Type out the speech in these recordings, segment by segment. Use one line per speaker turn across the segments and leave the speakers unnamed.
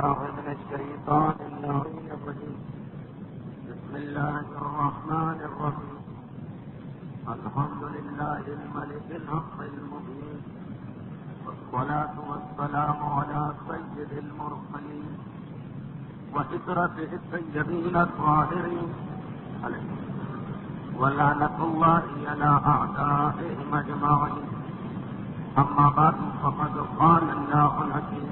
من الشيطان اللعين الرجيم. بسم الله الرحمن الرحيم. الحمد لله الملك الحق المبين، والصلاة والسلام على سيد المرسلين وفطرته الطيبين الطاهرين ولعنة الله على أعدائهم أجمعين. أما بعد، فقد قال الله الحكيم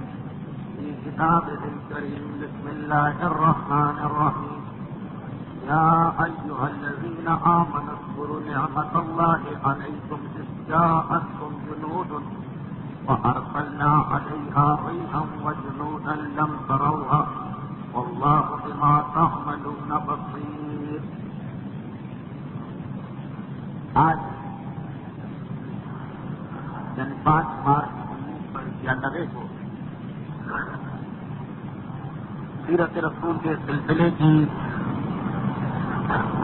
في كتابه الكريم: بسم الله الرحمن الرحيم. يا أيها الذين آمنوا اذكروا نعمة الله عليكم إذ جاءتكم جنود فأرسلنا عليها ريحا وجنودا لم تروها والله بما تعملون بصير. آج 5 مارچ 1991 کو سیرت رسول کے سلسلے کی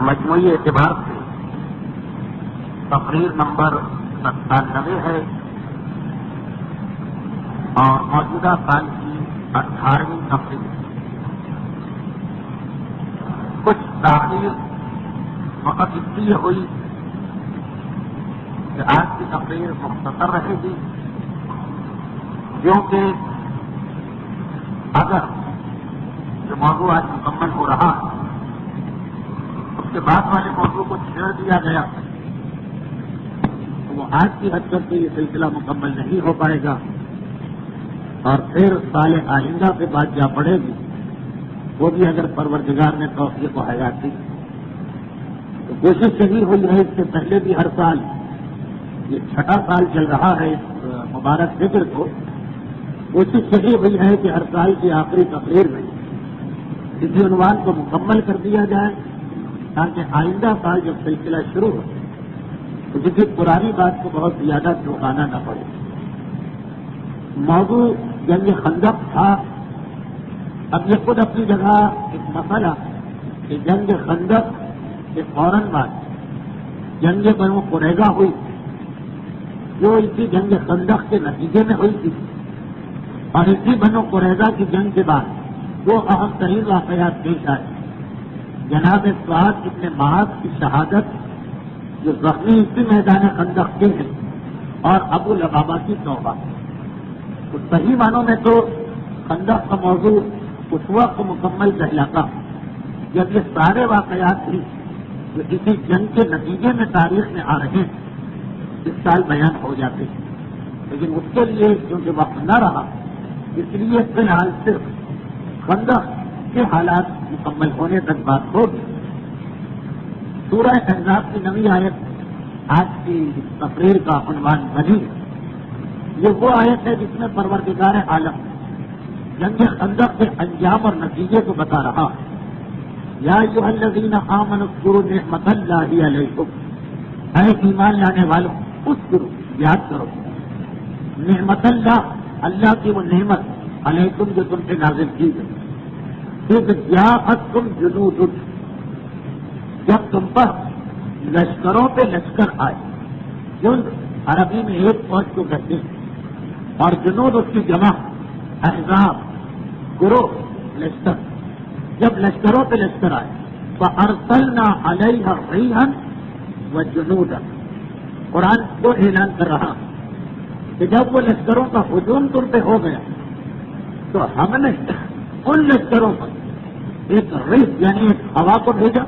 مجموعی اعتبار سے تقریر نمبر 97 ہے اور موجودہ سال کی 18ویں تقریر. کچھ تاخیر وقت اس لیے ہوئی کہ آج کی تقریر مختصر رہے گی، کیونکہ اگر جو موضوع آج مکمل ہو رہا ہے اس کے بعد والے موضوع کو چھیڑ دیا گیا تو وہ آج کی حد تک یہ سلسلہ مکمل نہیں ہو پائے گا اور پھر سال آئندہ سے بات جا پڑے گی، وہ بھی اگر پروردگار نے توفیق و حیات دی تو کوشش یہی ہوئی ہے. اس سے پہلے بھی ہر سال، یہ 6واں سال چل رہا ہے اس مبارک ذکر کو، کوشش یہی ہوئی ہے کہ ہر سال کی آخری تقریر میں کسی عنوان کو مکمل کر دیا جائے تاکہ آئندہ سال جب سلسلہ شروع ہو تو کسی پرانی بات کو بہت زیادہ چوکانا نہ پڑے. موضوع جنگ خندق تھا. اب یہ خود اپنی جگہ ایک مسئلہ کہ جنگ خندق کے فوراً بعد جنگ بنو قریظہ ہوئی، جو اسی جنگ خندق کے نتیجے میں ہوئی تھی، اور اسی بنو قریظہ کی جنگ کے بعد دو اہم ترین واقعات پیش آئے. جناب سعد ابن معاذ کی شہادت جو زخمی اسی میدان خندق کے ہیں، اور ابو لبابہ کی توبہ. تو صحیح معنوں میں تو خندق کا موضوع اس وقت مکمل کہلاتا جب یہ سارے واقعات بھی جو کسی جنگ کے نتیجے میں تاریخ میں آ رہے ہیں اس سال بیان ہو جاتے ہیں. لیکن اس کے لیے کیونکہ وقت نہ رہا، اس لیے فی الحال صرف خندق کے حالات مکمل ہونے تک بات ہوگی. سورہ احزاب کی 9ویں آیت آج کی تقریر کا عنوان بنی. یہ وہ آیت ہے جس میں پروردگار عالم جنگ خندق کے انجام اور نتیجے کو بتا رہا. یا ایھا الذین آمنوا اذکروا نعمت اللہ علیکم، اے ایمان لانے والوں اذکروا، یاد کرو نعمت اللہ کی وہ نعمت علیکم جو تم سے نازل کی گئی. اذ جاءتکم جنود، جب تم پر لشکروں پہ لشکر آئے. جند عربی میں ایک فوج کو کہتے ہیں اور جنود اس کی جمع احزاب، گروہ، لشکر. جب لشکروں پہ لشکر آئے فَأَرْسَلْنَا عَلَيْهَا رِيحًا وَجُنُودًا، قرآن کو اعلان کر رہا کہ جب وہ لشکروں کا ہجوم تم پہ ہو گیا تو ہم نے ان لشکروں پر ایک ریح یعنی ایک ہوا کو بھیجا،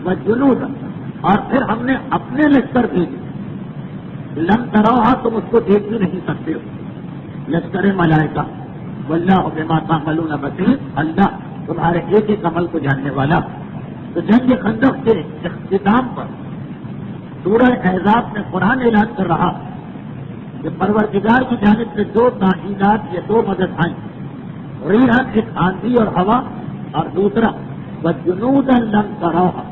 وَجُنُودًا، اور پھر ہم نے اپنے لشکر بھیجے. لم تروها، تم اس کو دیکھ بھی نہیں سکتے ہو. لشکر ملائکہ، واللہ بما تعملون بصیر، اللہ تمہارے ایک ایک عمل کو جاننے والا. تو جنگ خندق کے اختتام پر سورہ احزاب میں قرآن اعلان کر رہا کہ پروردگار کی جانب سے 2 تائیدات یا 2 مدد آئیں. ریحاً، ایک آندھی اور ہوا، اور دوسرا وجنودا لم تروها،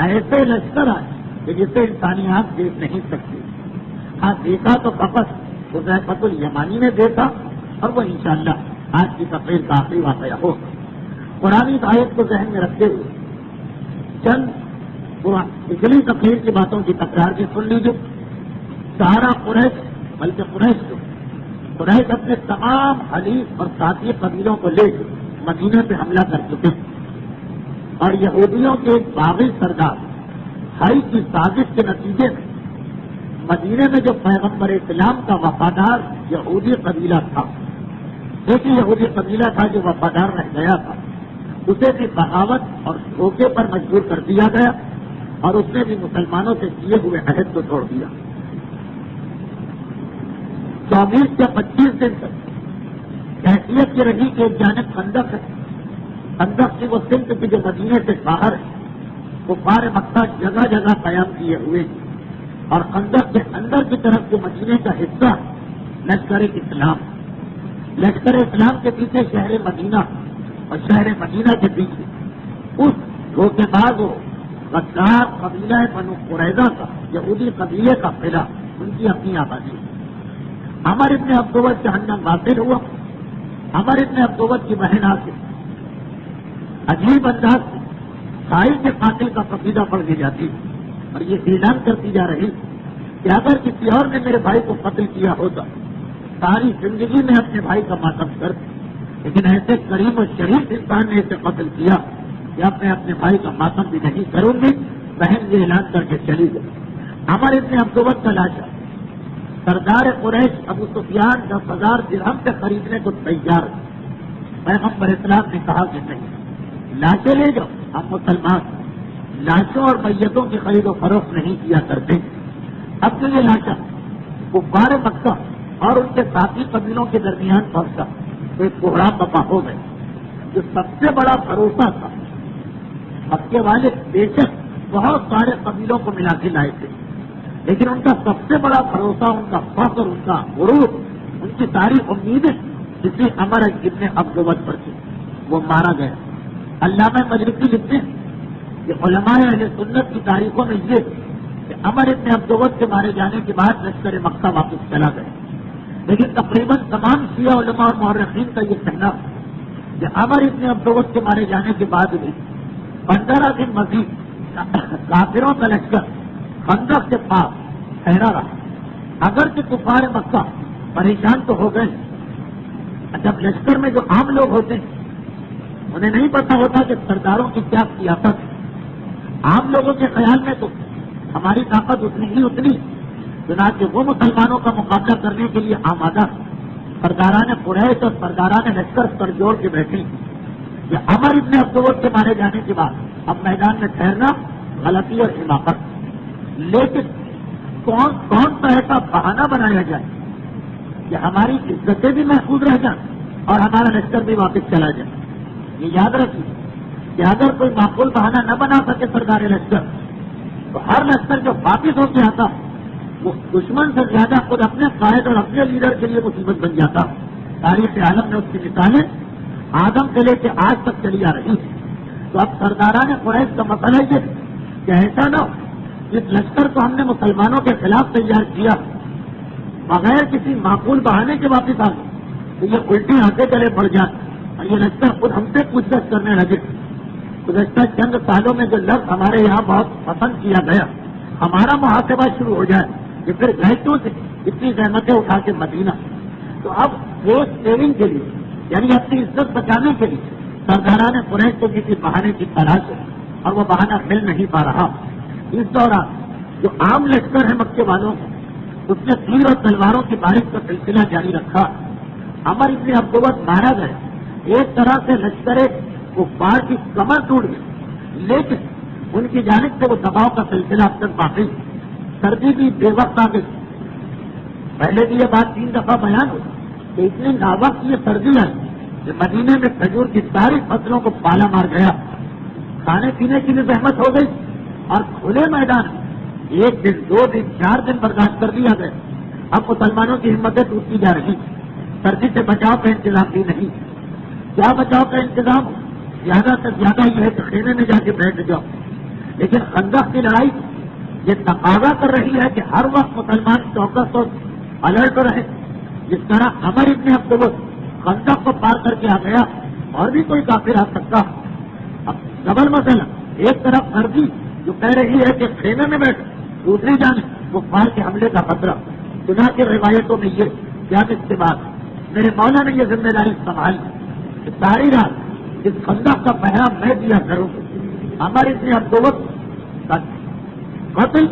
ایسے لشکر آئے کہ جسے انسانی آنکھ دیکھ نہیں سکتی. ہاں دیکھا تو فقط حذیفہ الیمانی نے دیکھا، اور وہ انشاءاللہ آج کی تقریر کا آخری واقعہ ہو. قرآن آیت کو ذہن میں رکھتے ہوئے چند پچھلی تقریر کی باتوں کی تکرار بھی سن لیجیے. سارا قریش، بلکہ قریش کو قریش اپنے تمام حلیف اور ساتھی قبیلوں کو لے کے مدینے پہ حملہ کر چکے اور یہودیوں کے ایک باغی سردار ہائی کی سازش کے نتیجے میں مدینے میں جو پیغمبر اسلام کا وفادار یہودی قبیلہ تھا، ایک ہی یہودی قبیلہ تھا جو وفادار رہ گیا تھا، اسے بھی بغاوت اور دھوکے پر مجبور کر دیا گیا اور اس نے بھی مسلمانوں سے کیے ہوئے عہد کو توڑ دیا۔ 24 یا 25 دن تک حیثیت یہ رہی کہ ایک جانب خندق ہے، خندق کی وہ سمت کی جو مدینے سے باہر ہے، کفار مکہ جگہ جگہ قیام کیے ہوئے ہیں، اور خندق کے اندر کی طرف جو مدینے کا حصہ لشکر اسلام، لشکر اسلام کے پیچھے شہر مدینہ اور شہر مدینہ کے پیچھے اس دھوکے باز و غدار قبیلہ بنو قریظہ کا یہودی قبیلے کا قلعہ، ان کی اپنی آبادی۔ عمر ابن عبدود جہنم واصل ہوا، عمر ابن عبدود کی بہن آصف عجیب انداز سے سائی کے قاتل کا قصیدہ پڑھ دی جاتی اور یہ اعلان کرتی جا رہی کہ اگر کسی اور نے میرے بھائی کو قتل کیا ہوتا ساری زندگی میں اپنے بھائی کا ماتم کرتی، لیکن ایسے کریم و شریف انسان نے اسے قتل کیا کہ اب میں اپنے بھائی کا ماتم بھی نہیں کروں گی۔ بہن یہ اعلان کر کے چلی گئی۔ عمر ابن عبدود کا لاشا سردار قریش ابو سفیان 10,000 درہم سے خریدنے کو تیار ہے۔ پیغمبر اسلام نے کہا کہ نہیں، لاشیں لے جاؤ، ہم مسلمان لاشوں اور میتوں کی خرید و فروخت نہیں کیا کرتے۔ اب جو یہ لاشا کفار مکہ اور ان کے ساتھی قبیلوں کے درمیان پہنچا تو ایک کوہرام بپا ہو گئے۔ جو سب سے بڑا بھروسہ تھا، مکے والے بے شک بہت سارے قبیلوں کو ملا کے لائے تھے، لیکن ان کا سب سے بڑا بھروسہ، ان کا فخر، ان کا غرور، ان کی ساری امیدیں کسی عمر ابن عبدود پر تھی، وہ مارا گیا۔ علامہ مجلسی لکھتے ہیں کہ علماء اہل سنت کی تاریخوں میں یہ کہ عمر ابن عبدود کے مارے جانے کے بعد لشکر مکہ واپس چلا گیا، لیکن تقریباً تمام شیعہ علماء اور مورخین کا یہ کہنا کہ عمر ابن عبدود کے مارے جانے کے بعد بھی 15 دن مزید کافروں کا لشکر خندق کے پاس ٹھہرا رہا۔ اگرچہ کفار مکہ پریشان تو ہو گئے، جب لشکر میں جو عام لوگ ہوتے ہیں انہیں نہیں پتا ہوتا کہ سرداروں کی کیا سیاست ہے۔ عام لوگوں کے خیال میں تو ہماری طاقت اتنی ہی اتنی، چنانچہ وہ مسلمانوں کا مقابلہ کرنے کے لیے آمادہ سرداران قریش اور سرداران لشکر پر جوڑ کے بیٹھے کہ عمر ابن عبدود کے مارے جانے کے بعد اب میدان میں ٹھہرنا غلطی اور حماقت، لیکن کون سا ایسا بہانہ بنایا جائے کہ ہماری عزتیں بھی محفوظ رہ جائیں اور ہمارا لشکر بھی واپس چلا جائے۔ یہ یاد رکھیے کہ اگر کوئی معقول بہانہ نہ بنا سکے سردار لشکر تو ہر لشکر جو واپس ہو کے آتا وہ دشمن سے زیادہ خود اپنے قائد اور اپنے لیڈر کے لیے مصیبت بن جاتا۔ تاریخ عالم میں اس کی مثالیں آدم سے لے کے آج تک چلی آ رہی ہے۔ تو اب سرداران قریش کا مسئلہ یہ کہ ایسا نہ ہو اس لشکر کو ہم نے مسلمانوں کے خلاف تیار کیا بغیر کسی معقول بہانے کے واپس آ گئے تو یہ الٹی آگے چلے پڑ جائیں اور یہ لشکر خود ہم سے پوچھ گچھ کرنے لگے۔ گزشتہ چند سالوں میں جو لفظ ہمارے یہاں بہت پسند کیا گیا، ہمارا محاسبہ شروع ہو جائے کہ پھر گئے کیوں سے اتنی زحمتیں اٹھا کے مدینہ۔ تو اب ایک سیونگ کے لیے یعنی اپنی عزت بچانے کے لیے سرداران قریش کو کسی بہانے کی تلاش ہے اور وہ بہانہ مل نہیں پا رہا۔ اس دوران جو عام لشکر ہے مکے والوں کو، اس نے تیر اور تلواروں کی بارش کا سلسلہ جاری رکھا۔ عمر ابن عبدود مارا گیا، ایک طرح سے لشکر کفار کی کمر ٹوٹ گئی، لیکن ان کی جانب سے وہ دباؤ کا سلسلہ اب تک باقی۔ سردی بھی بے وقت آ گئی، پہلے بھی یہ بات 3 دفعہ بیان ہوئی کہ اتنی ناوقت یہ سردی آئی کہ مدینے میں کھجور کی ساری فصلوں کو پالا مار گیا، کھانے پینے کی بھی زحمت ہو گئی اور کھلے میدان 1 دن 2 دن 4 دن برداشت کر دیا گیا۔ اب مسلمانوں کی ہمتیں ٹوٹتی جا رہی، سردی سے بچاؤ کا انتظام بھی نہیں۔ کیا بچاؤ کا انتظام؟ زیادہ سے زیادہ یہ ہے کہ خیمے میں جا کے بیٹھ جاؤ، لیکن خندق کی لڑائی یہ تقاضا کر رہی ہے کہ ہر وقت مسلمان چوکس اور الرٹ رہے۔ جس طرح عمر ابن عبدود خندق کو پار کر کے آ گیا اور بھی کوئی کافر آ سکتا۔ اب ڈبل مسئلہ، ایک طرف سردی جو کہہ رہی ہے کہ خیمے میں بیٹھ، دوسری جانب وہ پار کے حملے کا خطرہ۔ چنانچہ روایتوں میں یہ قیامت کے بعد میرے مولا نے یہ ذمہ داری سنبھال کہ ساری رات اس خندق کا پہرا میں دیا کروں. ہمارے اتنے اب قتل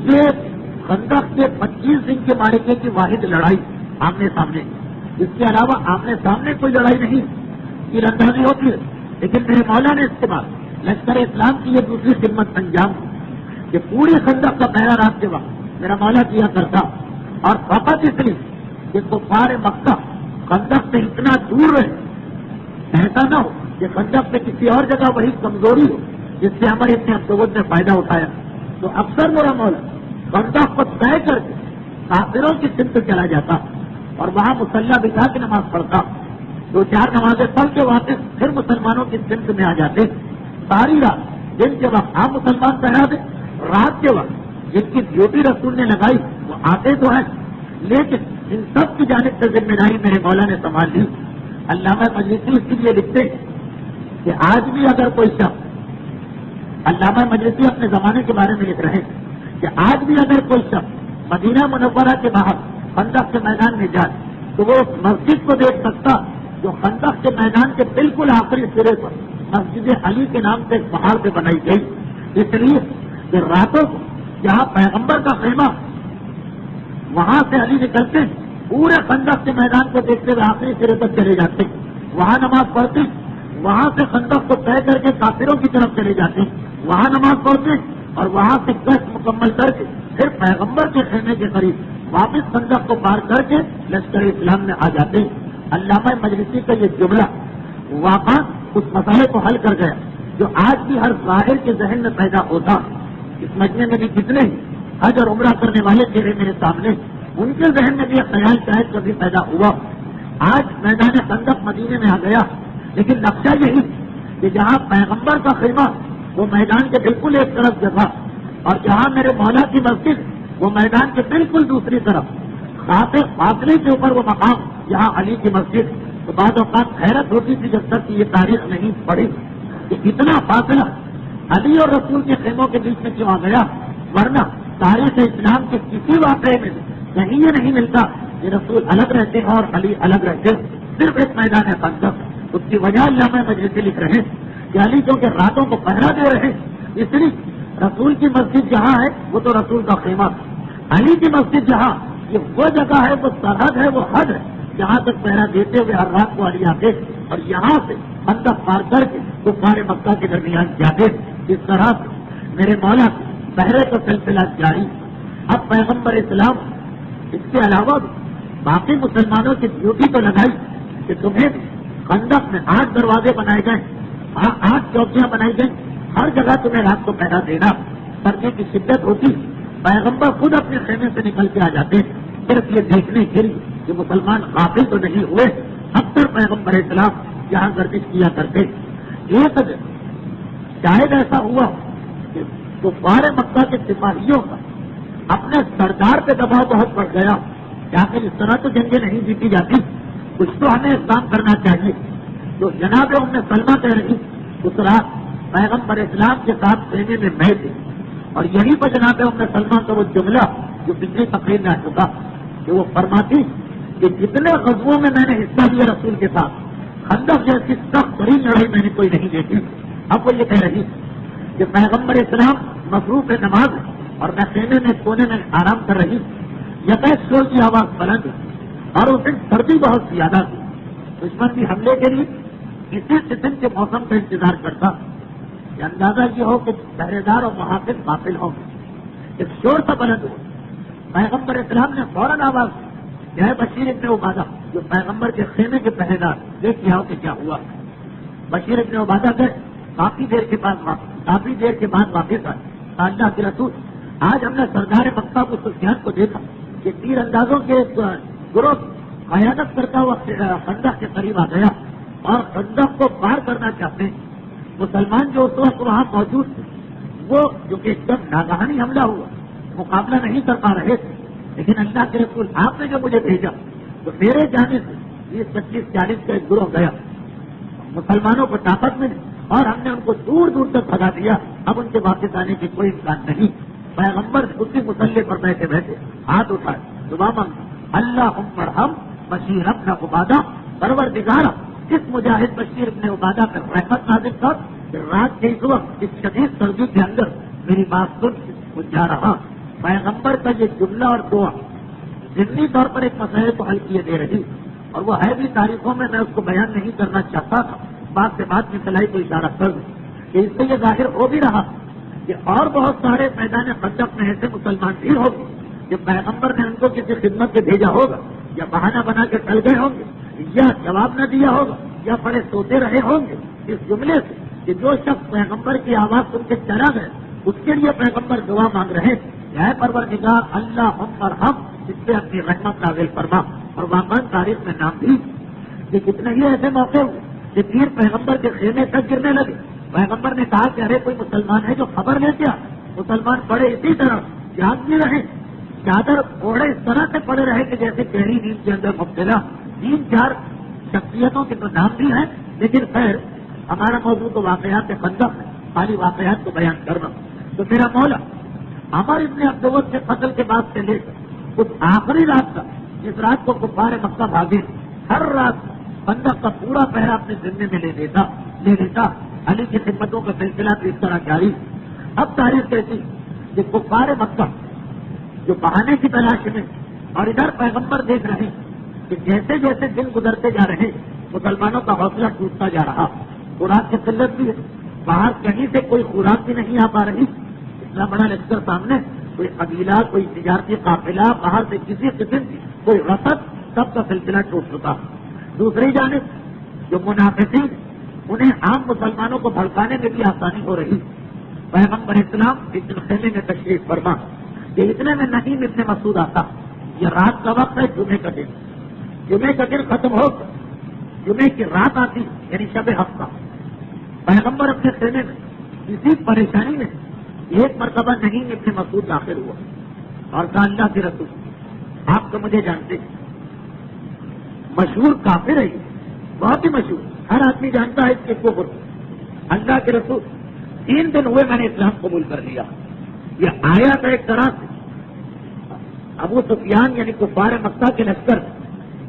یہ خندق کے 25 دن کے معرکے کی واحد لڑائی آمنے سامنے. اس کے علاوہ آمنے سامنے کوئی لڑائی نہیں، تیر اندازی ہوتی ہے. لیکن میرے مولا نے اس کے بعد لشکر اسلام کی یہ دوسری خدمت انجام کہ پوری خندق کا پہرا رات کے وقت میرا مولا کیا کرتا. اور فقط اس لیے کہ کفار مکہ خندق سے اتنا دور رہے، ایسا نہ ہو کہ خندق سے کسی اور جگہ وہی کمزوری ہو جس سے ہمارے اتنے افسوس نے فائدہ اٹھایا. تو اکثر میرا مولا خندق کو طے کر کے کافروں کی سمت چلا جاتا اور وہاں مسلح بچھا کے نماز پڑھتا. 2-4 نمازیں پڑھ کے واپس پھر مسلمانوں کی سمت میں آ جاتے. ساری رات دن کے وقت ہم مسلمان پہرا دے، رات کے وقت جن کی ڈیوٹی رسول نے لگائی وہ آتے تو ہیں، لیکن ان سب کی جانب سے ذمہ داری میرے مولا نے سنبھال لی. علامہ مجلسی اس کے لیے لکھتے کہ آج بھی اگر کوئی شخص، علامہ مجلسی اپنے زمانے کے بارے میں لکھ رہے ہیں کہ آج بھی اگر کوئی شخص مدینہ منورہ کے باہر خندق کے میدان میں جائے تو وہ اس مسجد کو دیکھ سکتا جو خندق کے میدان کے بالکل آخری سرے پر مسجد علی کے نام سے ایک پہاڑ پہ بنائی گئی. اس لیے کہ راتوں کو جہاں پیغمبر کا خیمہ وہاں سے علی نکلتے پورے خندق کے میدان کو دیکھتے ہوئے آخری سرے تک چلے جاتے، وہاں نماز پڑھتے، وہاں سے خندق کو طے کر کے کافروں کی طرف چلے جاتے، وہاں نماز پڑھتے اور وہااں سے گشت مکمل کر کے پھر پیغمبر کے خیمے کے قریب واپس خندق کو پار کر کے لشکر اسلام میں آ جاتے. علامہ مجلسی کا یہ جملہ واقعہ اس مسئلے کو حل کر گیا جو آج بھی ہر ظاہر کے ذہن میں پیدا ہوتا. اس مجمع میں بھی کتنے حج اور عمرہ کرنے والے چہرے میرے سامنے، ان کے ذہن میں بھی یہ خیال شاید کبھی پیدا ہوا. آج میدان خندق مدینے میں آ گیا، لیکن نقشہ یہی کہ جہاں پیغمبر کا خیمہ وہ میدان کے بالکل ایک طرف جگہ اور جہاں میرے مولا کی مسجد وہ میدان کے بالکل دوسری طرف، خاصے فاصلے کے اوپر وہ مقام جہاں علی کی مسجد. تو بعض اوقات حیرت ہوتی تھی جب تک کہ یہ تاریخ نہیں پڑھی کہ اتنا فاصلہ علی اور رسول کے خیموں کے بیچ میں کیوں آ گیا. ورنہ تاریخ اسلام کے کسی واقعے میں کہیں یہ نہیں ملتا کہ رسول الگ رہتے ہیں اور علی الگ رہتے، صرف ایک میدان ہے خندق. اس کی وجہ علامہ مجلسی لکھ رہے ہیں کہ علی کیونکہ راتوں کو پہرا دے رہے اس لیے رسول کی مسجد جہاں ہے وہ تو رسول کا خیمہ، علی کی مسجد جہاں یہ وہ جگہ ہے، وہ سرحد ہے، وہ حد ہے جہاں تک پہرا دیتے ہوئے ہر رات کو علی آتے اور یہاں سے خندق پار کر کے وہ سارے مکہ کے درمیان جاتے. اس طرح میرے مولا پہرے کا سلسلہ جاری. اب پیغمبر اسلام اس کے علاوہ باقی مسلمانوں کی ڈیوٹی تو لگائی کہ تمہیں خندق میں 8 دروازے بنائے گئے، 8 چوکیاں بنائی گئی، ہر جگہ تمہیں رات کو پہرا دینا. سردی کی شدت ہوتی، پیغمبر خود اپنے خیمے سے نکل کے آ جاتے صرف یہ دیکھنے کے لیے کہ مسلمان غافل تو نہیں ہوئے. اکثر پیغمبر اسلام یہاں گردش کیا کرتے. ایک شاید ایسا ہوا کہ کفار مکہ کے سپاہیوں کا اپنے سردار پہ دباؤ بہت بڑھ گیا کہ آخر اس طرح تو جنگیں نہیں جیتی جاتی، کچھ تو ہمیں اقدام کرنا چاہیے. تو جناب ام سلمہ کہہ رہی اس رات پیغمبر اسلام کے ساتھ خیمے میں میں تھے اور یہیں پر جناب ام سلمہ کا وہ جملہ جو پچھلی تقریر میں آ چکا کہ وہ فرماتی کہ جتنے غزووں میں نے حصہ لیا رسول کے ساتھ خندق جیسی سخت ترین لڑائی میں نے کوئی نہیں دیکھی. اب وہ یہ کہہ رہی کہ پیغمبر اسلام مصروف نماز اور میں خیمے میں سونے میں آرام کر رہی، یکے شور کی آواز بلند اور اس دن سردی بہت زیادہ تھی. دشمن بھی حملے کے لیے اسی قسم کے موسم کا انتظار کرتا کہ اندازہ یہ ہو کہ پہرے دار اور محافظ غافل ہوں. ایک شور سا بلند ہو، پیغمبر اسلام نے فوراً آواز یہ بشیر ابن عبادہ جو پیغمبر کے خیمے کے پہرے دار، دیکھ یہاں سے کیا ہوا. بشیر ابن عبادہ گئے، کافی دیر کے بعد واپس آئے. اللہ کے رسول آج ہم نے سردار مکہ کو سفیان کو دیکھا کہ تیر اندازوں کے گروہ قیادت کرتا ہوا خندق کے قریب آ گیا اور خندق کو پار کرنا چاہتے ہیں. مسلمان جو اس وقت وہاں موجود تھے وہ جو کہ ایک دم ناگہانی حملہ ہوا مقابلہ نہیں کر پا رہے تھے، لیکن اللہ کے رسول آپ نے جو مجھے بھیجا تو میرے جانے سے 20-25-40 کا ایک گروہ گیا، مسلمانوں کو طاقت ملی اور ہم نے ان کو دور دور تک بھگا دیا. اب ان کے واپس آنے کی کوئی امکان نہیں. پیغمبر اسی مسلح پر بیٹھے ہاتھ اٹھائے، دعا مانگا اللہم ارحم بشیر ابن عبادہ، پروردگار اس مجاہد بشیر ابن عبادہ پر رحمت نازل کر کہ رات کے اس وقت اس شدید سردی کے اندر میری بات سن جا رہا۔ پیغمبر کا یہ جملہ اور دعا ضمنی طور پر ایک مسئلے کو حل کیے دے رہی، اور وہ ہے بھی تاریخوں میں اس کو بیان نہیں کرنا چاہتا تھا، بات سے بات میں صلاحی کو اشارہ کر دوں کہ اس سے یہ ظاہر ہو بھی رہا کہ اور بہت سارے میدان خندق میں ایسے مسلمان بھی ہوں گے کہ پیغمبر نے ان کو کسی خدمت سے بھیجا ہوگا، یا بہانہ بنا کے ٹل گئے ہوں گے، یا جواب نہ دیا ہوگا، یا بڑے سوتے رہے ہوں گے اس جملے سے کہ جو شخص پیغمبر کی آواز سن کے چلا گئے اس کے لیے پیغمبر دعا مانگ رہے ہیں، پروردگار اللہم ارحم، اس سے اپنی رحمت نازل فرما۔ اور واقعی تاریخ میں نام بھی کہ کتنے ہی ایسے موقع ہوئے کہ تیر پیغمبر کے خیمے تک گرنے لگے۔ پیغمبر نے کہا کہ ارے کوئی مسلمان ہے جو خبر لے کیا، مسلمان پڑے اسی طرح یاد بھی رہے، چادر اوڑے اس طرح سے پڑے رہے کہ جیسے گہری نیند کے اندر مبتلا۔ 3-4 شخصیتوں کے تو نام بھی ہیں، لیکن خیر ہمارا موضوع تو واقعات خندق ہے، خالی واقعات کو بیان کرنا۔ تو میرا مولا عمر ابن عبدود کے قتل کے بعد سے لے کر اس آخری رات کا جس رات کو کفار مکہ بھاگے، ہر رات خندق کا پورا پہرا اپنے ذمے میں لے لیتا۔ علی کی خدمتوں کا سلسلہ تو اس طرح جاری۔ اب تاریخ کہتی کہ کفار مکہ جو بہانے کی تلاش میں، اور ادھر پیغمبر دیکھ رہے کہ جیسے جیسے دن گزرتے جا رہے مسلمانوں کا حوصلہ ٹوٹتا جا رہا، خوراک کی قلت بھی ہے، باہر کہیں سے کوئی خوراک بھی نہیں آ پا رہی، اتنا بڑا لشکر سامنے، کوئی قبیلہ، کوئی تجارتی قافلہ، باہر سے کسی قسم کی کوئی رسد، سب کا سلسلہ ٹوٹ چکا۔ دوسری جانب جو منافقین، انہیں عام مسلمانوں کو بھڑکانے میں بھی آسانی ہو رہی۔ پیغمبر اسلام اس خیمے میں تشریف فرما کہ اتنے میں نعیم ابن مسعود آتا، یہ رات کا وقت ہے، جمعے کا دن، جمعے کا دن ختم ہو کر جمعے کی رات آتی یعنی شب ہفتہ۔ پیغمبر اپنے خیمے میں کسی پریشانی میں ایک مرتبہ نعیم ابن مسعود داخل ہوا اور کہا اللہ کے رسول، آپ تو مجھے جانتے ہیں، مشہور کافر ہے، بہت ہی مشہور، ہر آدمی جانتا ہے اس کے کفر۔ اللہ کے رسول 3 دن ہوئے میں نے اسلام قبول کر لیا۔ یہ آیا تھا ایک طرح سے ابو سفیان یعنی کفار مکہ کے لشکر،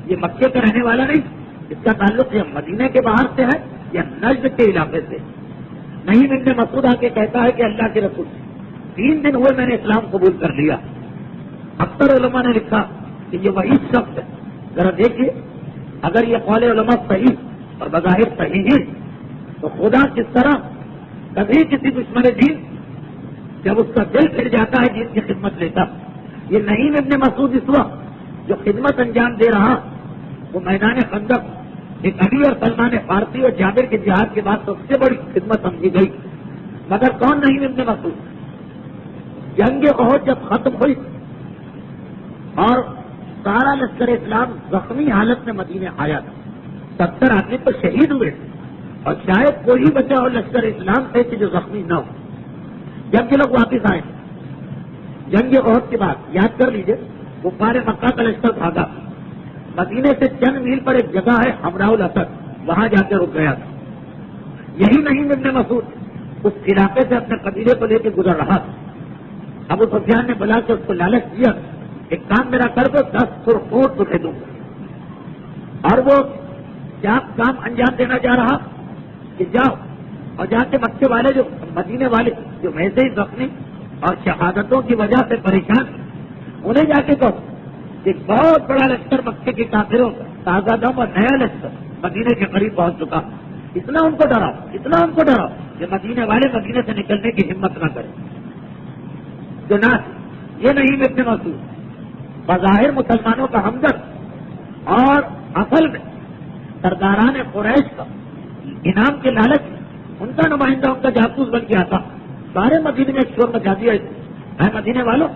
یہ مکے کا رہنے والا نہیں، اس کا تعلق یہ مدینے کے باہر سے ہے یا نجد کے علاقے سے۔ نہیں ابن مسعود آ کے کہتا ہے کہ اللہ کے رسول 3 دن ہوئے میں نے اسلام قبول کر لیا۔ اکثر علماء نے لکھا کہ یہ وہی شخص ہے، ذرا دیکھیے اگر یہ قول علماء صحیح اور بظاہر صحیح ہے تو خدا کس طرح کبھی کسی دشمن دین جب اس کا دل پھر جاتا ہے جن کی خدمت لیتا۔ یہ نہیں ابن مسعود اس وقت جو خدمت انجام دے رہا وہ میدان خندق ایک علی اور سلمان فارسی اور جابر کے جہاد کے بعد سب سے بڑی خدمت سمجھی گئی، مگر کون نہیں ابن مسعود؟ جنگ احد جب ختم ہوئی اور سارا لشکر اسلام زخمی حالت میں مدینے آیا تھا، 70 آدمی تو شہید ہوئے اور شاید کوئی بچا ہو لشکر اسلام سے کہ جو زخمی نہ ہو۔ جب یہ لوگ واپس آئے جنگ احد کے بعد، یاد کر لیجئے کفار مکہ کا لشکر بھاگا، مدینے سے چند میل پر ایک جگہ ہے حمراء الاسد، وہاں جا کے رک گیا تھا۔ یہی نہیں ابن مسعود اس علاقے سے اپنے قبیلے کو لے کے گزر رہا تھا۔ ابو سفیان نے بلا کے اس کو لالچ دیا، ایک کام میرا کر دو، 10 سرخ اونٹ تجھے دوں گا۔ اور وہ کیا کام انجام دینا چاہ رہا کہ جاؤ اور جا کے مکے والے جو مدینے والے جو ویسے ہی زخمی اور شہادتوں کی وجہ سے پریشان، انہیں جا کے کہو ایک بہت بڑا لشکر مکے کے کافروں کا تازہ دم اور نیا لشکر مدینے کے قریب پہنچ چکا، اتنا ان کو ڈراؤ کہ مدینے والے مدینے سے نکلنے کی ہمت نہ کریں۔ چنانچہ یہ نہیں ابن مسعود بظاہر مسلمانوں کا ہمدرد اور اصل میں سرداران قریش کا انعام کے لالچ ان کا نمائندہ، ان کا جاسوس بن کے آتا، سارے مدینے میں شور مچا دیا۔ ہے مدینے والوں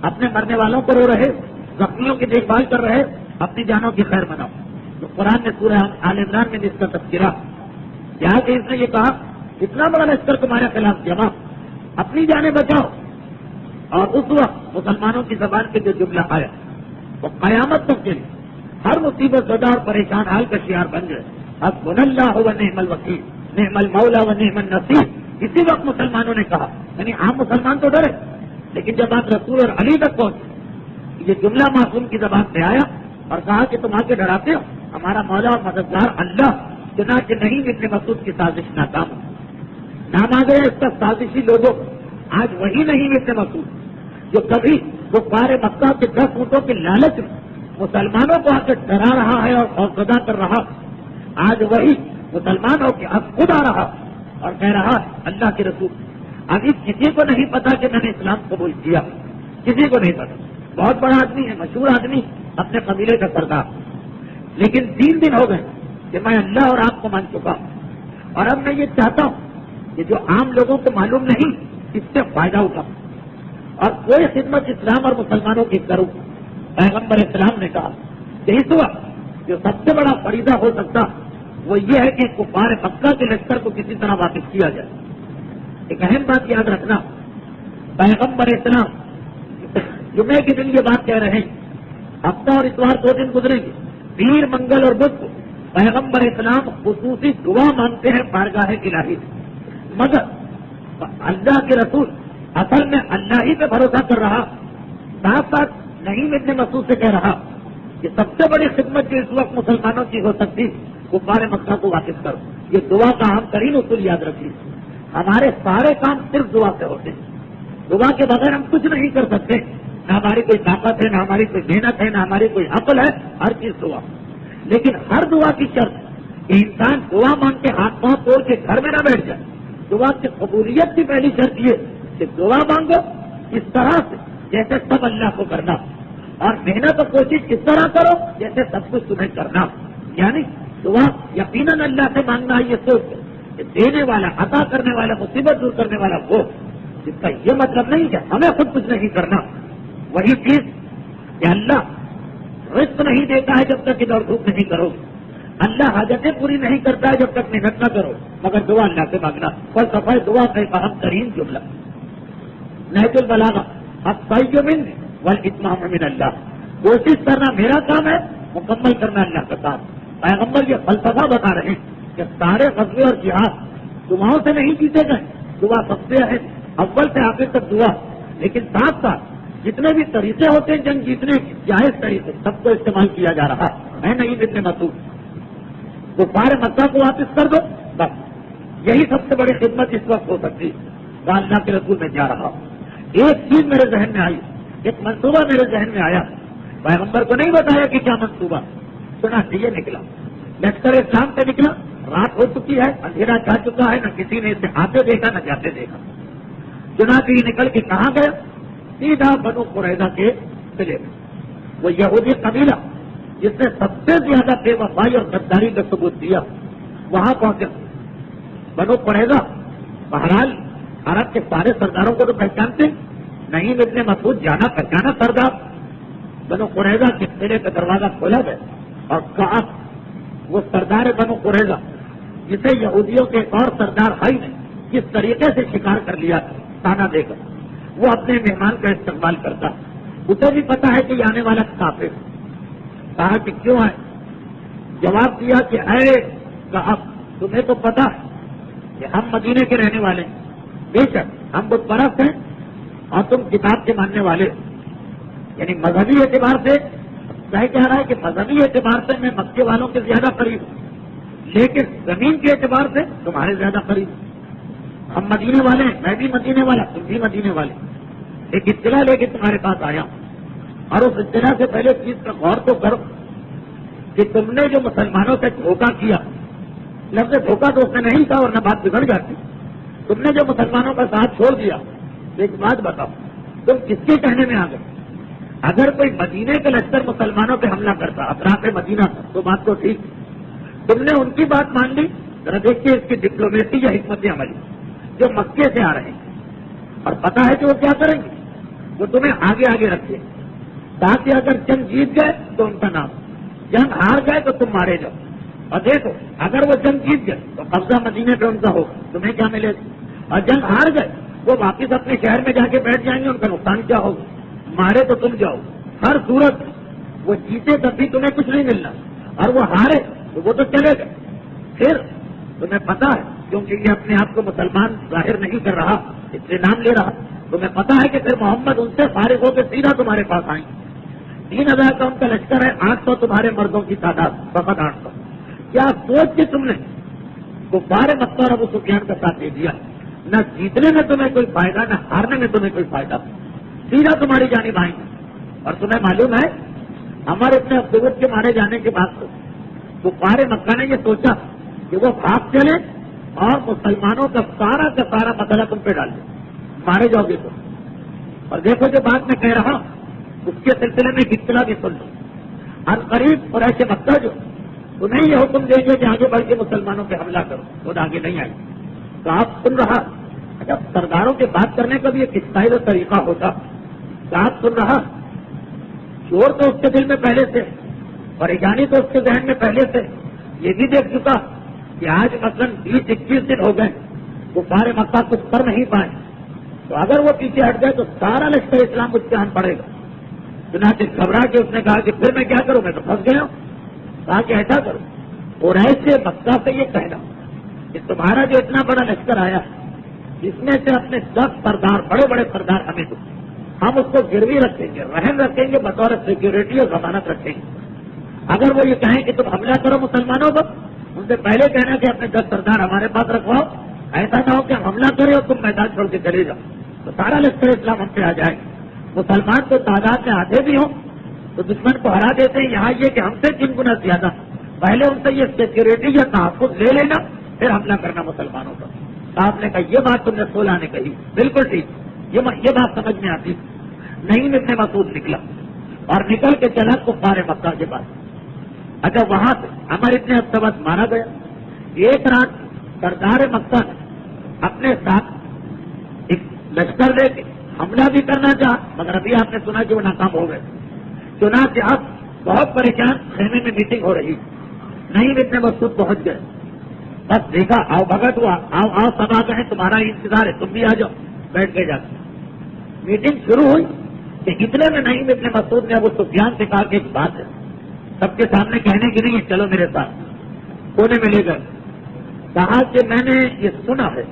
اپنے مرنے والوں کو رو رہے، زخمیوں کی دیکھ بھال کر رہے، اپنی جانوں کی خیر مناؤ۔ تو قرآن نے سورہ آل عمران میں اس کا تذکرہ کیا کہ اس نے یہ کہا اتنا بڑا لشکر تمہارے خلاف جمع، اپنی جانیں بچاؤ۔ اور اس وقت مسلمانوں کی زبان پہ جو جملہ آیا وہ قیامت تک کے لیے ہر مصیبت زدہ اور پریشان حال کا شعار بن گئے، حسبنا اللہ و نعم الوکیل نعم المولا و نعم النصیر۔ اسی وقت مسلمانوں نے کہا، یعنی عام مسلمان تو ڈرے، لیکن جب آپ رسول اور علی تک پہنچے یہ جملہ معصوم کی زبان سے آیا اور کہا کہ تم آ کے ڈراتے ہو ہمارا مولا اور مددگار اللہ، چنانچہ نہیں ابن مسعود کی سازش ناکام ہو، نام آ گیا اس کا سازشی لوگوں۔ آج وہی نہیں ابن مسعود جو کبھی وہ پارے مکہ کے 10 اونٹوں کے لالچ میں مسلمانوں کو آ کے ڈرا رہا ہے اور خوفزدہ کر رہا، آج وہی مسلمان ہو کے اب خود آ رہا اور کہہ رہا اللہ کے رسول ابھی کسی کو نہیں پتا کہ میں نے اسلام قبول کیا، کسی کو نہیں پتا، بہت بڑا آدمی ہے، مشہور آدمی، اپنے قبیلے کا سردار، لیکن 3 دن ہو گئے کہ میں اللہ اور آپ کو مان چکا ہوں، اور اب میں یہ چاہتا ہوں کہ جو عام لوگوں کو معلوم نہیں اس سے فائدہ اٹھا اور کوئی خدمت اسلام اور مسلمانوں کی کروں۔ پیغمبر اسلام نے کہا کہ اس وقت جو سب سے بڑا فریضہ ہو سکتا وہ یہ ہے کہ کفار مکہ کے لشکر کو کسی طرح واپس کیا جائے۔ ایک اہم بات یاد رکھنا، پیغمبر اسلام جمعے کے دن یہ بات کہہ رہے ہیں، ہفتہ اور اتوار 2 دن گزریں گے، پیر منگل اور بدھ کو پیغمبر اسلام خصوصی دعا مانگتے ہیں بارگاہ الہی، مگر اللہ کے رسول اصل میں اللہ ہی پہ بھروسہ کر رہا، ساتھ ساتھ نہیں ابن مسعود سے کہہ رہا کہ سب سے بڑی خدمت جو اس وقت مسلمانوں کی ہو سکتی کفار مکہ کو واپس کرو۔ یہ دعا کا اہم ترین اصول یاد رکھیے، ہمارے سارے کام صرف دعا سے ہوتے ہیں، دعا کے بغیر ہم کچھ نہیں کر سکتے، نہ ہماری کوئی طاقت ہے، نہ ہماری کوئی محنت ہے، نہ ہماری کوئی عقل ہے، ہر چیز دعا۔ لیکن ہر دعا کی شرط کہ انسان دعا مانگ کے ہاتھ پاؤں توڑ کے گھر میں نہ بیٹھ جائے۔ دعا کی قبولیت کی پہلی شرط یہ کہ دعا مانگو اس طرح سے جیسے سب اللہ کو کرنا، اور محنت اور کوشش اس طرح کرو جیسے سب کچھ تمہیں کرنا، یعنی دعا یقیناً اللہ سے مانگنا ہے یہ سوچ کہ دینے والا، عطا کرنے والا، مصیبت دور کرنے والا وہ، جس کا یہ مطلب نہیں کہ ہمیں خود کچھ نہیں کرنا۔ وہی چیز کہ اللہ رزق نہیں دیتا ہے جب تک ادھر دھوپ نہیں کرو، اللہ حاجتیں پوری نہیں کرتا ہے جب تک محنت نہ کرو، مگر دعا اللہ سے مانگنا۔ فلسفہ دعا کا ایک اہم ترین جملہ نہج البلاغہ السعی من والاتمام من اللہ، کوشش کرنا میرا کام ہے، مکمل کرنا اللہ کا کام۔ پیغمبر یہ فلسفہ بتا رہے ہیں کہ سارے غزوے اور جہاد دعاؤں سے نہیں جیتے گئے، دعا سب سے ہے، اول سے آخر تک دعا، لیکن ساتھ ساتھ جتنے بھی طریقے ہوتے ہیں جنگ جیتنے کے جائز طریقے سب کو استعمال کیا جا رہا ہے، نہیں ابن مسعود تو سارے مکہ کو واپس کر دو، بس یہی سب سے بڑی خدمت اس وقت ہو سکتی ہے۔ اللہ کے رسول میں جا رہا ایک چیز میرے ذہن میں آئی، ایک منصوبہ میرے ذہن میں آیا، پیغمبر کو نہیں بتایا کہ کیا منصوبہ، سنا یہ نکلا، لشکر اسلام سے نکلا، رات ہو چکی ہے، اندھیرا چاہ چکا ہے، نہ کسی نے اسے آتے دیکھا نہ جاتے دیکھا، چنانچہ یہ نکل کے کہاں گیا، سیدھا بنو قریظہ کے قلعے میں، وہ یہودی قبیلہ جس نے سب سے زیادہ بے وفائی اور غداری کا ثبوت دیا وہاں پہنچا۔ بنو قریظہ بہرحال عرب کے سارے سرداروں کو تو پہچانتے نہیں، ابن مسعود جانا پہچانا سردار، بنو قریظہ کے قلعے کا دروازہ کھولا گیا اور کعب وہ سردار بنو قریظہ جسے یہودیوں کے ایک اور سردار بھائی نے کس طریقے سے شکار کر لیا تانا دے کر، وہ اپنے مہمان کا استقبال کرتا، اسے بھی پتا ہے کہ یہ آنے والا کافر، کہا کہ کیوں آئے، جواب دیا کہ اے کعب تمہیں تو پتا ہے کہ ہم مدینے کے رہنے والے ہیں، بے شک ہم بت پرست ہیں اور تم کتاب کے ماننے والے، یعنی مذہبی اعتبار سے کہہ رہا ہے کہ مذہبی اعتبار سے میں مکے والوں کے زیادہ قریب ہوں، لیکن زمین کے اعتبار سے تمہارے زیادہ قریب ہوں، ہم مدینے والے ہیں، میں بھی مدینے والا، تم بھی مدینے والے، ایک اطلاع لے کے تمہارے پاس آیا ہوں، اور اس اطلاع سے پہلے چیز کا غور تو کرو کہ تم نے جو مسلمانوں سے دھوکہ کیا، لفظ دھوکہ تو اس میں نہیں تھا ورنہ بات بگڑ جاتی، تم نے جو مسلمانوں کا ساتھ چھوڑ دیا، ایک بات بتاؤ تم کس کے کہنے میں آ گئے؟ اگر کوئی مدینے کا لشکر مسلمانوں پہ حملہ کرتا اطراف مدینہ کا تو بات تو ٹھیک، تم نے ان کی بات مان لی، ذرا دیکھیے اس کی ڈپلومیسی یا حکمت عملی جو مکے سے آ رہے ہیں اور پتا ہے کہ وہ کیا کریں گے، وہ تمہیں آگے آگے رکھے تاکہ اگر جنگ جیت گئے تو ان کا نام، جنگ ہار گئے تو تم مارے جاؤ، اور دیکھو اگر وہ جنگ جیت گئے تو قبضہ مدینے پہ ان کا ہوگا، تمہیں کیا ملے گا، اور جنگ ہار گئے وہ واپس اپنے شہر میں جا کے بیٹھ جائیں گے، ان کا نقصان کیا ہوگا، مارے تو تم جاؤ، ہر صورت وہ جیتے تب بھی تمہیں کچھ نہیں ملنا، اور وہ ہارے تو وہ تو چلے گئے، پھر تمہیں پتا ہے کیونکہ یہ اپنے آپ کو مسلمان ظاہر نہیں کر رہا، اس سے نام لے رہا، تمہیں پتا ہے کہ پھر محمد ان سے فارغ ہو کے سیدھا تمہارے پاس آئیں، 3,000 کا ان کا لشکر ہے، 800 تمہارے مردوں کی تعداد، فقط 800. کیا سوچ کے تم نے کفار مکہ اور ابو سفیان کا ساتھ دے دیا؟ نہ جیتنے میں تمہیں کوئی فائدہ، نہ ہارنے میں تمہیں کوئی فائدہ، سیدھا تمہاری جانب آئیں گے. اور تمہیں معلوم ہے ہمارے اتنے عبدالت کے مارے جانے کے بعد کفار مکہ نے یہ سوچا کہ وہ بھاگ چلے اور مسلمانوں کا سارا مسئلہ تم پہ ڈال دیں، مارے جاؤ گے تم. اور دیکھو جو بات میں کہہ رہا ہوں اس کے سلسلے میں ایک اطلاع بھی سن لو. عنقریب قریش مکہ جو تمہیں یہ حکم دیں گے کہ آگے بڑھ کے مسلمانوں پہ حملہ کرو، خود آگے نہیں آئی. تو آپ سن رہا جب سرداروں کے بات کرنے کا بھی ایک اسٹائل اور طریقہ ہوتا. تو آپ سن رہا چور تو اس کے دل میں پہلے سے، پریشانی تو اس کے ذہن میں پہلے سے یہ بھی دیکھ چکا کہ آج مثلاً 20-21 دن ہو گئے کفار مکہ کچھ کر نہیں پائے. تو اگر وہ پیچھے ہٹ گئے تو سارا لشکر اسلام اس کے ہم پڑے گا. چنانچہ گھبرا کے اس نے کہا کہ پھر میں کیا کروں، میں تو پھنس گیا ہوں. کہا کہ ایسا کرو، اور ایسے مکہ سے یہ کہنا کہ تمہارا جو اتنا بڑا لشکر آیا جس میں سے اپنے 10 سردار، بڑے بڑے سردار ہمیں دو، ہم اس کو گروی رکھیں گے، رہن رکھیں گے، بطور سیکورٹی اور ضمانت رکھیں گے. اگر وہ یہ کہیں کہ تم حملہ کرو مسلمانوں پر، ان سے پہلے کہنا کہ اپنے 10 سردار ہمارے پاس رکھواؤ. ایسا نہ ہو کہ ہم حملہ کریں اور تم میدان چھوڑ کے چلے جاؤ، تو سارا لشکر اسلام ہم پہ آ جائے. مسلمان تو تعداد میں آدھے بھی ہوں تو دشمن کو ہرا دیتے ہیں. یہاں یہ کہ ہم سے 3 گنا زیادہ، پہلے ان سے یہ سیکورٹی یا تحفظ لے لینا، پھر حملہ کرنا مسلمانوں پر. آپ نے کہا یہ بات تم نے 16 نے کہی، بالکل ٹھیک، یہ بات سمجھ میں آتی. نہیں ابن مسعود نکلا اور نکل کے چلا کفار مکہ کے پاس. اچھا وہاں سے ہمارے اتنے ارتباط مارا گیا. ایک رات سردار مکہ نے اپنے ساتھ ایک لشکر لے کے حملہ بھی کرنا چاہا، مگر ابھی آپ نے سنا کہ وہ ناکام ہو گئے. چنانچہ اب بہت پریشان، خیمے میں میٹنگ ہو رہی، نہیں اتنے مسعود پہنچ گئے. بس دیکھا آؤ بھگت ہوا، آؤ سب آ گئے، تمہارا انتظار ہے، تم بھی آ جاؤ. بیٹھ گئے جا کے میٹنگ شروع ہوئی کہ اتنے میں نہیں ابن مسعود نے ابو سفیان سے کہا کہ ایک بات ہے، سب کے سامنے کہنے کی نہیں ہے، چلو میرے ساتھ. کونے میں لے گئے. کہا کہ میں نے یہ سنا ہے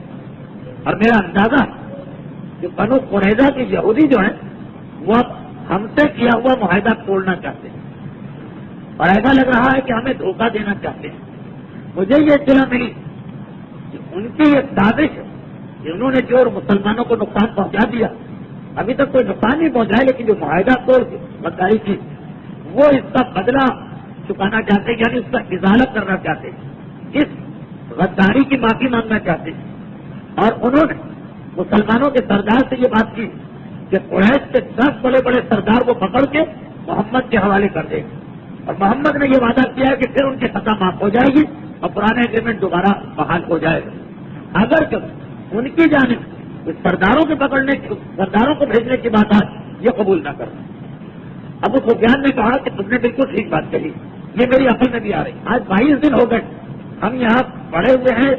اور میرا اندازہ کہ بنو قریظہ کے یہودی جو ہیں وہ اب ہم سے کیا ہوا معاہدہ توڑنا چاہتے ہیں اور ایسا لگ رہا ہے کہ ہمیں دھوکہ دینا چاہتے ہیں. مجھے یہ اطلاع ملی کہ ان کی یہ سازش ہے کہ انہوں نے جو مسلمانوں کو نقصان پہنچا دیا، ابھی تک کوئی نقصان نہیں پہنچا ہے، لیکن جو معاہدہ توڑ کے غداری کی وہ اس کا بدلہ چکانا چاہتے ہیں، یعنی اس کا ازالہ کرنا چاہتے ہیں، اس غداری کی معافی مانگنا چاہتے ہیں. اور انہوں نے مسلمانوں کے سردار سے یہ بات کی کہ قریش کے 10 بڑے بڑے سردار کو پکڑ کے محمد کے حوالے کر دیں گے. اور محمد نے یہ وعدہ کیا کہ پھر ان کی سزا معاف ہو جائے گی اور پرانے ایگریمنٹ دوبارہ بحال ہو جائے گا. اگر کبھی ان کی جانب سرداروں کے پکڑنے سرداروں کو بھیجنے کی بات آج یہ قبول نہ کرنا. ابو سفیان نے کہا کہ تم نے بالکل ٹھیک بات کہی، یہ میری عقل میں بھی آ رہی. آج 22 دن ہو گئے ہم یہاں پڑے ہوئے ہیں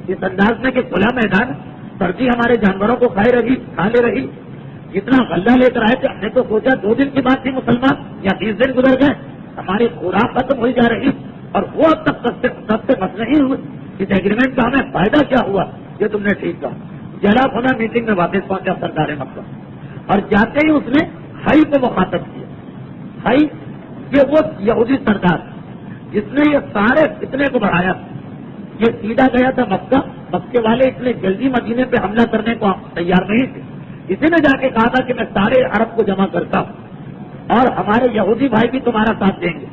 اس انداز میں کہ کھلا میدان، سردی ہمارے جانوروں کو کھا لے رہی، جتنا غلہ لے کر آئے تھے ہم نے تو سوچا 2 دن کی بات تھی مسلمان، یا 20 دن گزر گئے، ہماری خوراک ختم ہوئی جا رہی اور وہ اب تک سب سے بس نہیں ہوئی. اس ایگریمنٹ کا ہمیں فائدہ کیا ہوا؟ یہ تم نے ٹھیک کہا. جلا ہونا میٹنگ میں واپس پہنچا سردار مکہ اور جاتے ہی اس نے ہائی کو مخاطب کیا. ہائی یہ وہ یہودی سردار جس نے یہ سارے فتنے کو بڑھایا، یہ سیدھا گیا تھا مکے والے اتنے جلدی مدینے پہ حملہ کرنے کو تیار نہیں تھے. اسی نے جا کے کہا تھا کہ میں سارے عرب کو جمع کرتا ہوں اور ہمارے یہودی بھائی بھی تمہارا ساتھ دیں گے.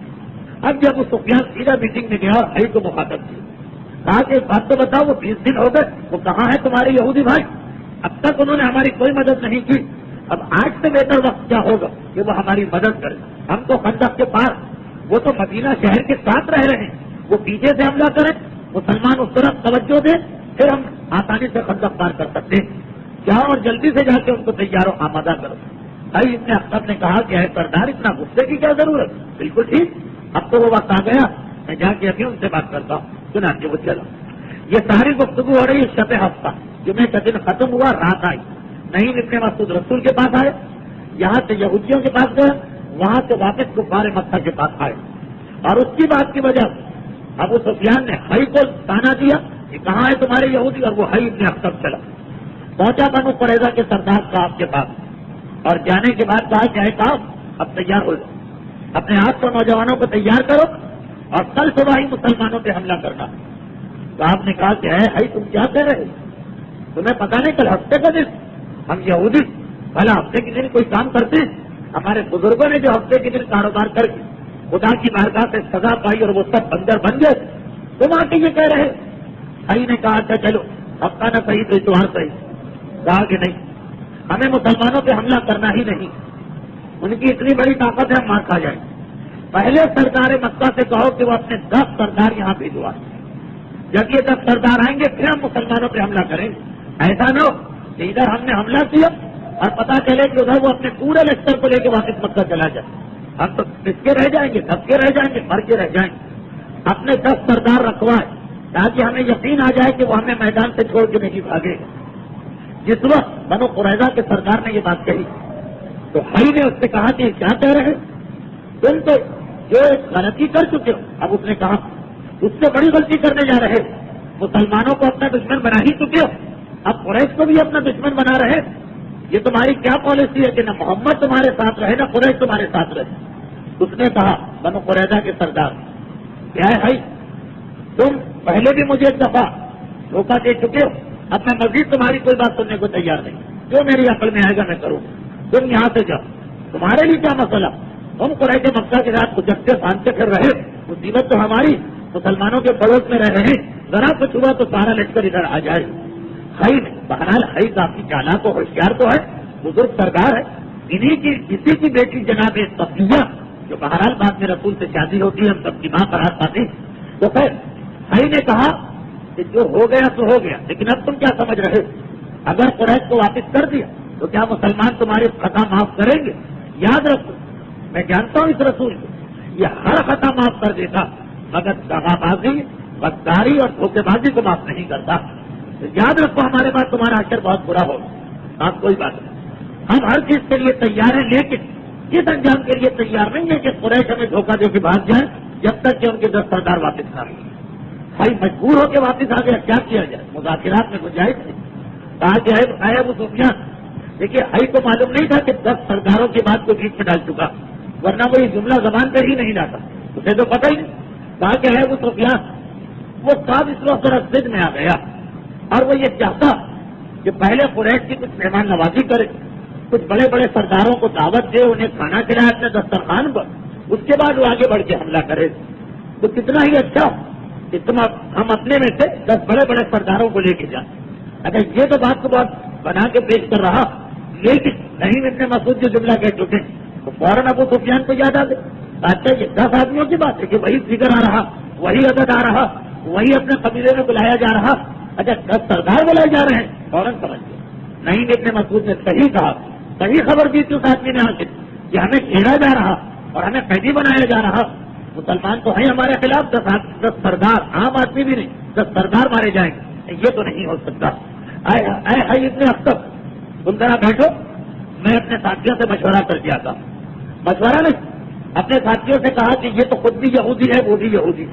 اب جب وہ سفیان سیدھا میٹنگ میں گیا اور ہائی کو مخاطب کیا، کہا کہ ایک بات تو بتاؤ، وہ 20 دن ہو گئے، وہ کہاں ہے تمہارے یہودی بھائی؟ اب تک انہوں نے ہماری کوئی مدد نہیں کی. اب آج سے بہتر وقت کیا ہوگا کہ وہ ہماری مدد کریں. ہم تو خندق کے پاس، وہ تو مدینہ شہر کے ساتھ رہ رہے ہیں، وہ پیچھے سے حملہ کریں، مسلمان اس طرف توجہ دیں، پھر ہم آسانی سے خندق پار کر سکتے ہیں. جاؤ اور جلدی سے جا کے ان کو تیار و آمادہ کرو. بھائی ابن اختر نے کہا کہ اے سردار اتنا غصے کی کیا ضرورت؟ بالکل ٹھیک، اب تو وہ وقت آ گیا، میں جا کے ابھی ان سے بات کرتا ہوں. چنانچہ وہ چلا. یہ ساری گفتگو ہو رہی ہے شب ہفتہ، جمعے کا دن ختم ہوا، رات آئی. نہیں ابن مسعود رسول کے پاس آئے، یہاں سے یہودیوں کے پاس گئے، وہاں سے واپس کفار مکہ کے پاس آئے. اور اس کی بات کی وجہ ابو سفیان نے ہائی کو تانا دیا کہ کہاں ہے تمہارے یہودی، اور وہ ہائی ابن اختر چلا. پہنچا بنو قریظہ کے سردار صاحب کے پاس اور جانے کے بعد کہا کہ اے صاحب اب تیار ہو جاؤ، اپنے آپ کو نوجوانوں کو تیار کرو اور کل صبح ہی مسلمانوں پہ حملہ کرنا. تو آپ نے کہا کہ ہے تم کیا کہہ رہے تمہیں پتا نہیں کل ہفتے کا دن ہم یہودی بھلا ہفتے کے دن کوئی کام کرتے ہیں؟ ہمارے بزرگوں نے جو ہفتے کے دن کاروبار کر کے خدا کی بارگاہ سے سزا پائی اور وہ سب بندر بن گئے تم آ کے یہ کہہ رہے. بھائی نے کہا اچھا چلو ہفتہ نہ صحیح تو اتوار صحیح. کہا کہ نہیں ہمیں مسلمانوں پہ حملہ کرنا ہی نہیں. ان کی اتنی بڑی طاقت ہے ہم مار کھا جائیں. پہلے سردار مکہ سے کہو کہ وہ اپنے 10 سردار یہاں بھیجوا. جب یہ 10 سردار آئیں گے پھر ہم مسلمانوں پہ حملہ کریں گے. ایسا نہ ہو کہ ادھر ہم نے حملہ کیا اور پتا چلے کہ ادھر وہ اپنے پورے لشکر کو لے کے واپس مکہ چلا جائے. ہم تو پس کے رہ جائیں گے دب کے رہ جائیں گے مر کے رہ جائیں گے. اپنے 10 سردار رکھوائے تاکہ ہمیں یقین آ جائے کہ وہ ہمیں میدان سے چھوڑ کے نہیں بھاگے. جس وقت بنو قریظہ کے سردار نے یہ بات کہی تو بھائی نے اس سے کہا کہ کیا کہہ رہے تم تو جو غلطی کر چکے ہو. اب اس نے کہا اس سے بڑی غلطی کرنے جا رہے مسلمانوں کو اپنا دشمن بنا ہی چکے ہو اب قریش کو بھی اپنا دشمن بنا رہے. یہ تمہاری کیا پالیسی ہے کہ نہ محمد تمہارے ساتھ رہے نہ قریش تمہارے ساتھ رہے. اس نے کہا بنو قریظہ کے سردار کیا ہے بھائی تم پہلے بھی مجھے ایک دفعہ دھوکہ دے چکے ہو. اب میں مزید تمہاری کوئی بات سننے کو تیار نہیں. جو میری عقل میں آئے گا میں کروں. تم یہاں سے جاؤ تمہارے لیے کیا مسئلہ. ہم قریش مکہ کے ساتھ جگتے پھانتے پھر رہے مصیبت تو ہماری مسلمانوں کے پڑوس میں رہ رہے ذرا کچھ ہوا تو سارا لشکر ادھر آ جائے. بہرحال کافی چالاک و ہوشیار تو ہے بزرگ سردار ہے. انہیں کی کسی کی بیٹی جناب صفیہ جو بہرحال بعد میں رسول سے شادی ہوتی ہے ہم سب کی ماں قرار پاتے تو خیر بھائی نے کہا کہ جو ہو گیا تو ہو گیا لیکن اب تم کیا سمجھ رہے اگر قریش کو واپس کر دیا تو کیا مسلمان تمہاری خطا معاف کریں گے. یاد رکھو میں جانتا ہوں اس رسول کو یہ ہر خطا معاف کر دیتا مگر دغا بازی غداری اور دھوکے بازی کو معاف نہیں کرتا. یاد رکھو ہمارے پاس تمہارا اثر بہت برا ہوگا. آپ کوئی بات نہیں ہم ہر چیز کے لیے تیار ہیں لیکن اس انجام کے لیے تیار نہیں ہے کہ قریش ہمیں دھوکہ دے کے بھاگ جائیں جب تک کہ ان کے 10 سردار واپس نہ آئیں. بھائی مجبور ہو کے واپس آ گیا کیا کیا جائے. مذاکرات میں گنجائش تھی. کہا کہ ہے ابو سفیان دیکھیے ہائی کو معلوم نہیں تھا کہ 10 سرداروں کی بات کو بیچ میں ڈال چکا ورنہ وہ یہ جملہ زبان پر ہی نہیں لاتا اسے تو پتہ ہی نہیں. کہا کہ ہے ابو سفیان وہ صاحب اس وقت ذرا ضد میں آ گیا اور وہ یہ چاہتا کہ پہلے قریش کی کچھ مہمان نوازی کرے کچھ بڑے بڑے سرداروں کو دعوت دے انہیں کھانا کھلائے اپنے دسترخوان پر اس کے بعد وہ آگے بڑھ کے حملہ کرے. تو کتنا ہی اچھا اتنا ہم اپنے میں سے 10 بڑے بڑے سرداروں کو لے کے جائیں. اگر یہ تو بات کو بہت بنا کے پیش کر رہا لیکن نہیں اتنے مسعود جو جملہ کہہ چکے تو فوراً ابو سفیان کو یاد آ گئے. اچھا یہ 10 آدمیوں کی بات ہے کہ وہی فگر آ رہا وہی عدد آ رہا وہی اپنے قبیلے میں بلایا جا رہا. اچھا 10 سردار بلائے جا رہے ہیں فوراً سمجھ گئے. نہیں ابن مسعود نے صحیح کہا صحیح خبر دی تھی اس آدمی نے حاصل کہ ہمیں گھیرا جا رہا اور ہمیں قیدی بنایا جا رہا. مسلمان تو ہیں ہمارے خلاف 10 سردار عام آدمی بھی نہیں 10 سردار مارے جائیں گے یہ تو نہیں ہو سکتا. اتنے اب تک تم ذرا بیٹھو میں اپنے ساتھیوں سے مشورہ کر کے آتا. مشورہ نہیں اپنے ساتھیوں سے کہا کہ یہ تو خود بھی یہودی ہے وہ بھی یہودی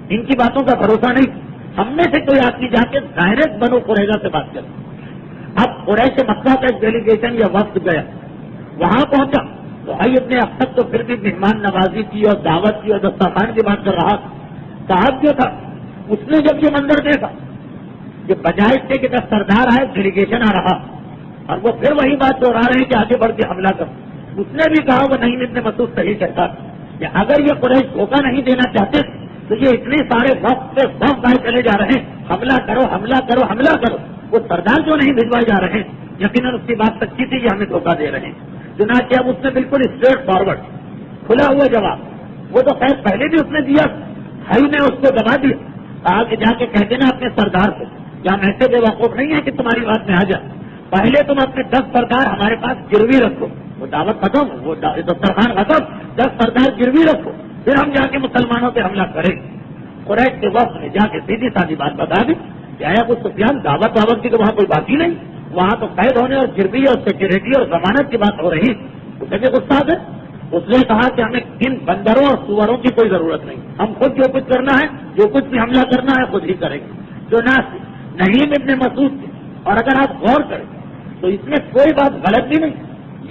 ان کی باتوں کا بھروسہ نہیں. ہم میں سے کوئی آدمی جا کے ڈائریکٹ بنو قریظہ سے بات کر. اب قریش مکہ کا ایک ڈیلیگیشن یا وفد گیا وہاں پہنچا تو ابن اب تک تو پھر بھی مہمان نوازی کی اور دعوت کی اور دسترخوان کی بات کر رہا. صاحب جو تھا اس نے جب یہ منظر دیکھا کہ بجائے سے کہ 10 سردار آئے ڈیلیگیشن آ رہا اور وہ پھر وہی بات دوہرا رہے ہیں کہ آگے بڑھ کے حملہ کر. اس نے بھی کہا وہ نہیں ابن مسعود صحیح کہتا کہ اگر یہ قریش دھوکہ نہیں دینا چاہتے تو یہ اتنے سارے وقت پہ وقت آئے چلے جا رہے ہیں حملہ کرو حملہ کرو حملہ کرو. وہ سردار جو نہیں بھجوائے جا رہے ہیں یقیناً اس کی بات سچی تھی کہ ہمیں دھوکہ دے رہے ہیں. چنانچہ اب اس نے بالکل اسٹریٹ فارورڈ کھلا ہوا جواب وہ تو خیر پہلے بھی اس نے دیا بھائی نے اس کو دبا دیا. کہا کہ جا کے کہتے نا اپنے سردار کو کیا ہم ایسے بے وقوف نہیں ہے کہ تمہاری بات میں آ جائے. پہلے تم اپنے 10 سردار ہمارے پاس گروی رکھو وہ دعوت ختم وہ دسترخوان ختم 10 سردار گروی رکھو پھر ہم جا کے مسلمانوں پہ حملہ کریں. قریش کے وقت نے جا کے سیدھی سادھی بات بتا دی کہ ابو سفیان دعوت کی تو وہاں کوئی بات ہی نہیں وہاں تو قید ہونے اور گروی اور سیکورٹی اور ضمانت کی بات ہو رہی. اسے بھی غصہ ہے. اس نے کہا کہ ہمیں ان بندروں اور سوروں کی کوئی ضرورت نہیں ہم خود جو کچھ کرنا ہے جو کچھ بھی حملہ کرنا ہے خود ہی کریں گے. جو نہیں ابن مسعود تھے اور اگر آپ غور کریں تو اس میں کوئی بات غلط بھی نہیں.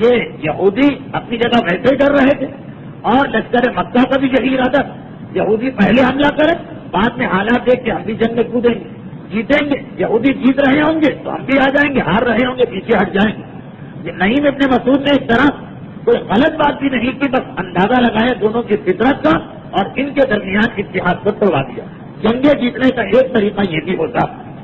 یہ یہودی اپنی جگہ ویسے ڈر رہے تھے اور لشکر مکہ کا بھی یہی ارادہ، یہودی پہلے حملہ کرے، بعد میں حالات دیکھ کے ہم بھی جنگ میں کودیں گے، جیتیں گے، یہودی جیت رہے ہوں گے تو ہم بھی آ جائیں گے، ہار رہے ہوں گے پیچھے ہٹ جائیں گے۔ یہ نعیم ابن مسعود نے اس طرح کوئی غلط بات بھی نہیں کی، بس اندازہ لگایا دونوں کی فطرت کا اور ان کے درمیان اتحاد کو توڑوا دیا۔ جنگیں جیتنے کا ایک طریقہ یہ بھی ہوتا،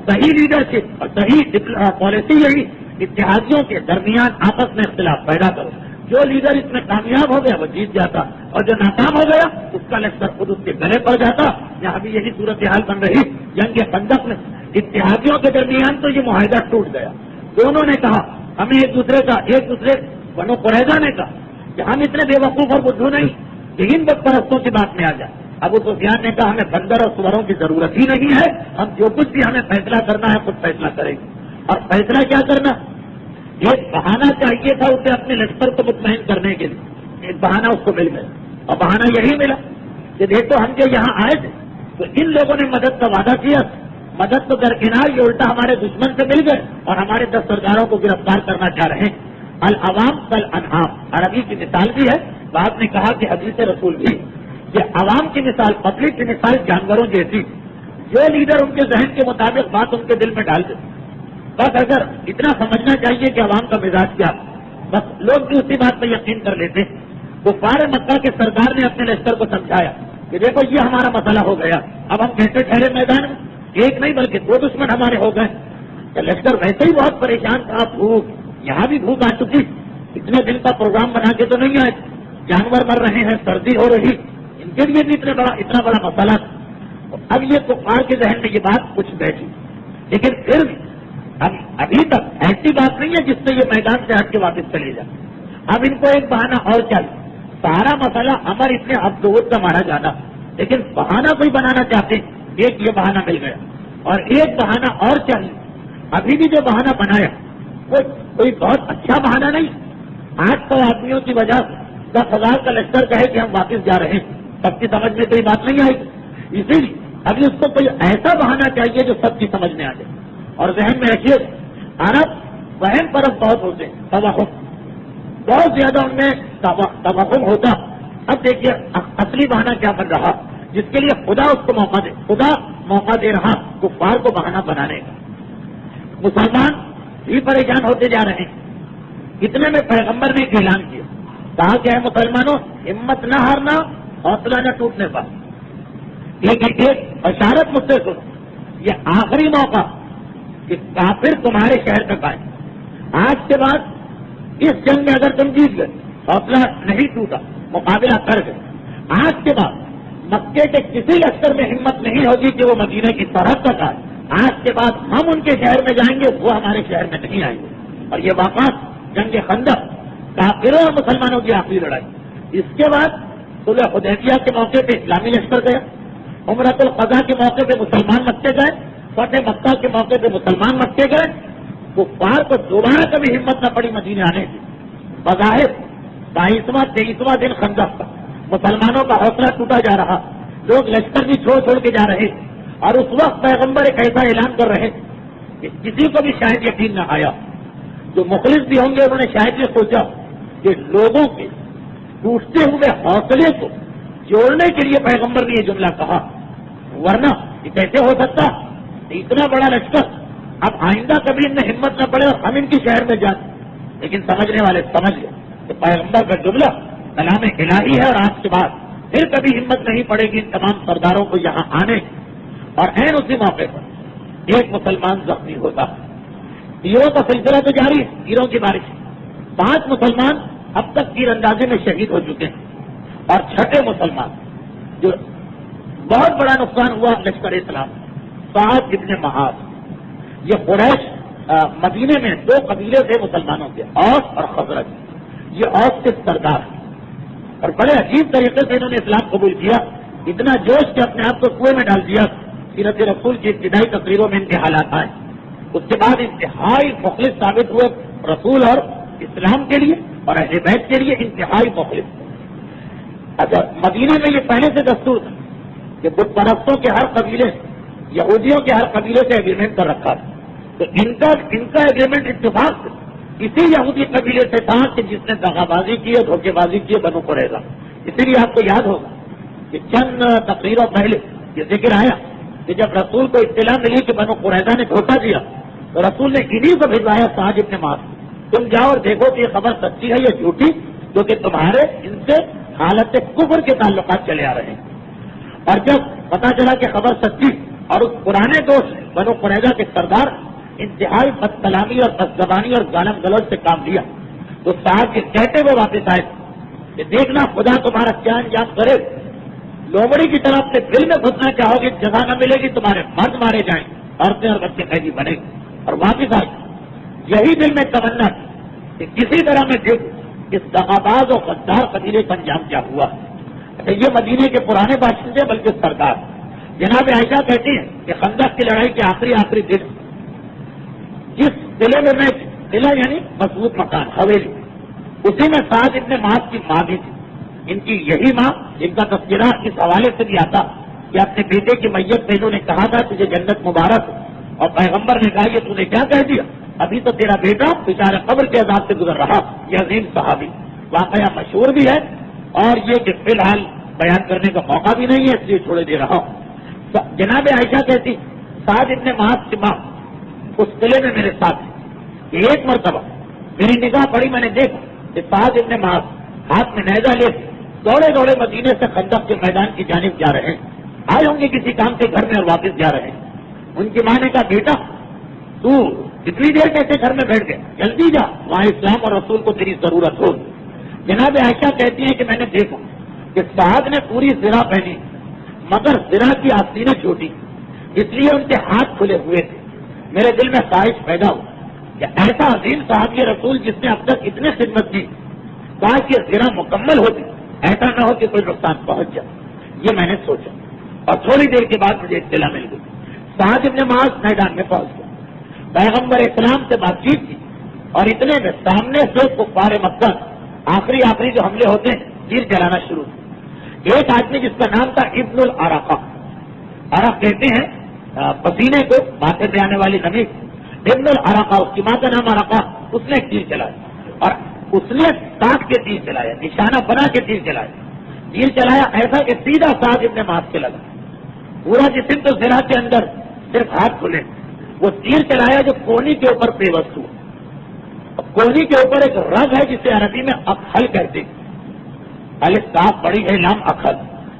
صحیح لیڈرشپ اور صحیح پالیسی یہی، اتحادیوں کے درمیان آپس میں اختلاف پیدا کرو، جو لیڈر اس میں کامیاب ہو گیا وہ جیت جاتا، اور جو ناکام ہو گیا اس کا لشکر خود اس کے گلے پڑ جاتا۔ یہاں بھی یہی صورتحال بن رہی جنگ خندق میں، اتحادیوں کے درمیان تو یہ معاہدہ ٹوٹ گیا، دونوں نے کہا ہمیں ایک دوسرے بنو قریظہ نے کہا کہ ہم اتنے بے وقوف اور بدھو نہیں کہ ان بت پرستوں کی بات میں آ جائے۔ ابو سفیان نے کہا ہمیں بندر اور سوروں کی ضرورت ہی نہیں ہے، ہم جو کچھ بھی ہمیں فیصلہ کرنا ہے خود فیصلہ کریں گے۔ اور فیصلہ کیا کرنا، ایک بہانہ چاہیے تھا اسے اپنے لشکر کو مطمئن کرنے کے لیے، ایک بہانہ اس کو مل گیا، اور بہانہ یہی ملا کہ دیکھو ہم جو یہاں آئے تھے تو ان لوگوں نے مدد کا وعدہ کیا، مدد تو درکنار، یہ الٹا ہمارے دشمن سے مل گئے اور ہمارے 10 سرداروں کو گرفتار کرنا چاہ رہے ہیں۔ العوام کالانعام عربی کی مثال بھی ہے، بعد نے کہا کہ حدیث رسول بھی، یہ عوام کی مثال، پبلک کی مثال جانوروں جیسی، جو لیڈر ان کے ذہن کے مطابق بات ان کے دل میں ڈال دے۔ بس اگر اتنا سمجھنا چاہیے کہ عوام کا مزاج کیا، بس لوگ بھی اسی بات پہ یقین کر لیتے۔ کفار مکہ کے سردار نے اپنے لشکر کو سمجھایا کہ دیکھو یہ ہمارا مسئلہ ہو گیا، اب ہم کیسے ٹھہرے میدان میں، ایک نہیں بلکہ 2 دشمن ہمارے ہو گئے۔ کہ لشکر ویسے ہی بہت پریشان تھا، بھوک، یہاں بھی بھوک آ چکی، اتنے دن کا پروگرام بنا کے تو نہیں آئے، جانور مر رہے ہیں، سردی ہو رہی، ان کے لیے بھی اتنا بڑا مسئلہ تھا۔ اب یہ کفار کے ذہن میں یہ بات کچھ بیٹھی، لیکن پھر بھی ابھی تک ایسی بات نہیں ہے جس سے یہ میدان سے ہٹ کے واپس چلے جائے۔ اب ان کو ایک بہانہ اور چاہیے، سارا مسئلہ عمر ابن عبدود کا مارا جانا، لیکن بہانہ کوئی بنانا چاہتے، ایک یہ بہانہ مل گیا، اور ایک بہانہ اور چاہیے۔ ابھی بھی جو بہانہ بنایا وہ کوئی بہت اچھا بہانہ نہیں، 800 آدمیوں کی وجہ سے 10,000 کا لشکر کہے کہ ہم واپس جا رہے ہیں، سب کی سمجھ میں کوئی بات نہیں آئی، اسی لیے ابھی اس کو کوئی ایسا بہانہ چاہیے جو سب کی سمجھ میں آ جائے۔ اور ذہن میں رکھیے، عرب وہم پرست بہت ہوتے ہیں، توہم بہت زیادہ ان میں توہم ہوتا۔ اب دیکھیے اصلی بہانہ کیا بن رہا، جس کے لیے خدا اس کو موقع دے، خدا موقع دے رہا کفار کو بہانہ بنانے کا۔ مسلمان بھی پریشان ہوتے جا رہے ہیں، اتنے میں پیغمبر نے ایک اعلان کیا، کہا کہ اے مسلمانوں ہمت نہ ہارنا، حوصلہ نہ ٹوٹنے پا، ایک بشارت مجھ سے سنو، یہ آخری موقع کہ کافر تمہارے شہر میں پائے، آج کے بعد اس جنگ میں اگر تم جیت گئے، حوصلہ نہیں ٹوٹا، مقابلہ کر گئے، آج کے بعد مکے کے کسی لشکر میں ہمت نہیں ہوگی کہ وہ مدینے کی سرحد تک آئے، آج کے بعد ہم ان کے شہر میں جائیں گے، وہ ہمارے شہر میں نہیں آئیں گے۔ اور یہ واقعہ جنگ خندق، کافروں اور مسلمانوں کی آخری لڑائی۔ اس کے بعد صلح حدیبیہ کے موقع پہ اسلامی لشکر گیا، عمرۃ القضا کے موقع پہ مسلمان مکے گئے، فتح مکہ کے موقع پہ مسلمان مکے گئے، کفار کو دوبارہ کبھی ہمت نہ پڑی مدینے آنے کی۔ بظاہر 22واں 23واں دن خندق کا، مسلمانوں کا حوصلہ ٹوٹا جا رہا، لوگ لشکر بھی چھوڑ کے جا رہے، اور اس وقت پیغمبر ایک ایسا اعلان کر رہے کہ کسی کو بھی شاید یقین نہ آیا، جو مخلص بھی ہوں گے انہوں نے شاید یہ سوچا کہ لوگوں کے ٹوٹتے ہوئے حوصلے کو جوڑنے کے لیے پیغمبر نے یہ جملہ کہا، ورنہ یہ کیسے ہو سکتا، اتنا بڑا لشکر اب آئندہ کبھی ان میں ہمت نہ پڑے اور ہم ان کی شہر میں جائیں۔ لیکن سمجھنے والے سمجھ گئے کہ پیغمبر کا جملہ کلام الہی ہے، اور آج کے بعد پھر کبھی ہمت نہیں پڑے گی ان تمام سرداروں کو یہاں آنے۔ اور عین اسی موقع پر ایک مسلمان زخمی ہوتا، تیروں کا سلسلہ تو جاری ہے، تیروں کی بارش، 5 مسلمان اب تک تیر اندازی میں شہید ہو چکے ہیں، اور 6 مسلمان جو بہت بڑا نقصان ہوا لشکر اسلام، سعد ابن معاذ، یہ قریش مدینے میں 2 قبیلے تھے مسلمانوں کے، اوس اور خزرج، یہ اوس کے سردار ہیں، اور بڑے عجیب طریقے سے انہوں نے اسلام قبول کیا، اتنا جوش کہ اپنے آپ کو کنویں میں ڈال دیا۔ سیرت رسول کی ابتدائی تقریروں میں ان کے حالات آئے، اس کے بعد انتہائی مخلص ثابت ہوئے رسول اور اسلام کے لیے اور اہل بیت کے لیے، انتہائی مخلص۔ اچھا، مدینے میں یہ پہلے سے دستور تھا کہ بت پرستوں کے ہر قبیلے، یہودیوں کے ہر قبیلے سے ایگریمنٹ کر رکھا تھا، تو ان کا ایگریمنٹ اتفاق سے اسی یہودی قبیلے سے تھا کہ جس نے دغا بازی کی ہے، دھوکے بازی کی ہے، بنو قریظہ، اسی لیے آپ کو یاد ہوگا کہ چند تقریروں پہلے یہ ذکر آیا کہ جب رسول کو اطلاع ملی کہ بنو قریظہ نے دھوکہ دیا تو رسول نے انہی کو بھجوایا سعد ابن معاذ، تم جاؤ اور دیکھو کہ یہ خبر سچی ہے یا جھوٹی، کیونکہ تمہارے ان سے حالت کفر کے تعلقات چلے آ رہے ہیں۔ اور جب پتا چلا کہ خبر سچی اور اس پرانے دوست بنو قریظہ کے سردار انتہائی بد کلامی اور بد زبانی اور گالم گلوچ سے کام لیا تو صاحب کے کہتے ہوئے واپس آئے کہ دیکھنا خدا تمہارا کیا انجام کرے، لومڑی کی طرف سے دل میں گھسنا چاہو گے جگہ نہ ملے گی، تمہارے مرد مارے جائیں، عورتیں اور بچے قیدی بنے گی۔ اور واپس آئے یہی دل میں تمنا کہ کسی طرح میں دیکھ اس دغاباز اور غدار قبیلے کا انجام کیا ہوا۔ یہ مدینے کے پرانے باشندے بلکہ سردار جناب عائشہ کہتی ہیں کہ خندق کی لڑائی کے آخری دن جس قلعے میں قلعہ یعنی مضبوط مکان حویلی، اسی میں سعد ابن معاذ کی ماں بھی تھی۔ ان کی یہی ماں جن کا تذکرہ اس حوالے سے بھی آتا کہ اپنے بیٹے کی میت پہ انہوں نے کہا تھا تجھے جنت مبارک، اور پیغمبر نے کہا یہ تو نے کیا کہہ دیا، ابھی تو تیرا بیٹا بیچارہ قبر کے عذاب سے گزر رہا۔ یہ عظیم صحابی واقعہ مشہور بھی ہے، اور یہ کہ فی الحال بیان کرنے کا موقع بھی نہیں ہے اس لیے چھوڑے دے رہا ہوں۔ جناب عائشہ کہتی سعد ابن معاذ کی ماں اس قلعے میں میرے ساتھ تھی، ایک مرتبہ میری نگاہ پڑی، میں نے دیکھا کہ سعد ابن معاذ ہاتھ میں نیزہ لے دوڑے دوڑے مدینے سے خندق کے میدان کی جانب جا رہے ہیں، آئے ہوں گے کسی کام سے گھر میں اور واپس جا رہے ہیں۔ ان کی ماں نے کہا بیٹا تو اتنی دیر کیسے گھر میں بیٹھ گئے، جلدی جا، وہاں اسلام اور رسول کو تیری ضرورت ہو۔ جناب عائشہ کہتی ہیں کہ میں نے دیکھا کہ سعد نے پوری زرہ پہنی مگر زرہ کی آستینیں چھوٹی، اس لیے ان کے ہاتھ کھلے ہوئے تھے۔ میرے دل میں خواہش پیدا ہوئی کہ ایسا عظیم صحابی رسول جس نے اب تک اتنی خدمت کی، کاش یہ زرہ مکمل ہوتی، ایسا نہ ہو کہ کوئی نقصان پہنچ جائے۔ یہ میں نے سوچا اور تھوڑی دیر کے بعد مجھے اطلاع مل گئی، سعد ابن معاذ میدان میں پہنچ گیا، پیغمبر اسلام سے بات چیت کی اور اتنے میں سامنے سے کفار مکہ آخری جو حملے ہوتے ہیں تیر چلانا شروع کیا۔ ایک آدمی جس کا نام تھا ابن العرقہ، عرق کہتے ہیں پسینے کو ماتھے پہ آنے والی نمی، ابن العرقہ اس کی ماں کا نام عرقہ، اس نے ایک تیر چلایا اور اس نے کاٹ کے تیر چلایا، نشانہ بنا کے تیر چلایا ایسا کہ سیدھا سعد ابن معاذ کے لگا، پورا جسم تو زرہ کے اندر صرف ہاتھ کھلے، وہ تیر چلایا جو کونی کے اوپر پیوست ہوا۔ کونی کے اوپر ایک رگ ہے جسے عربی میں اکھل کہتے ہیں، الف صاف بڑی ہے نام اکھل،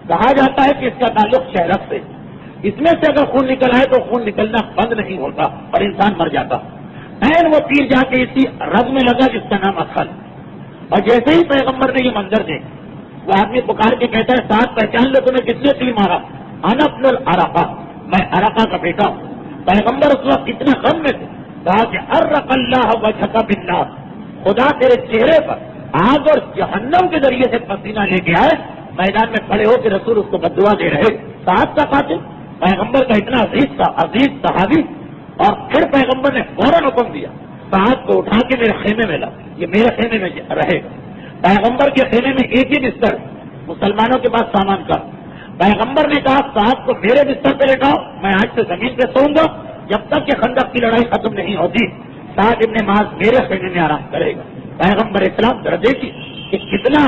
کہا جاتا ہے کہ اس کا تعلق شہرت سے، اس میں سے اگر خون نکل آئے تو خون نکلنا بند نہیں ہوتا اور انسان مر جاتا۔ وہ تیر جا کے اسی رگ میں لگا جس کا نام اکھل، اور جیسے ہی پیغمبر نے یہ منظر دیکھا وہ آدمی پکار کے کہتا ہے ساتھ پہچان لو تمہیں کس نے تیر مارا، انا ابن العرقہ، میں عرقہ کا بیٹا ہوں۔ پیغمبر اس وقت اتنے غم میں تھے، کہا کہ ارق اللہ وجهک بالنار، خدا تیرے چہرے پر آگ اور جہنم کے ذریعے سے پسینہ لے کے آئے۔ میدان میں کھڑے ہو کے رسول اس کو بددعا دے رہے، سعد کا قاتل پیغمبر کا اتنا عزیز صحابی، اور پھر پیغمبر نے فوراً حکم دیا سعد کو اٹھا کے میرے خیمے میں لا، یہ میرے خیمے میں رہے گا۔ پیغمبر کے خیمے میں ایک ہی بستر، مسلمانوں کے پاس سامان کا، پیغمبر نے کہا سعد کو میرے بستر پہ لٹاؤ، میں آج سے زمین پہ سوؤں گا جب تک کہ خندق کی لڑائی ختم نہیں ہوتی، سعد ابن معاذ میرے خیمے میں آرام کرے گا۔ پیغمبر اسلام ذرا دیکھیے کہ کتنا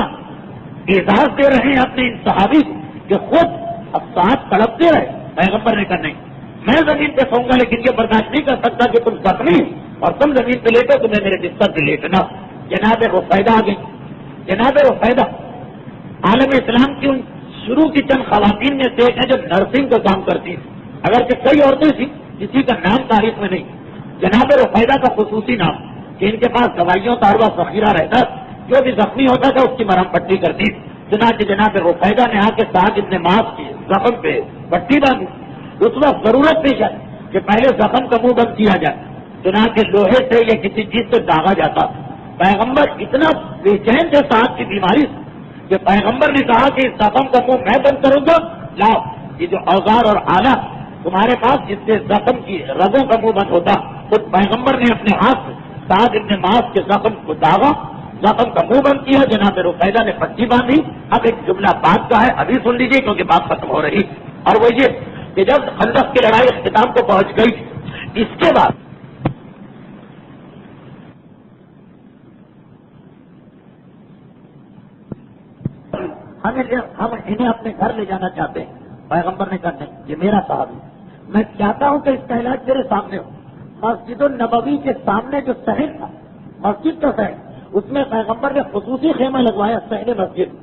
اعزاز دے رہے ہیں اپنے ان صحابی کو کہ خود اب سعد تڑپتے رہے۔ پیغمبر نے کہا نہیں میں زمین پہ سوؤں گا، لیکن یہ برداشت نہیں کر سکتا کہ تم زخمی اور تم زمین پہ لیٹو، تمہیں میرے بستر پہ لیٹنا۔ جناب رفیدہ آ گئی، جناب رفیدہ عالم اسلام کی ان شروع کی چند خواتین میں سے ایک ہے جو نرسنگ کا کام کرتی ہیں، اگرچہ کئی عورتیں تھیں کسی کا نام تاریخ میں نہیں، جناب رفیدہ کا خصوصی نام کہ ان کے پاس دوائیوں کا عربہ ذخیرہ رہتا، جو بھی زخمی ہوتا تھا اس کی مرہم پٹی کرتی۔ چنانچہ جناب رفیدہ نے آ کے سعد ابن معاذ کی زخم پہ پٹی باندھی۔ اس وقت ضرورت پیش ہے کہ پہلے زخم کا منہ بند کیا جائے، چنانچہ لوہے سے یا کسی چیز سے داغا جاتا۔ پیغمبر اتنا بے چین تھے سعد کی بیماری سے کہ پیغمبر نے کہا کہ اس زخم کا منہ میں بند کروں گا، لاؤ یہ جو اوزار اور آلہ تمہارے پاس جس سے زخم کی رگوں کا منہ بند ہوتا، خود پیغمبر نے اپنے ہاتھ سے سعد ابن معاذ کے زخم کو داغا، زخم کا منہ بند کیا، جناب رفیدہ نے پٹی باندھی۔ اب ایک جملہ بات کا ہے، ابھی سن لیجیے کیونکہ بات ختم ہو رہی، اور وہ یہ کہ جب خندق کی لڑائی اختتام کو پہنچ گئی، اس کے بعد ہم انہیں اپنے گھر لے جانا چاہتے ہیں. پیغمبر نے کہا نہیں، یہ میرا صحابی، میں چاہتا ہوں کہ اس کا علاج میرے سامنے ہو. مسجد النبوی کے سامنے جو صحن تھا، مسجد کا صحن، اس میں پیغمبر نے خصوصی خیمہ لگوایا صحن مسجد.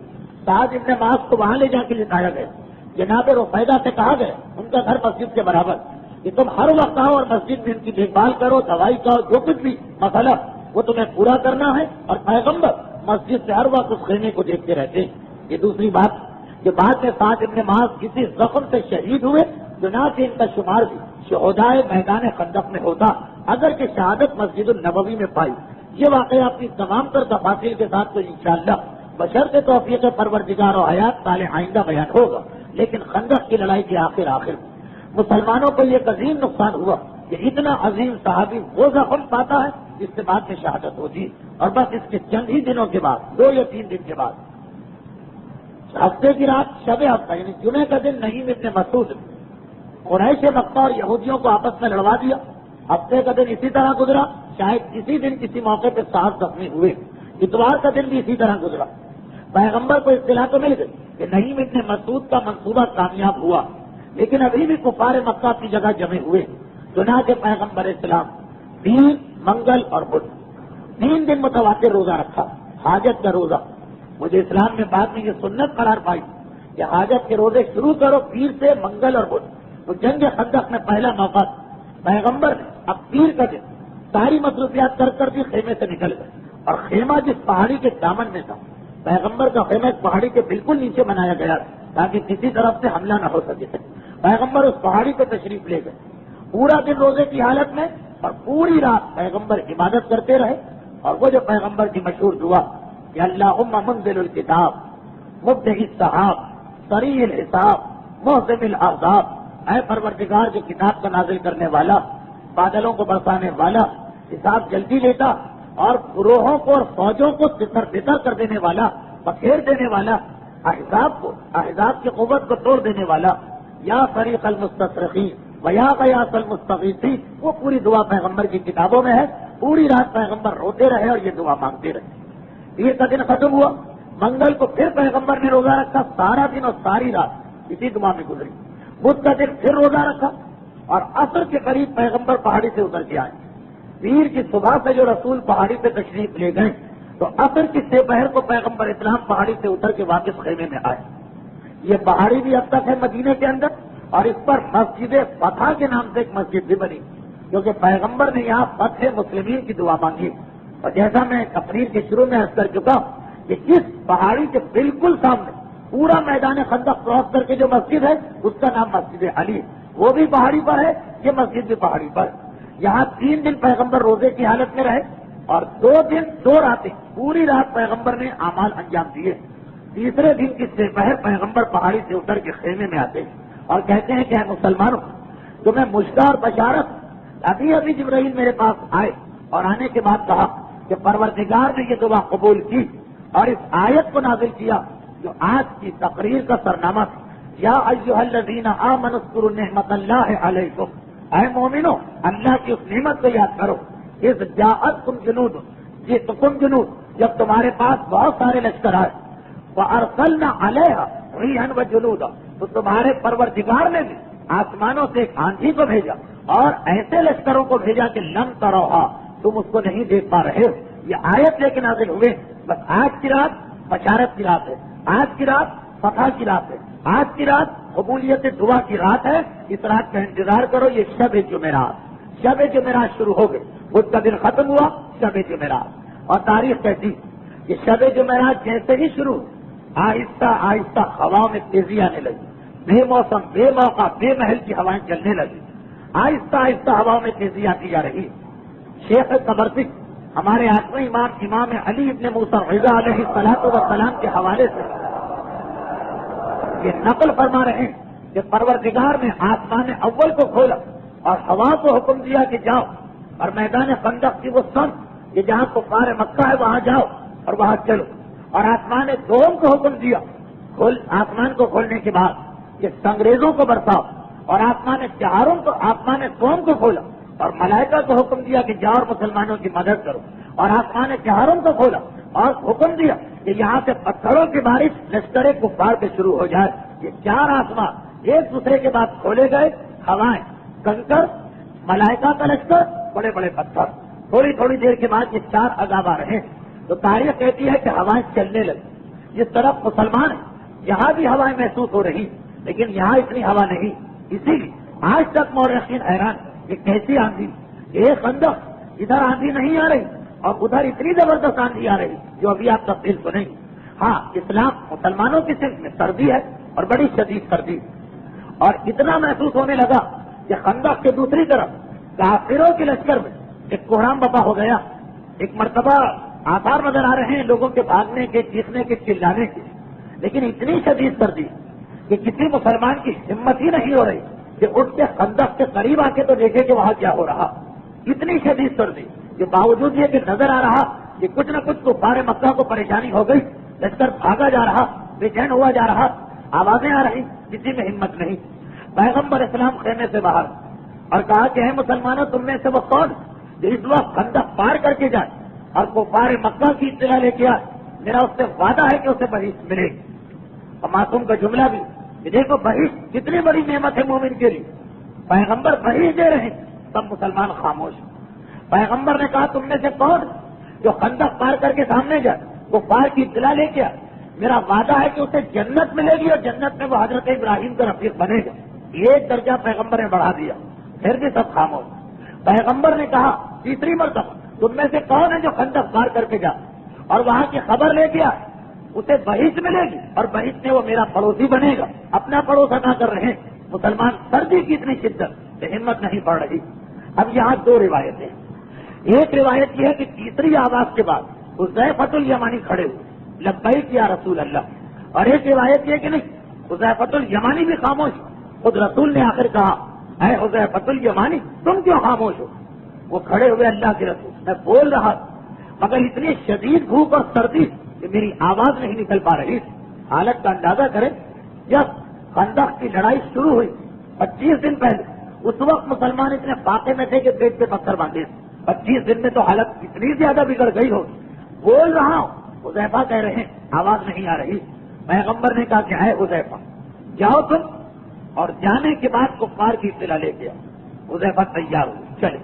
سعد ابن معاذ کو وہاں لے جا کے لٹایا گیا. جناب رفیدہ سے کہا گیا ان کا گھر مسجد کے برابر کہ تم ہر وقت آؤ اور مسجد میں ان کی دیکھ بھال کرو، دوائی کا جو کچھ بھی مسئلہ وہ تمہیں پورا کرنا ہے. اور پیغمبر مسجد سے ہر وقت اس خیمے کو دیکھتے رہتے ہیں. یہ دوسری بات کہ بعد میں سعد ابن معاذ کسی زخم سے شہید ہوئے، چنانچہ ان کا شمار بھی شہدائے میدان خندق میں ہوتا اگر کہ شہادت مسجد النبوی میں پائی. یہ واقعہ اپنی تمام تر تفاصیل کے ساتھ تو انشاءاللہ بشرط توفیق پروردگار و حیات سال آئندہ بیان ہوگا. لیکن خندق کی لڑائی کے آخر مسلمانوں کو یہ عظیم نقصان ہوا کہ اتنا عظیم صحابی وہ زخم پاتا ہے جس کے بعد میں شہادت ہوتی ہے. اور بس اس کے چند ہی دنوں کے بعد، 2 یا 3 دن کے بعد، ہفتے کی رات شب ہفتہ یعنی جمعے کا دن نعیم ابن مسعود قریش مکہ اور یہودیوں کو آپس میں لڑوا دیا. ہفتے کا دن اسی طرح گزرا، شاید کسی دن کسی موقع پہ 7 زخمی ہوئے. اتوار کا دن بھی اسی طرح گزرا. پیغمبر کو اطلاع تو مل گئی کہ نعیم ابن مسعود کا منصوبہ کامیاب ہوا، لیکن ابھی بھی کفار مکہ کی جگہ جمے ہوئے. چنانچہ پیغمبر اسلام دین، منگل اور بدھ 3 دن متواتر روزہ رکھا، حاجت کا روزہ. مجھے اسلام میں بعد میں یہ سنت قرار پائی کہ حاجت کے روزے شروع کرو پیر سے، منگل اور بدھ. تو جنگ خندق میں پہلا موقع پیغمبر نے اب پیر کا دن ساری مصروفیات کر بھی خیمے سے نکل گئے. اور خیمہ جس پہاڑی کے دامن میں تھا، پیغمبر کا خیمہ اس پہاڑی کے بالکل نیچے بنایا گیا تاکہ کسی طرف سے حملہ نہ ہو سکے. پیغمبر اس پہاڑی پہ تشریف لے گئے. پورا دن روزے کی حالت میں اور پوری رات پیغمبر عبادت کرتے رہے. اور وہ جو پیغمبر کی مشہور دعا کہ اللہم منزل الکتاب مبدع السحاب سریع الحساب محزم الاحزاب، اے پروردگار جو کتاب کا نازل کرنے والا، بادلوں کو برسانے والا، حساب جلدی لیتا اور گروہوں کو اور فوجوں کو تتر بتر کر دینے والا، بکھیر دینے والا، احزاب کی قوت کو توڑ دینے والا، یا فریق المستصرخین و یا غیاث المستغیثین. وہ پوری دعا پیغمبر کی کتابوں میں ہے. پوری رات پیغمبر روتے رہے اور یہ دعا مانگتے رہے. پیر کا دن ختم ہوا، منگل کو پھر پیغمبر نے روزہ رکھا، سارا دن اور ساری رات اسی دعا میں گزری. بدھ کا دن پھر روزہ رکھا اور عصر کے قریب پیغمبر پہاڑی سے اتر کے آئے. پیر کی صبح سے جو رسول پہاڑی پہ تشریف لے گئے تو عصر کی دوپہر کو پیغمبر اسلام پہاڑی سے اتر کے واپس خیمے میں آئے. یہ پہاڑی بھی اب تک ہے مدینے کے اندر، اور اس پر مسجد فتح کے نام سے ایک مسجد بھی بنی، کیونکہ پیغمبر نے یہاں فتح مسلمین کی دعا مانگی. اور جیسا میں تقریر کے شروع میں عرض کر چکا کہ جس پہاڑی کے بالکل سامنے پورا میدان خندق کراس کر کے جو مسجد ہے اس کا نام مسجد علی ہے. وہ بھی پہاڑی پر ہے، یہ مسجد بھی پہاڑی پر. یہاں 3 دن پیغمبر روزے کی حالت میں رہے اور 2 دن 2 راتیں پوری رات پیغمبر نے اعمال انجام دیے. تیسرے دن کی دوپہر پیغمبر پہاڑی سے اتر کے خیمے میں آتے ہیں اور کہتے ہیں کہ اے مسلمانوں، تمہیں مشتاق اور بشارت. ابھی جبرائیل میرے پاس آئے اور آنے کے بعد کہا کہ پروردگار نے یہ دعا قبول کی اور اس آیت کو نازل کیا جو آج کی تقریر کا سرنامہ تھا. یا ایھا الذین آمنوا اذکروا نعمت اللہ علیکم، اے مومنو اللہ کی اس نعمت کو یاد کرو. اذ جاءتکم جنود، جب تمہارے پاس بہت سارے لشکر آئے. وارسلنا علیہا ریحا وجنودا، تو تمہارے پروردگار نے بھی آسمانوں سے ایک آندھی کو بھیجا اور ایسے لشکروں کو بھیجا کہ لم تروہا، تم اس کو نہیں دیکھ پا رہے ہو. یہ آیت لے کے نازل ہوئے. بس آج کی رات بشارت کی رات ہے، آج کی رات فتح کی رات ہے، آج کی رات قبولیت دعا کی رات ہے. اس رات کا انتظار کرو. یہ شب جمعرات شروع ہو گئے. بدھ کا دن ختم ہوا، شب جمعرات. اور تاریخ کہتی کہ شب جمعرات جیسے ہی شروع، آہستہ آہستہ ہواؤں میں تیزی آنے لگی. بے موسم، بے موقع، بے محل کی ہوائیں چلنے لگی. آہستہ آہستہ ہواؤں میں تیزی آتی جا رہی. شیخ تبرسک ہمارے آٹھویں امام علی ابن موسیٰ رضا علیہ السلام کے حوالے سے یہ نقل فرما رہے ہیں کہ پروردگار نے آسمان اول کو کھولا اور ہوا کو حکم دیا کہ جاؤ اور میدان خندق کی وہ سمت کہ جہاں کفار مکہ ہے وہاں جاؤ اور وہاں چلو. اور آسمان دوم کو حکم دیا، آسمان کو کھولنے کے بعد کہ سنگریزوں کو برساؤ. اور آسمان دوم کو کھولا اور ملائکہ کو حکم دیا کہ جاؤ اور مسلمانوں کی مدد کرو. اور آسمان چہاروں کو کھولا اور حکم دیا کہ یہاں سے پتھروں کی بارش لشکر کفار پہ شروع ہو جائے. یہ 4 آسمان ایک دوسرے کے بعد کھولے گئے, ہوائیں, کنکر, ملائکہ کا لشکر, بڑے بڑے پتھر. تھوڑی تھوڑی دیر کے بعد یہ 4 عذاب آ رہے ہیں. تو تاریخ کہتی ہے کہ ہوائیں چلنے لگی. جس طرف مسلمان ہیں یہاں بھی ہوائیں محسوس ہو رہی, لیکن یہاں اتنی ہوا نہیں. اسی لیے آج تک مورخین حیران, یہ کیسی آندھی, ایک خندق ادھر آندھی نہیں آ رہی اور ادھر اتنی زبردست آندھی آ رہی جو ابھی آپ تفصیل سنیں گے. ہاں, اسلام مسلمانوں کی صنف میں سردی ہے اور بڑی شدید سردی, اور اتنا محسوس ہونے لگا کہ خندق کے دوسری طرف کافروں کے لشکر میں ایک کوہرام بپا ہو گیا. ایک مرتبہ آثار نظر آ رہے ہیں لوگوں کے بھاگنے کے, چیخنے کے, چلانے کے, لیکن اتنی شدید سردی کہ کسی مسلمان کی ہمت ہی نہیں ہو رہی کہ اٹھ کے خندق کے قریب آ کے تو دیکھے کہ وہاں کیا ہو رہا. اتنی شدید سردی کہ باوجود یہ کہ نظر آ رہا کہ کچھ نہ کچھ کفار مکہ کو پریشانی ہو گئی, لشکر بھاگا جا رہا, بے چین ہوا جا رہا, آوازیں آ رہی, کسی میں ہمت نہیں. پیغمبر اسلام خیمے سے باہر اور کہا کہ ہے مسلمانوں, تم میں سے وہ کون جو اس وقت خندق پار کر کے جائے اور کفار مکہ کی اطلاع لے کے آئے, میرا اس سے وعدہ ہے کہ اسے بحیث ملے گی. اور معصوم کا جملہ بھی کہ دیکھو بحیث کتنی بڑی نعمت ہے مومن کے لیے. پیغمبر بحیث دے رہے ہیں, سب مسلمان خاموش. پیغمبر نے کہا تم میں سے کون جو خندق پار کر کے سامنے جائے, کفار کی اطلاع لے کے آئے, میرا وعدہ ہے کہ اسے جنت ملے گی اور جنت میں وہ حضرت ابراہیم کا رفیق بنے گا. ایک درجہ پیغمبر نے بڑھا دیا, پھر بھی سب خاموش. پیغمبر نے کہا تیسری مرتبہ تم میں سے کون ہے جو خندق پار کر کے جائے اور وہاں کی خبر لے کے آئے, اسے بحیث ملے گی اور بحیث میں وہ میرا پڑوسی بنے گا. اپنا پڑوس ادا کر رہے ہیں مسلمان. سردی کی اتنی شدت کہ ہمت نہیں پڑ رہی. اب یہاں 2 روایتیں. ایک روایت یہ ہے کہ تیسری آواز کے بعد حذیفہ الیمانی کھڑے ہوئے, لبیک یا رسول اللہ. اور ایک روایت یہ کہ نہیں, حذیفہ الیمانی بھی خاموش. خود رسول نے آخر کہا اے حذیفہ الیمانی تم کیوں خاموش ہو؟ وہ کھڑے ہوئے, اللہ کے رسول میں بول رہا مگر اتنی شدید بھوک اور سردی کہ میری آواز نہیں نکل پا رہی. حالت کا اندازہ کریں, جب خندق کی لڑائی شروع ہوئی 25 دن پہلے, اس وقت مسلمان اتنے فاقے میں تھے کہ پیٹ پہ پتھر باندھے. 25 دن میں تو حالت اتنی زیادہ بگڑ گئی ہوگی. بول رہا ہوں, حذیفہ کہہ رہے ہیں آواز نہیں آ رہی. پیغمبر نے کہا کہ ہے حذیفہ جاؤ تم, اور جانے کے بعد کفار کی اطلاع لے کے آؤ. حذیفہ تیار ہوئے, چلے.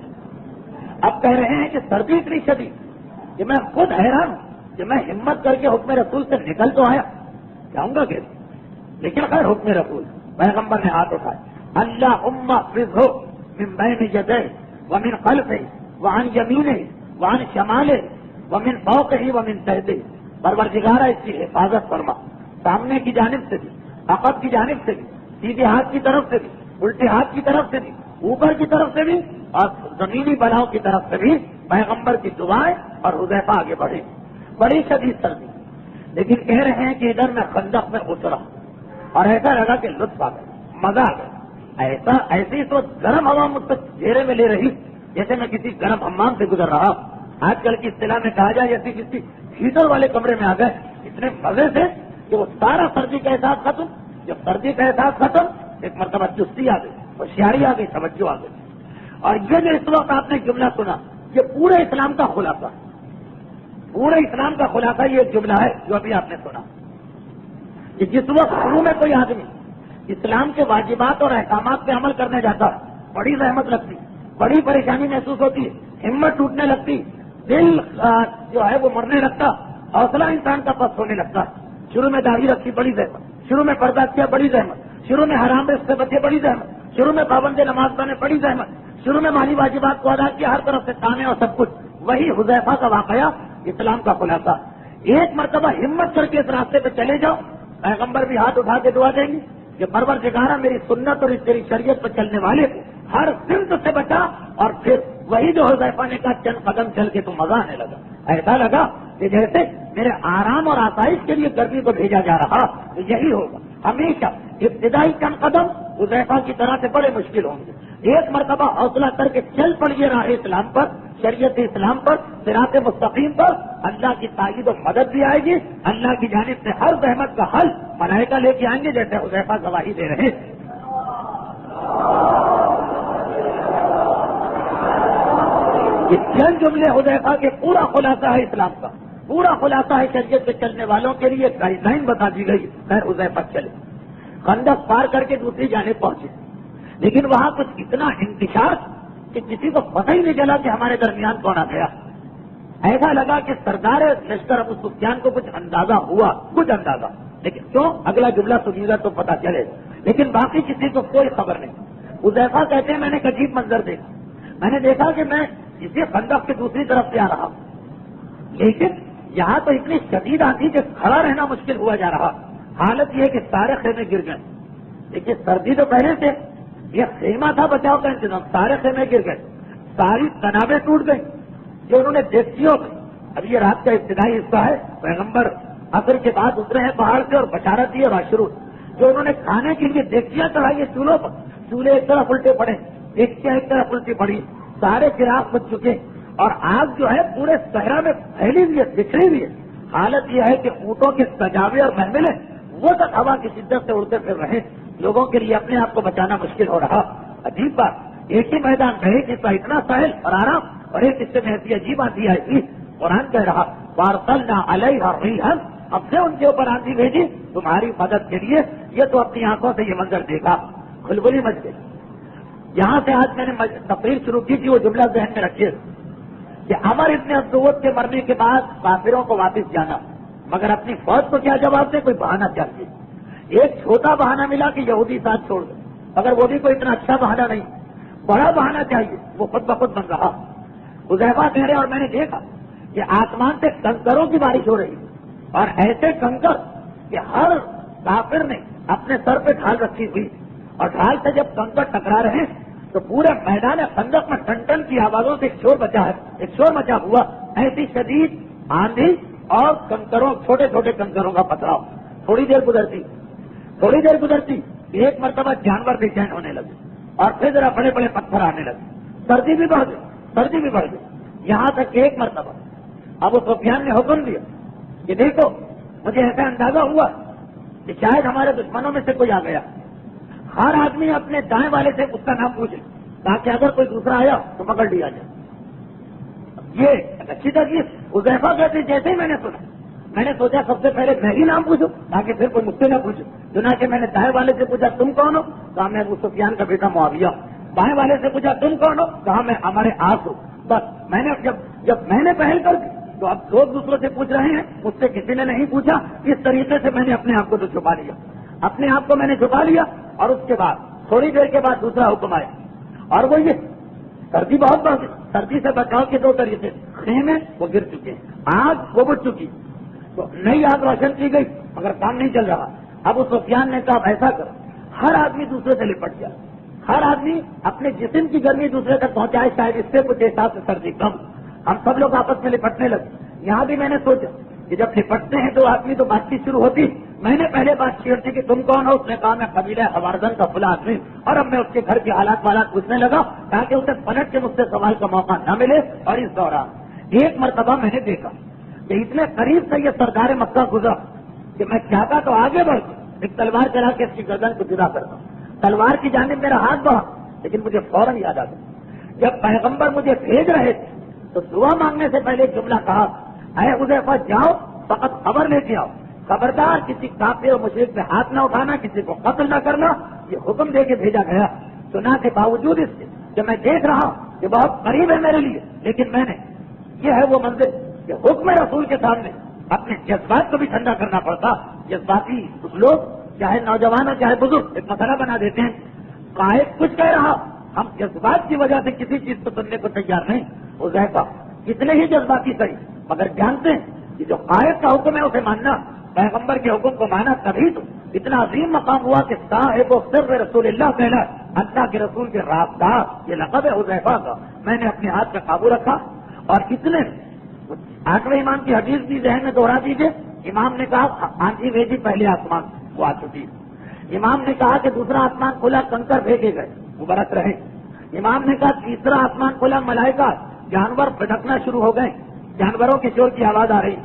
اب کہہ رہے ہیں کہ سردی اتنی شدید کہ میں خود حیران ہوں کہ میں ہمت کر کے حکم رسول سے نکل تو آیا, جاؤں گا کیسے, لیکن خیر حکم رسول. پیغمبر نے ہاتھ اٹھائے, اللہم احفظہ من بین یدیہ ومن خلفہ وعن یمینہ وعن شمالہ ومن فوقہ ومن تحتہ. پروردگارہ اس کی حفاظت فرما, سامنے کی جانب سے بھی, عقب کی جانب سے بھی, سیدھے ہاتھ کی طرف سے بھی, الٹے ہاتھ کی طرف سے بھی, اوپر کی طرف سے بھی اور زمینی بلاؤں کی طرف سے بھی. پیغمبر کی دعائیں اور حذیفہ آگے بڑھے. بڑی شدید سردی, لیکن کہہ رہے ہیں کہ ادھر میں خندق میں اترا اور ایسا لگا کہ لطف آ گیا, مزہ آ گیا. ایسی تو گرم ہوا مجھ سے گھیرے میں لے رہی جیسے میں کسی گرم حمام سے گزر رہا. آج کل کی اصطلاح میں کہا جائے جیسے کسی ہیٹر والے کمرے میں آ گئے. اتنے مزے سے کہ وہ سارا سردی کا احساس ختم. جب سردی کا احساس ختم, ایک مرتبہ چستی آ گئی, ہوشیاری آ گئی, توجہ آ گئی. اور یہ جو اس وقت آپ نے جملہ سنا, یہ پورے اسلام کا خلاصہ, پورے اسلام کا خلاصہ یہ ایک جملہ ہے جو ابھی آپ نے سنا. کہ جس وقت شروع میں کوئی آدمی اسلام کے واجبات اور احکامات پہ عمل کرنے جاتا, بڑی رحمت لگتی, بڑی پریشانی محسوس ہوتی, ہمت ٹوٹنے لگتی, دل جو ہے وہ مرنے لگتا, حوصلہ انسان کا پست ہونے لگتا. شروع میں داڑھی رکھی, بڑی زحمت. شروع میں پردہ کیا, بڑی زحمت. شروع میں حرام رزق سے بچے, بڑی زحمت. شروع میں پابند نماز پڑھنے, بڑی زحمت. شروع میں مالی واجبات کو ادا کیا, ہر طرف سے تانے اور سب کچھ. وہی حذیفہ کا واقعہ اسلام کا خلاصہ. ایک مرتبہ ہمت کر کے اس راستے پہ چلے جاؤ, پیغمبر بھی ہاتھ اٹھا کے دعا دیں گے کہ پروردگارہ میری سنت اور اس تیری شریعت پر چلنے والے کو ہر سمت سے بچا. اور پھر وہی جو حذیفہ نے کہا چند قدم چل کے تو مزہ آنے لگا. ایسا لگا کہ جیسے میرے آرام اور آسائش کے لیے گرمی کو بھیجا جا رہا. تو یہی ہوگا ہمیشہ. ابتدائی چند قدم حذیفہ کی طرح سے بڑے مشکل ہوں گے. ایک مرتبہ حوصلہ کر کے چل پڑیے راہ اسلام پر, شریعت اسلام پر, صراط مستقیم پر. اللہ کی تائید و مدد بھی آئے گی. اللہ کی جانب سے ہر زحمت کا حل ملائکہ لے کے آئیں گے, جیسے حذیفہ گواہی دے رہے ہیں. یہ چند جملے حذیفہ کے پورا خلاصہ ہے اسلام کا. پورا خلاصہ ہے شریعت پہ چلنے والوں کے لیے گائیڈ لائن بتا دی گئی. خیر حذیفہ چلے, خندق پار کر کے دوسری جانب پہنچے, لیکن وہاں کچھ اتنا انتشار کہ کسی کو پتہ ہی نہیں چلا کہ ہمارے درمیان کون آ گیا. ایسا لگا کہ سردار لشکر ابو سفیان کو کچھ اندازہ ہوا, کچھ اندازہ, لیکن کیوں اگلا جملہ سنیے گا تو پتا چلے, لیکن باقی کسی کو کوئی خبر نہیں. حذیفہ کہتے ہیں میں نے ایک عجیب منظر دیکھا. میں نے دیکھا کہ میں اسی خندق کے دوسری طرف سے آ رہا ہوں, لیکن یہاں تو اتنی شدید آندھی کہ کھڑا رہنا مشکل ہوا جا رہا. حالت یہ ہے کہ سارے خیمے گر گئے. دیکھیے سردی تو پہلے سے, یہ خیمہ تھا بچاؤ کا انتظام, سارے خیمے گر گئے, ساری تنابیں ٹوٹ گئی جو انہوں نے دیکھیوں میں. اب یہ رات کا ابتدائی حصہ ہے, پیغمبر عصر کے بعد اترے ہیں پہاڑ سے اور بشارت دی ہے باشرو. جو انہوں نے کھانے کے لیے دیکھیاں چڑھائی ہے چولہوں پر, چولہے ایک طرف الٹے پڑے, دیکھیاں ایک طرف الٹی پڑی, سارے چراغ بچ چکے, اور آگ جو ہے پورے صحرا میں پھیلی ہوئی ہے, بکھری ہوئی ہے. حالت یہ ہے کہ اونٹوں کے سجاوے اور محملیں وہ تک ہوا کی شدت سے اڑتے پھر رہے. لوگوں کے لیے اپنے آپ کو بچانا مشکل ہو رہا. عجیب بات, ایک ہی میدان میں ایک حصہ اتنا سہل اور آرام, اور ایک حصے میں ایسی عجیب آندھی آئی تھی. قرآن کہہ رہا وارسلنا علیہا ریحا, ہم نے ان کے اوپر آندھی بھیجی تمہاری مدد کے لیے. یہ تو اپنی آنکھوں سے یہ منظر دیکھا, کھلبلی مچ گئی. یہاں سے آج میں نے تقریر شروع کی تھی, وہ جملہ ذہن میں رکھیے کہ عمر ابن عبدود کے مرنے کے بعد کافروں کو واپس جانا, مگر اپنی فوج کو کیا جواب دے, کوئی بہانہ چاہیے. ایک چھوٹا بہانہ ملا کہ یہودی ساتھ چھوڑ دے, مگر وہ بھی کوئی اتنا اچھا بہانہ نہیں, بڑا بہانہ چاہیے, وہ خود بخود بن رہا. حذیفہ کہہ رہے اور میں نے دیکھا کہ آسمان سے کنکروں کی بارش ہو رہی, اور ایسے کنکر کہ ہر کافر نے اپنے سر پہ ڈھال رکھی ہوئی, اور ڈھال سے جب کنکر ٹکرا رہے تو پورے میدان خندق میں ٹن ٹن کی آوازوں سے ایک شور مچا ہوا. ایسی شدید آندھی اور کنکروں, چھوٹے چھوٹے کنکروں کا پتھراؤ. تھوڑی دیر گزرتی ایک مرتبہ جانور بے چین ہونے لگے, اور پھر ذرا بڑے بڑے پتھر آنے لگے. سردی بھی بڑھ گئی. یہاں تک کہ ایک مرتبہ ابو سفیان نے حکم دیا کہ دیکھو مجھے ایسا اندازہ ہوا کہ شاید ہمارے دشمنوں میں سے کوئی آ گیا. ہر آدمی اپنے دائیں والے سے اس کا نام پوچھے تاکہ اگر کوئی دوسرا آیا تو پکڑ لیا جائے. یہ اچھی ترکیب. حذیفہ کہتے جیسے ہی میں نے سنا, میں نے سوچا سب سے پہلے میں ہی نام پوچھوں تاکہ پھر کوئی مجھ سے نہ پوچھے. چنانچہ میں نے دائیں والے سے پوچھا تم کون ہو, کہا میں ابو سفیان کا بیٹا معاویہ. بائیں والے سے پوچھا تم کون ہو, کہا میں ہمارے آس ہوں. بس میں نے جب میں نے پہل کر دی تو اب لوگ دوسروں سے پوچھ رہے ہیں, مجھ سے کسی نے نہیں پوچھا. اس طریقے سے میں نے اپنے آپ کو تو چھپا لیا, اپنے آپ کو میں نے چھپا لیا. اور اس کے بعد تھوڑی دیر کے بعد دوسرا حکم آیا, اور وہ یہ سردی بہت بڑھ گئی. سردی سے بچاؤ کے دو طریقے, خیمے وہ گر چکے, آگ وہ بجھ چکی, تو نئی آگ روشن کی گئی مگر کام نہیں چل رہا. ابو سفیان نے کہا ایسا کر, ہر آدمی دوسرے سے لپٹ جائے, ہر آدمی اپنے جسم کی گرمی دوسرے تک پہنچائے, شاید اس سے کچھ احساس سے سردی کم. ہم سب لوگ آپس میں لپٹنے لگے. یہاں بھی میں نے سوچا کہ جب لپٹتے ہیں تو آدمی تو بات چیت شروع ہوتی. میں نے پہلے بات چھیڑ دی کہ تم کون ہو, اس نے کہا میں قبیلہ حوازن کا فلاں آدمی, اور اب میں اس کے گھر کے حالات پوچھنے لگا تاکہ اسے پلٹ کے مجھ سے سوال کا موقع نہ ملے. اور اس دوران ایک مرتبہ میں نے دیکھا کہ اتنے قریب سے یہ سردار مکہ گزرا کہ میں چاہتا تو آگے بڑھ کے ایک تلوار چلا کے اس کی گردن کو جدا کرتا. تلوار کی جانب میرا ہاتھ بڑھا, لیکن مجھے فوراً یاد آ گیا جب پیغمبر مجھے بھیج رہے تھے تو دعا مانگنے سے پہلے ایک جملہ کہا, اے حذیفہ جاؤ فقط خبر لے کے آؤ, خبردار کسی کافر اور مشرک پہ ہاتھ نہ اٹھانا, کسی کو قتل نہ کرنا. یہ حکم دے کے بھیجا گیا. سنا کے باوجود اس کے جب میں دیکھ رہا ہوں کہ بہت قریب ہے میرے لیے, لیکن میں نے یہ ہے وہ منزل کہ حکم رسول کے سامنے اپنے جذبات کو بھی ٹھنڈا کرنا پڑتا. جذباتی کچھ لوگ چاہے نوجوان ہو چاہے بزرگ ایک مسئلہ بنا دیتے ہیں. قائد کچھ کہہ رہا, ہم جذبات کی وجہ سے کسی چیز کو سننے کو تیار نہیں. حذیفہ کتنے ہی جذباتی صحیح, مگر جانتے ہیں کہ جو قائد کا حکم ہے اسے ماننا, پیغمبر کے حکم کو مانا, تبھی تو اتنا عظیم مقام ہوا کہ صاحب و سر رسول اللہ کہنا, اللہ کے رسول کے رابطہ, یہ لقب ہے حذیفہ کا. میں نے اپنے ہاتھ پہ قابو رکھا, اور اتنے 8ویں امام کی حدیث بھی ذہن میں دوہرا دیجیے. امام نے کہا آندھی بھیجی, پہلے آسمان وہ آ چکی. امام نے کہا کہ دوسرا آسمان کھلا, کنکر بھیجے گئے, وہ برس رہے. امام نے کہا تیسرا آسمان کھلا, ملائکہ جانور پھٹکنا شروع ہو گئے, جانوروں کے شور کی آواز آ رہی.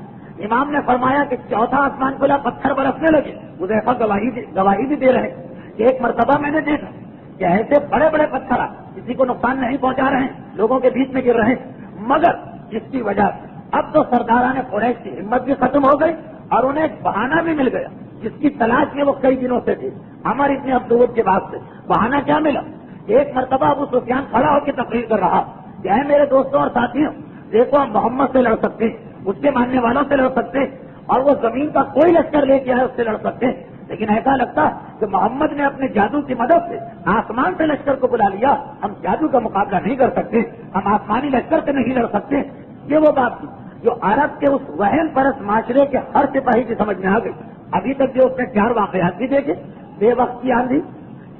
امام نے فرمایا کہ چوتھا آسمان کھلا, پتھر برسنے لگے. حذیفہ گواہی بھی دے رہے کہ ایک مرتبہ میں نے دیکھا کہ ایسے بڑے بڑے پتھر کسی کو نقصان نہیں پہنچا رہے ہیں, لوگوں کے بیچ میں گر رہے ہیں, مگر جس کی وجہ سے اب تو سرداران قریش کی ہمت بھی ختم ہو گئی اور انہیں ایک بہانہ بھی مل گیا جس کی تلاش میں وہ کئی دنوں سے تھی. عمر ابن عبدود کے بعد سے بہانہ کیا ملا؟ ایک مرتبہ ابو سفیان کھڑا ہو کے تقریر کر رہا کہ اے میرے دوستوں اور ساتھیوں، دیکھو ہم محمد سے لڑ سکتے ہیں، اس کے ماننے والوں سے لڑ سکتے ہیں، اور وہ زمین کا کوئی لشکر لے کے آئے اس سے لڑ سکتے ہیں، لیکن ایسا لگتا کہ محمد نے اپنے جادو کی مدد سے آسمان سے لشکر کو بلا لیا. ہم جادو کا مقابلہ نہیں کر سکتے، ہم آسمانی لشکر سے نہیں لڑ سکتے. یہ وہ بات تھی جو عرب کے اس وہن پرست معاشرے کے ہر سپاہی کی سمجھ میں آ گئی. ابھی تک جو اس نے 4 واقعات بھی دیکھے، بے وقت کی آندھی،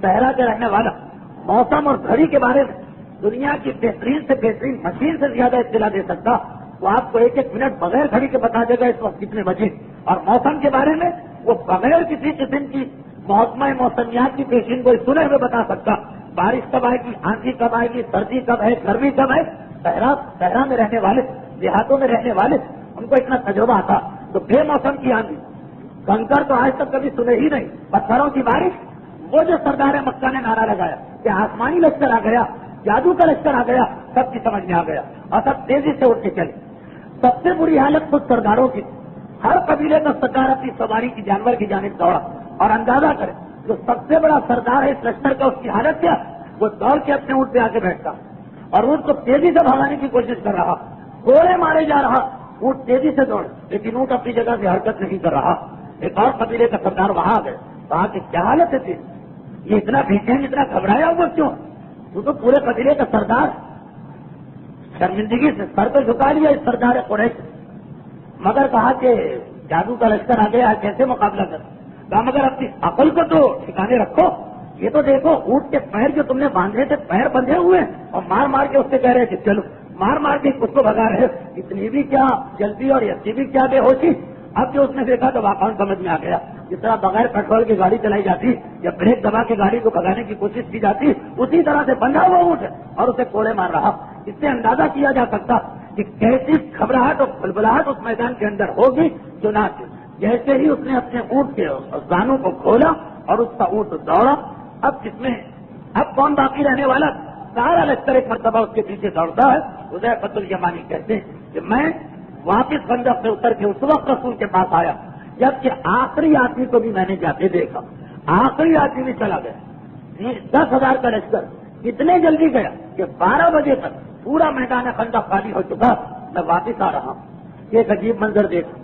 صحرا کے رہنے والا، موسم اور گھڑی کے بارے میں دنیا کی بہترین سے بہترین مشین سے زیادہ اطلاع دے سکتا، وہ آپ کو 1-1 منٹ بغیر گھڑی کے بتا دے گا اس وقت کتنے بجے. اور موسم کے بارے میں وہ بغیر کسی قسم کی محکمہ موسمیات کی پیشین کو سنے ہوئے بتا سکتا. بارش کب آئے گی، آندھی کب آئے گی، سردی کب ہے، گرمی کب ہے. صحرا میں رہنے والے، دیہاتوں میں رہنے والے، ان کو اتنا تجربہ تھا. تو بے موسم کی آندھی، کنکر تو آج تک کبھی سنے ہی نہیں، پتھروں کی بارش. وہ جو سردار مکہ نے نعرہ لگایا کہ آسمانی لشکر آ گیا، جادو کا لشکر آ گیا، سب کی سمجھ میں آ گیا اور سب تیزی سے اٹھ کے چلے. سب سے بری حالت خود سرداروں کی. ہر قبیلے کا سردار اپنی سواری کی جانور کی جانب دوڑا اور اندازہ کرے جو سب سے بڑا سردار ہے اس لشکر کا، اس کی حالت کیا؟ وہ دوڑ کے اپنے اونٹ پہ آ کے بیٹھتا اور اونٹ کو تیزی سے بھگانے کی کوشش کر رہا، گوڑے مارے جا رہا، اونٹ تیزی سے دوڑ لیکن اونٹ اپنی جگہ سے حرکت نہیں کر رہا. ایک اور قبیلے کا سردار وہاں آ گئے، کہا کہ کیا حالت ہے تیری؟ یہ اتنا بھیجیں، اتنا گھبرایا ہوا کیوں؟ تو پورے قبیلے کا سردار. شرمندگی سے سر پہ جھکا لیا اس سردار قریش، مگر کہا کہ جادو کا لشکر آ گیا، کیسے مقابلہ کر؟ کہا مگر اپنی عقل کو تو ٹھکانے رکھو. یہ تو دیکھو اونٹ کے پیر جو تم نے باندھے تھے، پیر بندھے ہوئے اور مار مار کے اس سے کہہ رہے کہ چلو، مار مار کے اس کو بھگا رہے. اتنی بھی کیا جلدی اور اتنی بھی کیا بے ہوشی. اب جو اس نے دیکھا تو واقعی سمجھ میں آ گیا، جس طرح بغیر پیٹرول کی گاڑی چلائی جاتی یا بریک دبا کے گاڑی کو بھگانے کی کوشش کی جاتی، اسی طرح سے بندھا ہوا اونٹ ہے اور اسے کوڑے مار رہا. اس سے اندازہ کیا جا سکتا کہ کیسی گھبراہٹ اور بلبلاہٹ اس میدان کے اندر ہوگی. چنانچہ جیسے ہی اس نے اپنے اونٹ کے زانوں کو کھولا اور اس کا اونٹ دوڑا. اب کس میں اب کون باقی رہنے والا؟ سارا لشکر ایک مرتبہ اس کے پیچھے دوڑتا ہے. حذیفہ الیمانی کہتے ہیں کہ میں واپس خندق سے اتر کے اس وقت رسول کے پاس آیا جبکہ آخری آدمی کو بھی میں نے جاتے دیکھا. آخری آدمی بھی چلا گیا. 10,000 کا لشکر اتنے جلدی گیا کہ 12 بجے تک پورا میدان خندق خالی ہو چکا. میں واپس آ رہا ہوں، ایک عجیب منظر دیکھا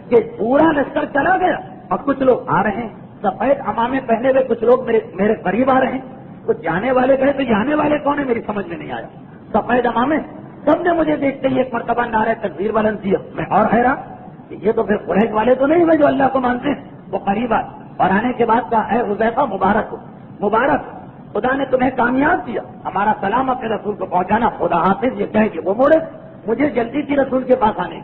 کہ پورا لشکر چلا گیا اور کچھ لوگ آ رہے ہیں سفید عمامے پہنے ہوئے، کچھ لوگ میرے قریب آ رہے ہیں. کچھ جانے والے گئے تو جانے والے کون ہیں میری سمجھ میں نہیں آیا. سفید عمامے، سب نے مجھے دیکھتے ہی ایک مرتبہ نعرہ تکبیر بلند کیا. میں اور حیران کہ یہ تو پھر قریش والے تو نہیں ہوئے جو اللہ کو مانتے ہیں. وہ قریب آئے اور آنے کے بعد کہا، اے حذیفہ مبارک ہو، مبارک، خدا نے تمہیں کامیاب کیا، ہمارا سلام اپنے رسول کو پہنچانا. خدا حافظ یہ کہہ کے وہ موڑے. مجھے جلدی تھی رسول کے پاس آنے.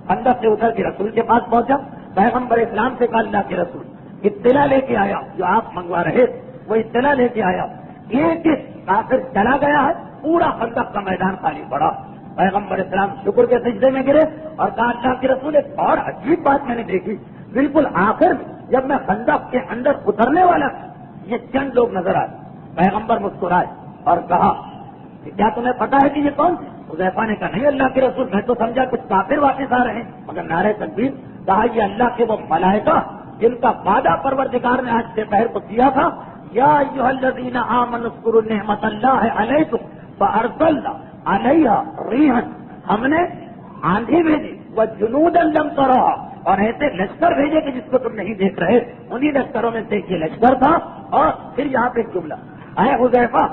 خندق سے اتر کے رسول کے پاس پہنچا. پیغمبر اسلام سے کہا اللہ کے رسول اطلاع لے کے آیا، جو آپ منگوا رہے وہ اطلاع لے کے آیا. ایک کافر چلا گیا ہے، پورا خندق کا میدان خالی پڑا. پیغمبر اسلام شکر کے سجدے میں گرے اور کہا اللہ کے رسول ایک اور عجیب بات میں نے دیکھی. بالکل آخر جب میں خندق کے اندر اترنے والا تھا، یہ چند لوگ نظر آئے. پیغمبر مسکرائے اور کہا کہ کیا تمہیں پتا ہے کہ یہ کون تھے؟ حذیفہ نے کہا نہیں اللہ کے رسول، میں تو سمجھا کچھ کافر واپس آ رہے ہیں. مگر نعرہ تکبیر. کہا یہ اللہ کے وہ ملائکہ جن کا وعدہ پروردگار نے آج سے پہر کو کیا تھا، یا ایھا الذین آمنوا اذکروا نعمت اللہ علیکم فارسلنا علیہا ریحا. ہم نے آندھی بھیجی، وجنودا لم تروھا، اور ایسے لشکر بھیجے کہ جس کو تم نہیں دیکھ رہے. انہی لشکروں میں سے یہ لشکر تھا. اور پھر یہاں پہ ایک جملہ، اے حذیفہ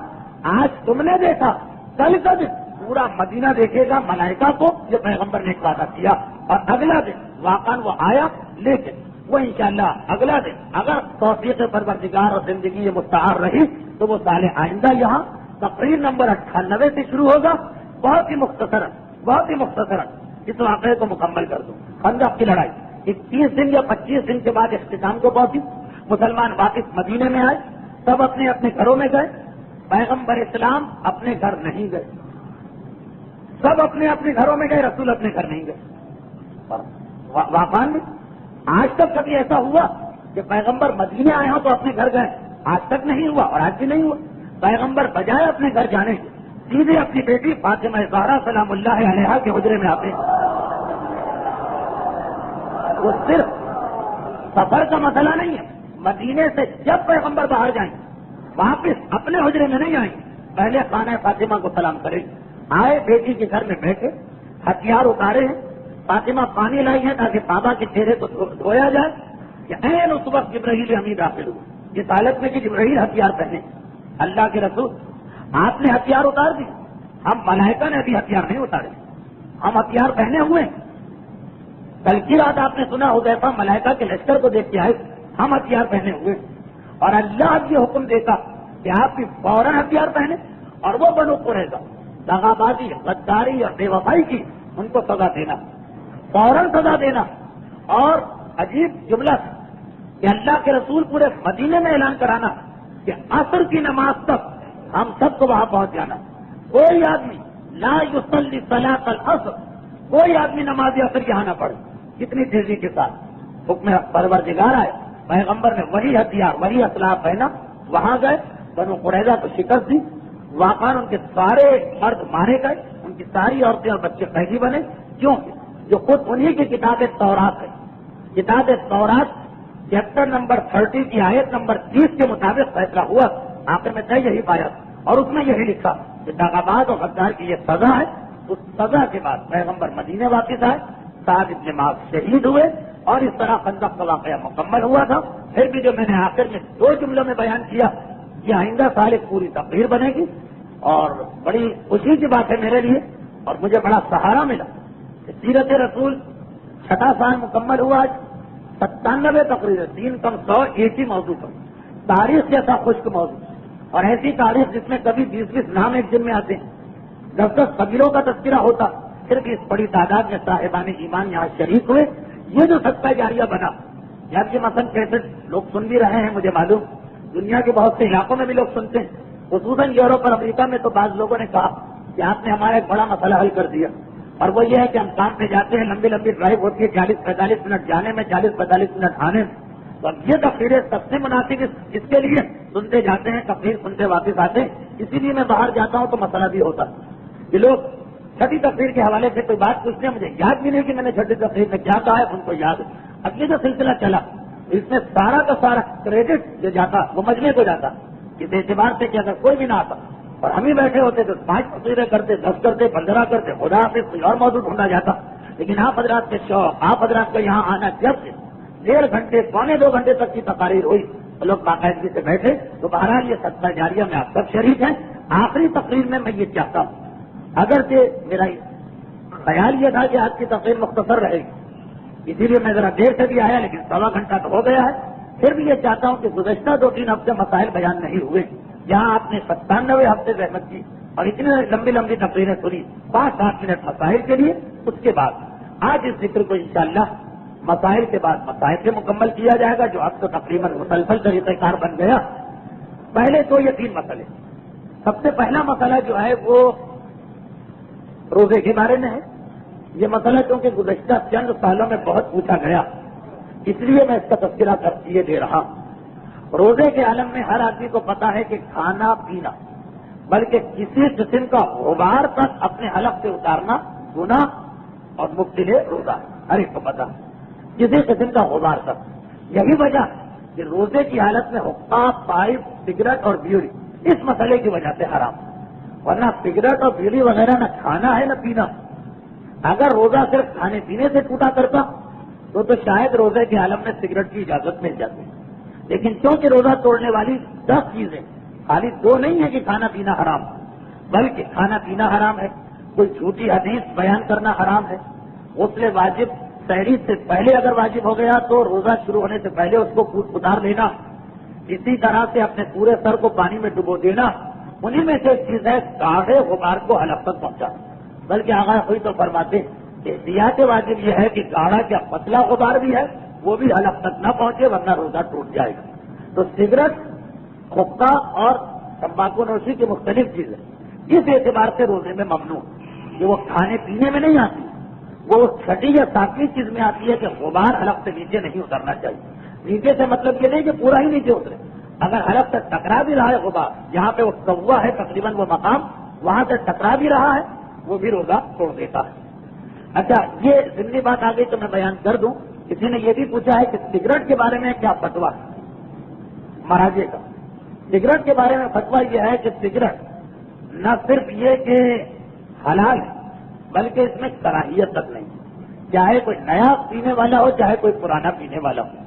آج تم نے دیکھا، کل کا دن پورا مدینہ دیکھے گا ملائکہ کو جو پیغمبر نے وعدہ کیا. اور اگلا دن واقعا وہ آیا، لیکن وہ انشاءاللہ اگلا دن اگر توفیق پروردگار اور زندگی یہ مستعار رہی تو وہ سال آئندہ یہاں تقریر نمبر 98 سے شروع ہوگا. بہت ہی مختصراً اس واقعے کو مکمل کر دوں. خندق کی لڑائی 21 دن یا 25 دن کے بعد اختتام کو پہنچی. مسلمان واپس مدینے میں آئے، سب اپنے اپنے گھروں میں گئے. پیغمبر اسلام اپنے گھر نہیں گئے. سب اپنے اپنے گھروں میں گئے، رسول اپنے گھر نہیں گئے. واقعاً آج تک کبھی ایسا ہوا کہ پیغمبر مدینے آئے ہوں تو اپنے گھر گئے؟ آج تک نہیں ہوا اور آج بھی نہیں ہوا. پیغمبر بجائے اپنے گھر جانے کے سیدھے اپنی بیٹی فاطمہ زہرا سلام اللہ علیہا کے حجرے میں آتے ہیں. وہ صرف سفر کا مسئلہ نہیں ہے. مدینے سے جب پیغمبر باہر جائیں واپس اپنے حجرے میں نہیں آئیں, پہلے خانہ فاطمہ کو سلام کریں. آئے بیٹی کے گھر میں بیٹھے, ہتھیار اتارے ہیں, فاطمہ پانی لائی ہے تاکہ بابا کے چہرے کو دھویا جائے. کہ این اس وقت جبرائیل امین داخل ہوئے اس حالت میں کہ جبرائیل ہتھیار پہنے. اللہ کے رسول آپ نے ہتھیار اتار دی, ہم ملائکہ نے ابھی ہتھیار نہیں اتارے, ہم ہتھیار پہنے ہوئے. کل کی رات آپ نے سنا ہو گیا ملائکہ کے لشکر کو دیکھ کے آئے, ہم ہتھیار پہنے ہوئے. اور اللہ یہ حکم دیتا کہ آپ بھی فوراً ہتھیار پہنے, اور وہ بنو قریظہ دغابازی, غداری اور بے وفائی کی ان کو سزا دینا, فوراً سزا دینا. اور عجیب جملہ کہ اللہ کے رسول پورے مدینے میں اعلان کرانا کہ عصر کی نماز تک ہم سب کو وہاں پہنچ جانا. کوئی آدمی لا یصلی صلاۃ العصر, کوئی آدمی نماز عصر یہاں نہ پڑھے. کتنی تیزی کے ساتھ حکم پروردگار آئے, پیغمبر نے وہی ہتھیار وہی اسلحہ پہنا, وہاں گئے, بنو قریظہ کو شکست دی. واقعاً ان کے سارے مرد مارے گئے, ان کی ساری عورتیں اور بچے قیدی بنے. کیوں؟ جو خود انہی کی کتاب تورات ہے. کتاب تورات چیپٹر نمبر 30 کی آیت نمبر 30 کے مطابق فیصلہ ہوا. آخر میں طے یہی پایا اور اس میں یہی لکھا کہ دغاباز اور غدار کی یہ سزا ہے. اس سزا کے بعد پیغمبر مدینے واپس آئے, سعد ابن معاذ شہید ہوئے, اور اس طرح خندق کا واقعہ مکمل ہوا تھا. پھر بھی جو میں نے آخر میں 2 جملوں میں بیان کیا, یہ آئندہ سال ایک پوری تقریر بنے گی. اور بڑی خوشی کی بات ہے میرے لیے, اور مجھے بڑا سہارا ملا کہ سیرت رسول 6واں سال مکمل ہوا. آج 97 تقریریں, 3 کم 100, ایک ہی موضوع پر. تاریخ جیسا خشک موضوع, اور ایسی تاریخ جس میں کبھی 20-20 نام ایک دن میں آتے ہیں, 10-10 قبیلوں کا تذکرہ ہوتا, پھر بھی اس بڑی تعداد میں صاحبان ایمان یہاں شریک ہوئے. یہ جو صدقہ جاریہ بنا, یاد کے مثلا کیسے لوگ سن بھی رہے ہیں, مجھے معلوم دنیا کے بہت سے علاقوں میں بھی لوگ سنتے ہیں, خصوصاً یورپ اور امریکہ میں. تو بعض لوگوں نے کہا کہ آپ نے ہمارا ایک بڑا مسئلہ حل کر دیا, اور وہ یہ ہے کہ ہم کام پہ جاتے ہیں, لمبی لمبی ڈرائیو ہوتی ہے, 40-45 منٹ جانے میں, 40-45 منٹ آنے میں. تو اب یہ تقریریں سب سے مناسب اس کے لیے سنتے جاتے ہیں, تقریر سنتے واپس آتے ہیں. اسی لیے میں باہر جاتا ہوں تو مسئلہ بھی ہوتا کہ لوگ 6ٹھی تقریر کے حوالے سے کوئی بات پوچھتے ہیں, مجھے یاد بھی نہیں کہ میں نے 6ٹھی تقریر میں کیا کہا ہے, ان کو یاد ہے. اب یہ جو سلسلہ چلا, اس میں سارا کا سارا کریڈٹ جو جاتا وہ مجمع کو جاتا, اس اعتبار سے کہ اگر کوئی بھی نہ آتا اور ہم ہی بیٹھے ہوتے تو 5 تقریریں کرتے, 10 کرتے, 15 کرتے, خدا حافظ کوئی اور موضوع ڈھونڈا جاتا. لیکن آپ حضرات کے شوق, آپ حضرات کا یہاں آنا, جب سے 1.5 گھنٹے 1.25 گھنٹے تک کی تقاریر ہوئی تو لوگ باقاعدگی سے بیٹھے. تو بہرحال یہ صدقہ جاریہ میں آپ سب شریک ہیں. آخری تقریر میں یہ چاہتا ہوں, اگرچہ میرا خیال یہ تھا کہ آج کی تقریر مختصر رہے گی, اسی لیے میں ذرا دیر سے بھی آیا, لیکن 1.25 گھنٹہ تو ہو گیا ہے. پھر بھی یہ چاہتا ہوں کہ گزشتہ 2-3 ہفتے مسائل بیان نہیں ہوئے, جہاں آپ نے 97 ہفتے زحمت کی اور اتنی لمبی لمبی تقریریں سنی, 5-7 منٹ مسائل کے لیے. اس کے بعد آج اس ذکر کو انشاءاللہ مسائل کے بعد مسائل سے مکمل کیا جائے گا, جو اب تو تقریباً مسلسل طریقہ کار بن گیا. پہلے تو یہ 3 مسئلے. سب سے پہلا مسئلہ جو ہے وہ روزے کے بارے میں ہے. یہ مسئلہ کیونکہ گزشتہ چند سالوں میں بہت پوچھا گیا, اس لیے میں اس کا تذکرہ کیے دے رہا ہوں. روزے کے عالم میں ہر آدمی کو پتا ہے کہ کھانا پینا, بلکہ کسی قسم کا غبار تک اپنے حلق سے اتارنا گناہ اور مبتل روزہ, ہر ایک کو پتا ہے کسی قسم کا غبار تک. یہی وجہ کہ روزے کی حالت میں حقہ, پائپ, سگریٹ اور بیڑی اس مسئلے کی وجہ سے حرام, ورنہ سگریٹ اور بیڑی وغیرہ نہ کھانا ہے نہ پینا. اگر روزہ صرف کھانے پینے سے ٹوٹا کرتا تو شاید روزے کے عالم میں سگریٹ کی اجازت مل جاتی. لیکن کیونکہ روزہ توڑنے والی 10 چیزیں, خالی 2 نہیں ہے کہ کھانا پینا حرام, بلکہ کھانا پینا حرام ہے, کوئی جھوٹی حدیث بیان کرنا حرام ہے, غسل واجب سحری سے پہلے اگر واجب ہو گیا تو روزہ شروع ہونے سے پہلے اس کو اتار لینا, اسی طرح سے اپنے پورے سر کو پانی میں ڈبو دینا. انہی میں سے ایک چیز ہے گاڑھے غبار کو حلق تک پہنچانا. بلکہ آغاز ہوئی تو فرماتے احتیاط واجب یہ ہے کہ گاڑھا کیا پتلا غبار بھی ہے وہ بھی حلق تک نہ پہنچے, ورنہ روزہ ٹوٹ جائے گا. تو سگریٹ, حقہ اور تمباکو نوشی کی مختلف چیزیں اس اعتبار سے روزے میں ممنوع کہ وہ کھانے پینے میں نہیں آتی, وہ 6ٹھی یا 7ویں چیز میں آتی ہے کہ غبار حلق سے نیچے نہیں اترنا چاہیے. نیچے سے مطلب یہ نہیں کہ پورا ہی نیچے اترے, اگر حلق سے ٹکرا بھی رہا ہے غبار, جہاں پہ وہ کوا ہے تقریباً وہ مقام, وہاں سے ٹکرا بھی رہا ہے, وہ بھی روزہ توڑ دیتا ہے. اچھا, یہ ضمنی بات آ گئی تو میں بیان کر دوں
کسی نے یہ بھی پوچھا ہے کہ سگریٹ کے بارے میں کیا فتویٰ مراجع کا. سگریٹ کے بارے میں فتویٰ یہ ہے کہ سگریٹ نہ صرف یہ کہ حلال ہے بلکہ اس میں کراہیت تک نہیں. چاہے کوئی نیا پینے والا ہو چاہے کوئی پرانا پینے والا ہو,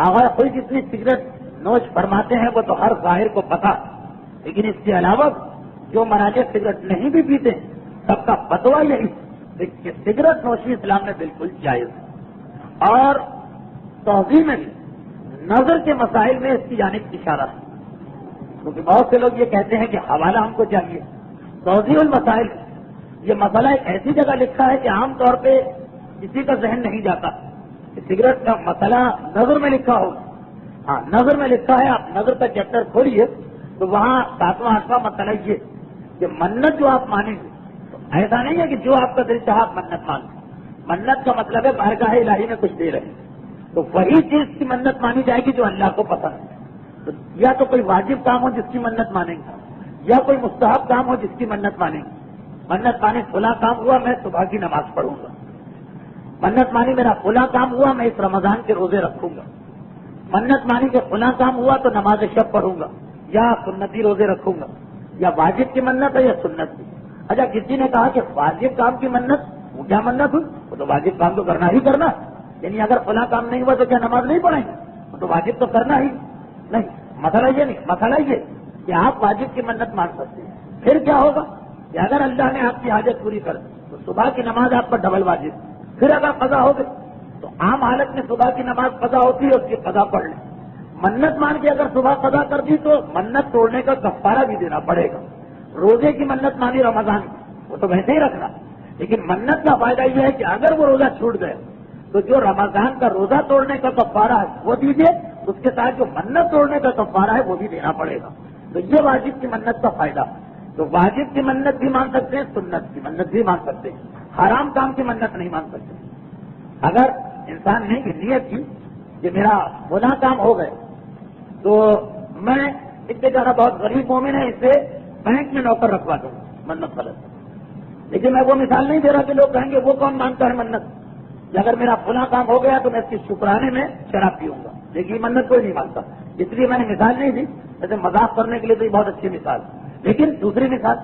اگر کوئی جتنی سگریٹ نوش فرماتے ہیں وہ تو ہر ظاہر کو پتا, لیکن اس کے علاوہ جو مراجع سگریٹ نہیں بھی پیتے سب کا فتویٰ یہی کہ سگریٹ نوشی اسلام میں بالکل جائز ہے. اور توضیح میں بھی نظر کے مسائل میں اس کی جانب اشارہ ہے, کیونکہ بہت سے لوگ یہ کہتے ہیں کہ حوالہ ہم کو چاہیے. توضیح المسائل یہ مسئلہ ایک ایسی جگہ لکھا ہے کہ عام طور پہ کسی کا ذہن نہیں جاتا کہ سگریٹ کا مسئلہ نظر میں لکھا ہو. ہاں نظر میں لکھا ہے, آپ نظر کا چیپٹر کھولیے تو وہاں 7واں 8واں مسئلہ یہ کہ منت جو آپ مانیں گے تو ایسا نہیں ہے کہ جو آپ کا دل چاہا آپ منت مانیں. منت کا مطلب ہے بارگاہ الہی میں کچھ دے رہے ہیں تو وہی چیز کی منت مانی جائے گی جو اللہ کو پسند ہے. تو یا تو کوئی واجب کام ہو جس کی منت مانیں گے, یا کوئی مستحب کام ہو جس کی منت مانیں گے. منت مانی فلاں کام ہوا میں صبح کی نماز پڑھوں گا, منت مانی میرا فلاں کام ہوا میں اس رمضان کے روزے رکھوں گا, منت مانی کے فلاں کام ہوا تو نماز شب پڑھوں گا یا سنتی روزے رکھوں گا. یا واجب کی منت ہے یا سنت کی. اچھا کسی نے کہا کہ واجب کام کی منت, وہ کیا منت ہوئی؟ وہ تو واجب کام تو کرنا ہی کرنا, یعنی اگر فلاں کام نہیں ہوا تو کیا نماز نہیں پڑھیں گے؟ وہ تو واجب تو کرنا ہی نہیں. مسئلہ یہ نہیں, مسئلہ یہ کہ آپ واجب کی منت مان سکتے ہیں. پھر کیا ہوگا کہ اگر اللہ نے آپ کی حاجت پوری کر تو صبح کی نماز آپ پر ڈبل واجب. پھر اگر قضا ہو گئی تو عام حالت میں صبح کی نماز قضا ہوتی ہے, اس کی قضا پڑھ لیں. منت مان کے اگر صبح قضا کر دی تو منت توڑنے کا کفارہ بھی دینا پڑے گا. روزے کی منت مانی رمضان کی وہ تو ویسے ہی رکھنا, لیکن منت کا فائدہ یہ ہے کہ اگر وہ روزہ چھوٹ گئے تو جو رمضان کا روزہ توڑنے کا کفارہ ہے وہ دیجیے, اس کے ساتھ جو منت توڑنے کا کفارہ ہے وہ بھی دینا پڑے گا. تو یہ واجب کی منت کا فائدہ. تو واجب کی منت بھی مان سکتے ہیں, سنت کی منت بھی مان سکتے ہیں, حرام کام کی منت نہیں مان سکتے. اگر انسان نے نیت کی کہ میرا گناہ کام ہو گئے تو میں ایک بیچارہ بہت غریب مومن ہے, اسے بینک میں نوکر رکھوا دوں, منت غلط. لیکن میں وہ مثال نہیں دے رہا کہ لوگ کہیں گے وہ کون مانتا ہے منت, کہ اگر میرا فلاں کام ہو گیا تو میں اس کی شکرانے میں شراب پیوں گا, لیکن یہ منت کوئی نہیں مانتا. اس لیے میں نے مثال نہیں دی, ویسے مذاق کرنے کے لیے تو یہ بہت اچھی مثال. لیکن دوسری مثال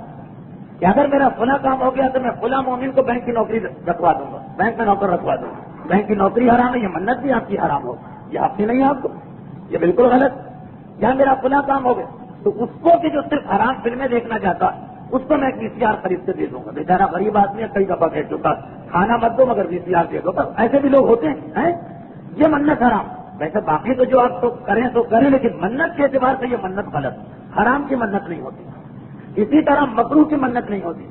کہ اگر میرا فلاں کام ہو گیا تو میں فلاں مومن کو بینک کی نوکری رکھوا دوں گا, بینک میں نوکر رکھوا دوں گا. بینک کی نوکری حرام ہے, یہ منت بھی آپ کی حرام ہو, یہ آپ کی نہیں ہے آپ کو, یہ بالکل غلط. یا میرا فلاں کام ہو گیا تو اس کو کہ جو صرف حرام فلمیں دیکھنا چاہتا اس کو میں VCR خرید کے دے دوں گا. بیچارہ غریب آدمی ہے, کئی دفعہ کہہ چکا کھانا مت دو مگر VCR دے دو. ایسے بھی لوگ ہوتے ہیں, یہ منت حرام. ویسے باقی تو جو آپ تو کریں تو کریں, لیکن منت کے اعتبار سے یہ منت غلط. حرام کی منت نہیں ہوتی. اسی طرح مکروہ کی منت نہیں ہوتی.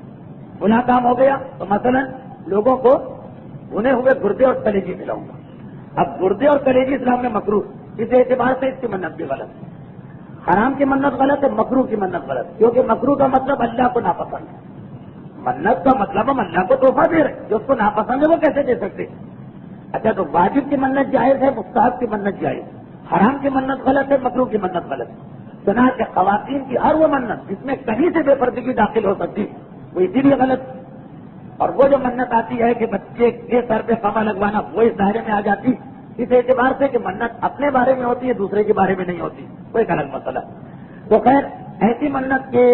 گناہ کام ہو گیا تو مثلا لوگوں کو بنے ہوئے گردے اور کلیجی کھلاؤں گا. اب گردے اور کلیجی اسلام میں مکروہ, اس اعتبار سے اس کی منت بھی غلط ہے. حرام کی منت غلط ہے, مکروہ کی منت غلط, کیونکہ مکروہ کا مطلب اللہ کو ناپسند ہے. منت کا مطلب ہم اللہ کو تحفہ دے رہے ہیں, جو اس کو ناپسند ہے وہ کیسے دے سکتے ہیں؟ اچھا تو واجب کی منت جائز ہے, مستحب کی منت جائز, حرام کی منت غلط ہے, مکروہ کی منت غلط ہے. چنانچہ خواتین کی ہر وہ منت جس میں کہیں سے بے پردگی داخل ہو سکتی وہ اسی لیے غلط. اور وہ جو منت آتی ہے کہ بچے کے سر پہ خامہ لگوانا, وہ اس دائرے میں آ جاتی, اس اعتبار سے کہ منت اپنے بارے میں ہوتی ہے, دوسرے کے بارے میں نہیں ہوتی, کوئی ایک الگ مسئلہ. تو خیر ایسی منت کے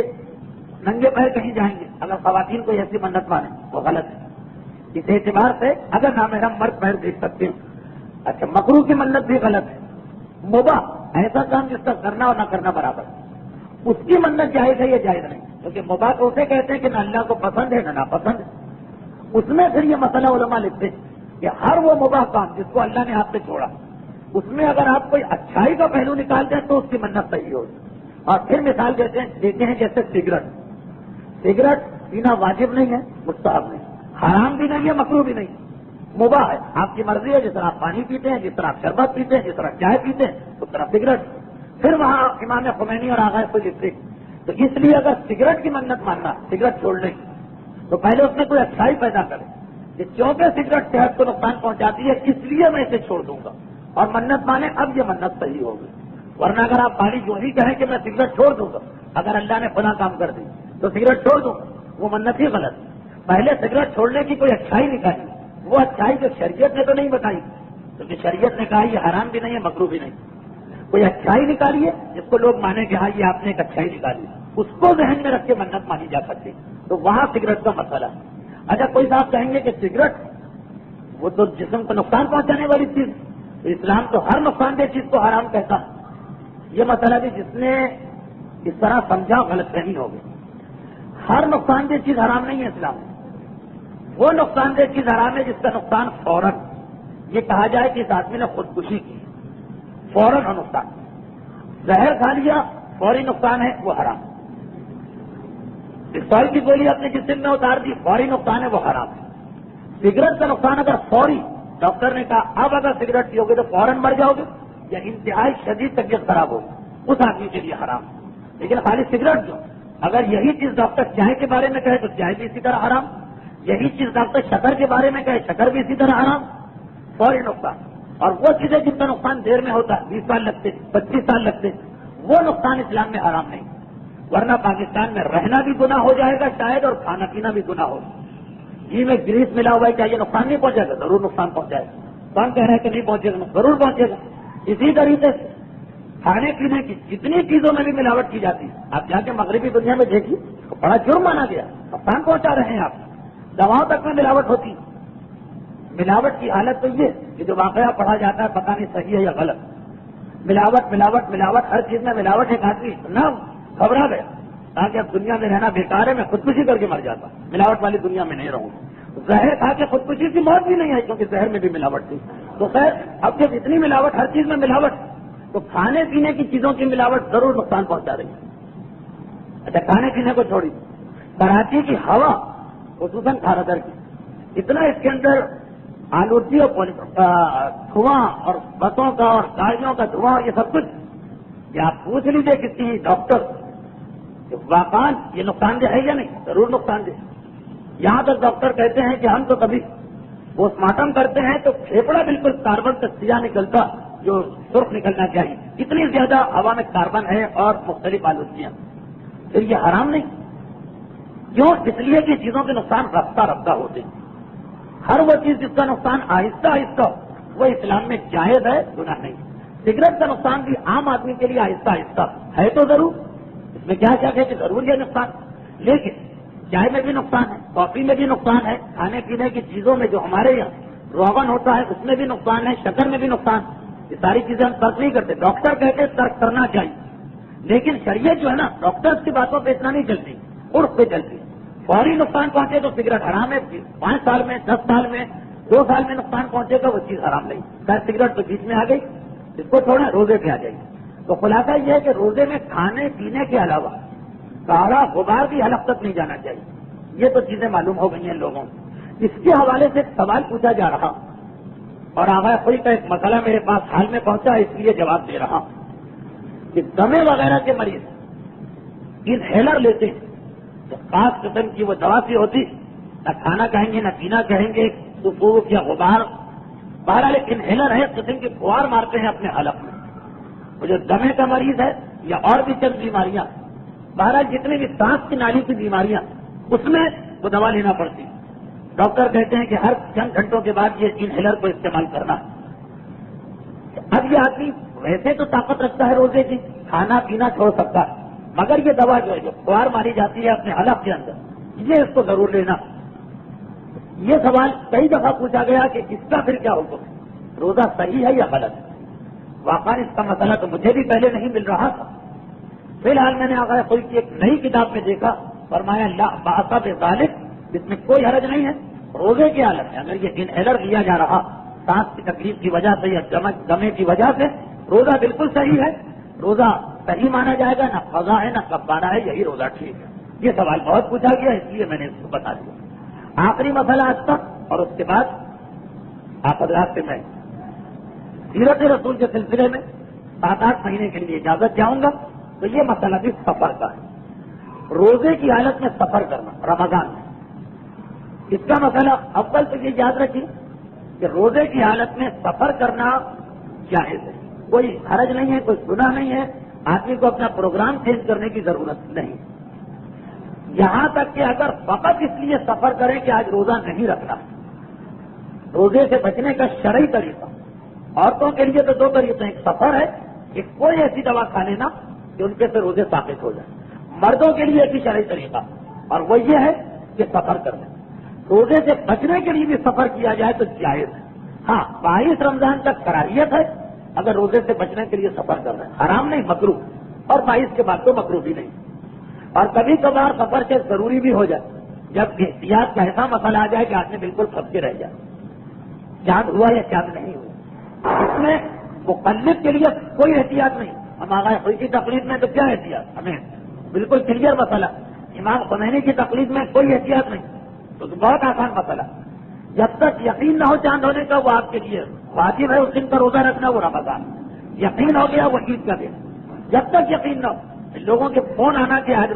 ننگے پیر کہیں جائیں گے, اگر خواتین کو ایسی منت مانے وہ غلط ہے. اس اعتبار سے اگر نامحرم مرد پیر دیکھ سکتے ہیں. اچھا مکروہ کی منت بھی غلط ہے. مباح ایسا کام جس کا کرنا اور نہ کرنا برابر, اس کی منت جائز ہے, یہ جائز نہیں. کیونکہ مباح تو اسے کہتے ہیں کہ نہ اللہ کو پسند ہے نہ ناپسند ہے. اس میں پھر یہ مسئلہ علماء لکھتے ہیں کہ ہر وہ مباح کام جس کو اللہ نے آپ سے چھوڑا اس میں اگر آپ کوئی اچھائی کا پہلو نکالتے ہیں تو اس کی منت صحیح ہوگی. اور پھر مثال دیتے ہیں جیسے سگریٹ. سگریٹ پینا واجب نہیں ہے, مستحب نہیں, حرام بھی نہیں ہے, مکروہ بھی نہیں, مباح ہے, آپ کی مرضی ہے. جس طرح آپ پانی پیتے ہیں, جس طرح آپ شربت پیتے ہیں, جس طرح چائے پیتے ہیں, اس طرح سگریٹ. پھر وہاں امام خمینی اور آغا کو لکھتے. تو اس لیے اگر سگریٹ کی منت ماننا, سگریٹ چھوڑنے کی, تو پہلے اس میں کوئی اچھائی پیدا کرے کہ چونکہ سگریٹ صحت کو نقصان پہنچاتی ہے اس لیے میں اسے چھوڑ دوں گا, اور منت مانے اب یہ منت صحیح ہوگی. ورنہ اگر آپ پانی جو ہی کہیں کہ میں سگریٹ چھوڑ دوں گا, اگر اللہ نے فلاں کام کر دی تو سگریٹ چھوڑ دوں, وہ منت ہی غلط ہے. پہلے سگریٹ چھوڑنے کی کوئی اچھائی نکالی, وہ اچھائی جو شریعت نے تو نہیں بتائی, کیونکہ شریعت نے کہا یہ حرام بھی نہیں ہے مکروہ بھی نہیں. کوئی اچھائی نکالیے جس کو لوگ مانیں کہ ہاں یہ آپ نے ایک اچھائی نکالی, اس کو ذہن میں رکھ کے منت مانی جا سکتی, تو وہاں سگریٹ کا مسئلہ ہے. اچھا کوئی صاحب کہیں گے کہ سگریٹ وہ تو جسم کو نقصان پہنچانے والی چیز, اسلام تو ہر نقصان دہ چیز کو حرام کہتا. یہ مسئلہ بھی جس نے اس طرح سمجھا غلط فہمی ہوگی. ہر نقصان دہ چیز حرام نہیں ہے اسلام میں. وہ نقصان دہ چیز حرام ہے جس کا نقصان فوراً, یہ کہا جائے کہ اس آدمی نے خودکشی کی, فوراً ہو نقصان. زہر کھا لیا فوری نقصان ہے وہ حرام. پستول کی گولی اپنے جسم میں اتار دی فوری نقصان ہے وہ حرام ہے. سگریٹ کا نقصان اگر فوری, ڈاکٹر نے کہا اب اگر سگریٹ پیو گے تو فوراً مر جاؤ گے یا انتہائی شدید طبیعت خراب ہوگی, اس آدمی کے لیے حرام. لیکن خالی سگریٹ جو, اگر یہی چیز ڈاکٹر چائے کے بارے میں کہے تو چائے بھی اسی طرح حرام, یہی چیز ڈاکٹر شکر کے بارے میں کہے شکر بھی اسی طرح حرام, فوری نقصان. اور وہ چیزیں جن کا نقصان دیر میں ہوتا ہے 20 سال لگتے 25 سال لگتے, وہ نقصان اسلام میں حرام نہیں. ورنہ پاکستان میں رہنا بھی گناہ ہو جائے گا شاید, اور کھانا پینا بھی گناہ ہوگا. جی میں گریس ملا ہوا ہے, کیا یہ نقصان نہیں پہنچے گا؟ ضرور نقصان پہنچائے گا. کون کہہ رہا ہے کہ نہیں پہنچے گا؟ ضرور پہنچے گا. اسی طریقے سے کھانے پینے کی جتنی چیزوں میں بھی ملاوٹ کی جاتی ہے, آپ جا کے مغربی دنیا میں دیکھیے تو بڑا جرم مانا گیا, نقصان پہنچا رہے ہیں آپ. دواؤں تک میں ملاوٹ ہوتی. ملاوٹ کی حالت تو یہ کہ جو واقعہ پڑھا جاتا ہے پتہ نہیں صحیح ہے یا غلط. ملاوٹ ملاوٹ ملاوٹ, ہر چیز میں ملاوٹ. ایک آدمی نہ گھبرا گیا تاکہ اب دنیا میں رہنا بیکار ہے, میں خودکشی کر کے مر جاتا, ملاوٹ والی دنیا میں نہیں رہوں. زہر کھا کے خودکشی کی موت بھی نہیں ہے کیونکہ زہر میں بھی ملاوٹ تھی. تو خیر اب جب اتنی ملاوٹ, ہر چیز میں ملاوٹ, تو کھانے پینے کی چیزوں کی ملاوٹ ضرور نقصان پہنچا رہی ہے. اچھا کھانے پینے کو چھوڑی, کراچی کی ہوا خصوصاً کھارادر کی, اتنا اس کے اندر آلودگی اور دھواں اور بسوں کا اور گاڑیوں کا دھواں اور یہ سب کچھ, یہ آپ پوچھ لیجیے کسی ڈاکٹر کہ واقعات یہ نقصان دہ ہے یا نہیں؟ ضرور نقصان دہ. یہاں تک ڈاکٹر کہتے ہیں کہ ہم تو کبھی پوسٹ مارٹم کرتے ہیں تو پھیپڑا بالکل کاربن کا سیاہ نکلتا جو سرخ نکلنا چاہیے, اتنی زیادہ ہوا میں کاربن ہے اور مختلف آلودگیاں. پھر یہ حرام نہیں کیوں؟ اس لیے کہ چیزوں کے نقصان رفتہ رفتہ ہوتے ہیں. ہر وہ چیز جس کا نقصان آہستہ آہستہ وہ اسلام میں جائز ہے, گناہ نہیں. سگریٹ کا نقصان بھی عام آدمی کے لیے آہستہ آہستہ ہے تو ضرور, اس میں کیا ہے کہ ضرور ہے نقصان. لیکن چائے میں بھی نقصان ہے, کافی میں بھی نقصان ہے, کھانے پینے کی چیزوں میں جو ہمارے یہاں روغن ہوتا ہے اس میں بھی نقصان ہے, شکر میں بھی نقصان. یہ ساری چیزیں ہم ترک نہیں کرتے. ڈاکٹر کہتے ترک کرنا چاہیے, لیکن شریعت جو ہے نا ڈاکٹر کی باتوں پہ اتنا نہیں چلتی, عرف پہ چلتی. فوری نقصان پہنچے تو سگریٹ حرام ہے, 5 سال میں 10 سال میں 2 سال میں نقصان پہنچے گا وہ چیز حرام نہیں. خیر سگریٹ تو بیچ میں آ گئی, اس کو چھوڑیں روزے پہ آ جائے گی. تو خلاصہ یہ ہے کہ روزے میں کھانے پینے کے علاوہ کاڑا غبار بھی حلق تک نہیں جانا چاہیے. یہ تو چیزیں معلوم ہو گئی ہیں لوگوں کو. اس کے حوالے سے ایک سوال پوچھا جا رہا اور آغا کوئی کا ایک مسئلہ میرے پاس حال میں پہنچا, اس لیے جواب دے رہا ہوں کہ دمے وغیرہ کے مریض انہیلر لیتے ہیں, خاص قسم کی وہ دوا سی ہوتی, نہ کھانا کہیں گے نہ پینا کہیں گے, سفوف یا غبار, بہرحال ایک انہیلر ہے, قسم کی فوار مارتے ہیں اپنے حلق میں. وہ جو دمے کا مریض ہے یا اور بھی چند بیماریاں, بہرحال جتنی بھی سانس کی نالی کی بیماریاں, اس میں وہ دوا لینا پڑتی. ڈاکٹر کہتے ہیں کہ ہر چند گھنٹوں کے بعد یہ انہیلر کو استعمال کرنا. اب یہ آدمی ویسے تو طاقت رکھتا ہے روزے کی, کھانا پینا چھوڑ سکتا ہے, مگر یہ دوا جو ہے جو فوار ماری جاتی ہے اپنے حلق کے اندر, یہ اس کو ضرور لینا. یہ سوال کئی دفعہ پوچھا گیا کہ اس کا پھر کیا حکم ہے, روزہ صحیح ہے یا غلط ہے؟ واقعا اس کا مسئلہ تو مجھے بھی پہلے نہیں مل رہا تھا. فی الحال میں نے آگاہ کوئی کی ایک نئی کتاب میں دیکھا, فرمایا اللہ باصاب ظالم, اس میں کوئی حرج نہیں ہے. روزے کی حالت میں اگر یہ انہیلر لیا جا رہا سانس کی تکلیف کی وجہ سے یا دمے کی وجہ سے, روزہ بالکل صحیح ہے, روزہ صحیح مانا جائے گا, نہ قضا ہے نہ کفارہ ہے, یہی روزہ ٹھیک ہے. یہ سوال بہت پوچھا گیا, اس لیے میں نے اس کو بتا دیا. آخری مسئلہ آج تک, اور اس کے بعد آپ حضرات سے میں سیرت رسول کے سلسلے میں 7-8 مہینے کے لیے اجازت چاہوں گا. تو یہ مسئلہ بھی سفر کا ہے, روزے کی حالت میں سفر کرنا رمضان میں. اس کا مسئلہ اول تو یہ یاد رکھیے کہ روزے کی حالت میں سفر کرنا جائز ہے, کوئی حرج نہیں ہے, کوئی گناہ نہیں ہے. آدمی کو اپنا پروگرام چینج کرنے کی ضرورت نہیں. یہاں تک کہ اگر فقط اس لیے سفر کریں کہ آج روزہ نہیں رکھنا, روزے سے بچنے کا شرعی طریقہ عورتوں کے لیے تو دو طریقے ہیں، ایک سفر ہے، ایک کوئی ایسی دوا کھا لینا کہ ان کے سے روزے ثابت ہو جائے۔ مردوں کے لیے ایک ہی شرعی طریقہ، اور وہ یہ ہے کہ سفر کرنا۔ روزے سے بچنے کے لیے بھی سفر کیا جائے تو جائز ہے۔ ہاں 22 رمضان تک کراہیت ہے اگر روزے سے بچنے کے لیے سفر کر رہے ہیں، حرام نہیں، مکروہ، اور 22 کے بعد تو مکروہ بھی نہیں۔ اور کبھی کبھار سفر سے ضروری بھی ہو جائے، جب احتیاط کا ایسا مسئلہ آ جائے کہ آدمی بالکل پھنس کے رہ جائے، چاند ہوا یا چاند نہیں ہوا، اس میں مقلد کے لیے کوئی احتیاط نہیں۔ ہم آگاہ ہوئی کی تقلید میں تو کیا احتیاط، ہمیں بالکل کلیئر مسئلہ۔ امام خمینی کی تقلید میں کوئی احتیاط نہیں، تو بہت آسان مسئلہ۔ جب تک یقین نہ ہو چاند ہونے کا، وہ آپ کے لیے واجب ہے اس دن کا روزہ رکھنا، وہ رمضان۔ یقین ہو گیا وہ عید کا دن۔ جب تک یقین نہ ہو، لوگوں کے فون آنا کہ آج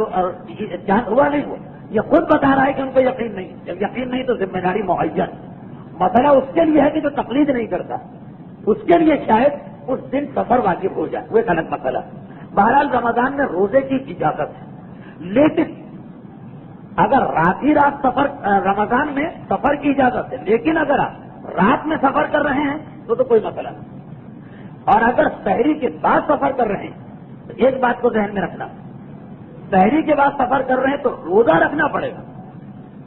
چاند ہوا نہیں ہوا، یہ خود بتا رہا ہے کہ ان کو یقین نہیں۔ جب یقین نہیں تو ذمہ داری معین۔ مسئلہ اس کے لیے ہے کہ جو تقلید نہیں کرتا، اس کے لیے شاید اس دن سفر واجب ہو جائے، وہ ایک الگ مسئلہ۔ بہرحال رمضان میں روزے کی اجازت ہے، لیکن اگر رات ہی رات سفر، رمضان میں سفر کی اجازت ہے، لیکن اگر آپ رات میں سفر کر رہے ہیں تو کوئی مسئلہ نہیں۔ اور اگر سحری کے بعد سفر کر رہے ہیں تو ایک بات کو ذہن میں رکھنا، سحری کے بعد سفر کر رہے ہیں تو روزہ رکھنا پڑے گا۔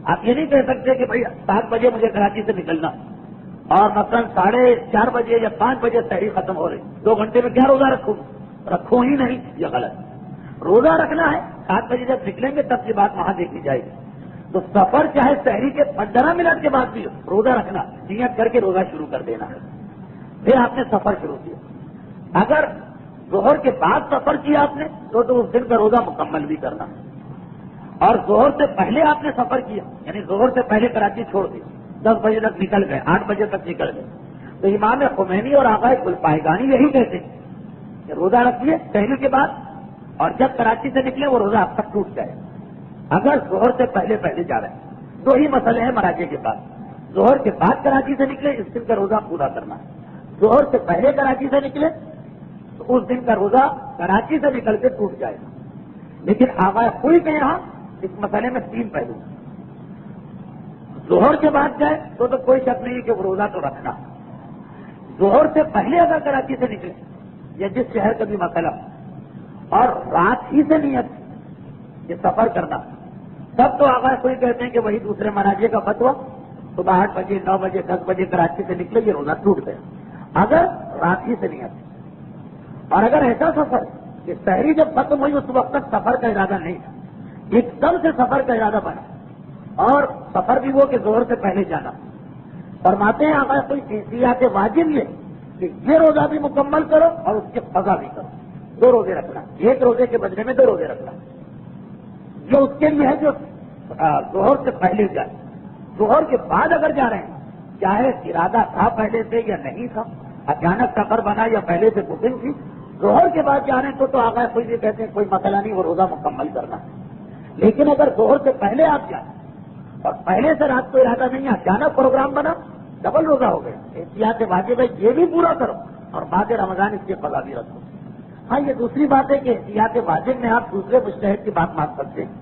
آپ یہ نہیں کہہ سکتے کہ بھائی 7 بجے مجھے کراچی سے نکلنا اور مثلاً 4:30 بجے یا 5 بجے سحری ختم ہو رہی، 2 گھنٹے میں کیا روزہ رکھوں ہی نہیں، یہ غلط۔ روزہ رکھنا ہے، 7 بجے جب نکلیں گے تب کی بات وہاں دیکھی جائے گی۔ تو سفر چاہے سحری کے 15 منٹ کے بعد بھی ہو، روزہ رکھنا، نیت کر کے روزہ شروع کر دینا ہے۔ پھر آپ نے سفر شروع کیا، اگر ظہر کے بعد سفر کیا آپ نے تو اس دن کا روزہ مکمل بھی کرنا، اور ظہر سے پہلے آپ نے سفر کیا، یعنی ظہر سے پہلے کراچی چھوڑ دی، 10 بجے تک نکل گئے، 8 بجے تک نکل گئے، تو امام خمینی اور آقا گلپائگانی یہی کہتے ہیں کہ روزہ رکھیے سحری کے بعد، اور جب کراچی سے نکلے وہ روزہ آپ تک ٹوٹ جائے اگر ظہر سے پہلے جا رہے ہیں۔ 2 ہی مسئلے ہیں مراجع کے پاس، ظہر کے بعد کراچی سے نکلے اس دن کا روزہ پورا کرنا ہے، ظہر سے پہلے کراچی سے نکلے تو اس دن کا روزہ کراچی سے نکل کے ٹوٹ جائے گا۔ لیکن آغاز کوئی کے یہاں اس مسئلے میں 3 پہلو، ظہر کے بعد جائے تو کوئی شک نہیں کہ وہ روزہ تو رکھنا، ظہر سے پہلے اگر کراچی سے نکلے یا جس شہر کا بھی مسئلہ، اور رات ہی سے نیت یہ سفر کرنا، تب تو آغاز کوئی کہتے ہیں کہ وہی دوسرے مراجع کا فتویٰ، صبح 8 بجے 9 بجے 10 بجے کراچی سے نکلے یہ روزہ ٹوٹ گیا اگر رات ہی سے نیت۔ اور اگر ایسا سفر کہ سحری جب ختم ہوئی اس وقت تک سفر کا ارادہ نہیں تھا، ایک دم سے سفر کا ارادہ بنا، اور سفر بھی وہ کہ ظہر سے پہلے جانا، فرماتے ہیں آغاز کوئی احتیاط واجب یہ کہ یہ روزہ بھی مکمل کرو اور اس کے قضا بھی کرو، 2 روزے رکھنا، ایک روزے کے بدلے میں 2 روزے رکھنا۔ یہ اس کے لیے ہے جو ظہر سے پہلے جائے۔ ظہر کے بعد اگر جا رہے ہیں، چاہے ارادہ تھا پہلے سے یا نہیں تھا، اچانک سفر بنا یا پہلے سے بکنگ تھی، ظہر کے بعد جا رہے ہیں تو آغاز کوئی یہ کہتے ہیں کوئی مسئلہ نہیں، وہ روزہ مکمل کرنا۔ لیکن اگر ظہر سے پہلے آپ جائیں اور پہلے سے رات کو ارادہ نہیں ہے، اچانک پروگرام بنا، ڈبل روزہ ہو گیا۔ احتیاط واجب ہے یہ بھی پورا کرو اور بعد رمضان اس کی قضا بھی رکھو۔ ہاں یہ دوسری بات ہے کہ احتیاط واجب میں آپ دوسرے مجتہد کی بات مان سکتے ہیں،